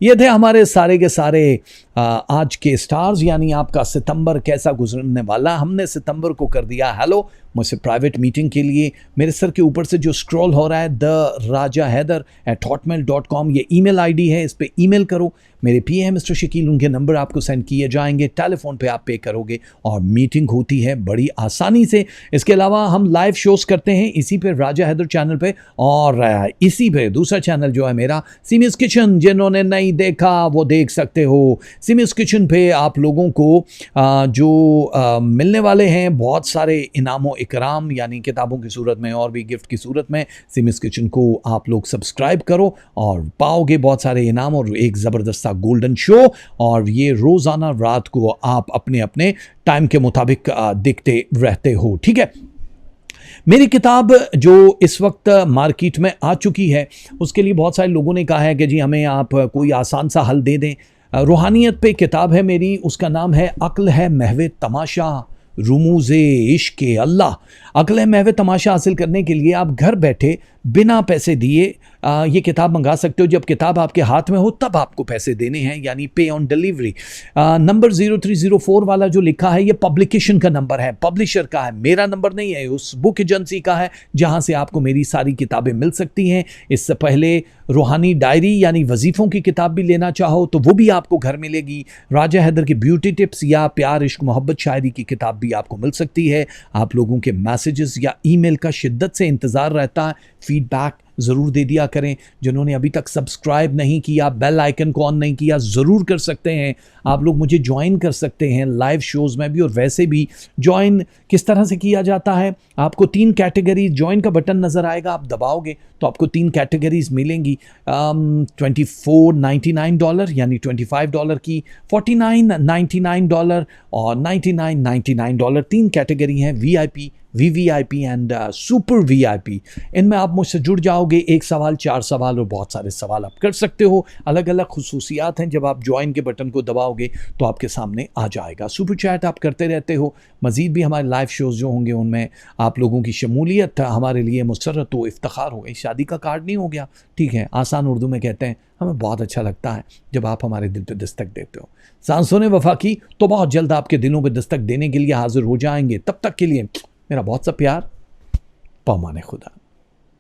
ये थे हमारे सारे के सारे आज के स्टार्स, यानी आपका सितंबर कैसा गुजरने वाला। हमने सितंबर को कर दिया हेलो मुझसे प्राइवेट मीटिंग के लिए। मेरे सर के ऊपर से जो स्क्रॉल हो रहा है therajaheather@hotmail.com, ये ईमेल आईडी है, इस पे ईमेल करो। मेरे पीए हैं मिस्टर शकील, उनके नंबर आपको सेंड किए जाएंगे, टेलीफोन पे आप पे करोगे और मीटिंग होती है बड़ी आसानी से। इसके अलावा हम लाइव शोज करते हैं इसी पे राजा हैदर चैनल पे, और इसी पे दूसरा चैनल जो है मेरा सिमीज किचन, जिन्होंने नहीं देखा वो देख सकते हो। सिमीज किचन पे आप लोगों को जो मिलने वाले हैं बहुत सारे इनामो इकराम, यानी किताबों की सूरत में और भी गिफ्ट की सूरत में। सिमीज किचन को आप लोग सब्सक्राइब करो और पाओगे बहुत सारे इनाम और एक ज़बरदस्त गोल्डन शो, और ये रोज़ाना रात को आप अपने अपने टाइम के मुताबिक देखते रहते हो। ठीक है, मेरी किताब जो इस वक्त मार्केट में आ चुकी है, उसके लिए बहुत सारे लोगों ने कहा है कि जी हमें आप कोई आसान सा हल दे दें। रूहानियत पे किताब है मेरी, उसका नाम है अक्ल है महवे तमाशा, रुमूज़े इश्क अल्लाह, अक्ल महव तमाशा हासिल करने के लिए आप घर बैठे बिना पैसे दिए ये किताब मंगा सकते हो। जब किताब आपके हाथ में हो तब आपको पैसे देने हैं, यानी पे ऑन डिलीवरी। नंबर 0304 वाला जो लिखा है ये पब्लिकेशन का नंबर है, पब्लिशर का है, मेरा नंबर नहीं है, उस बुक एजेंसी का है जहां से आपको मेरी सारी किताबें मिल सकती हैं। इससे पहले रूहानी डायरी यानी वजीफ़ों की किताब भी लेना चाहो तो वो भी आपको घर मिलेगी। राजा हैदर की ब्यूटी टिप्स या प्यार इश्क मोहब्बत शायरी की किताब भी आपको मिल सकती है। आप लोगों के मैसेजेस या ईमेल का शिद्दत से इंतज़ार रहता है, फीडबैक ज़रूर दे दिया करें। जिन्होंने अभी तक सब्सक्राइब नहीं किया, बेल आइकन को ऑन नहीं किया, ज़रूर कर सकते हैं। आप लोग मुझे ज्वाइन कर सकते हैं लाइव शोज़ में भी, और वैसे भी ज्वाइन किस तरह से किया जाता है, आपको 3 कैटेगरीज, ज्वाइन का बटन नज़र आएगा, आप दबाओगे तो आपको 3 कैटेगरीज मिलेंगी। $24.99 यानी $25 की, $49.99 और $99.99। 3 कैटेगरी हैं, VIP, VVIP and super VIP। इनमें आप मुझसे जुड़ जाओगे, 1 सवाल, 4 सवाल और बहुत सारे सवाल आप कर सकते हो। अलग अलग खुसूसियात हैं, जब आप ज्वाइन के बटन को दबाओगे तो आपके सामने आ जाएगा। सुपर चैट आप करते रहते हो। मज़ीद भी हमारे लाइव शोज़ जो होंगे उनमें आप लोगों की शमूलियत हमारे लिए मुसर्रत व इफ्तिखार हो गई। शादी का कार्ड नहीं हो गया, ठीक है, आसान उर्दू में कहते हैं। हमें बहुत अच्छा लगता है जब आप हमारे दिल पे दस्तक देते हो। सांसों ने वफा की तो बहुत जल्द आपके दिलों पे दस्तक देने के लिए हाजिर हो जाएंगे। तब तक के लिए मेरा बहुत सा प्यार, पामाने खुदा।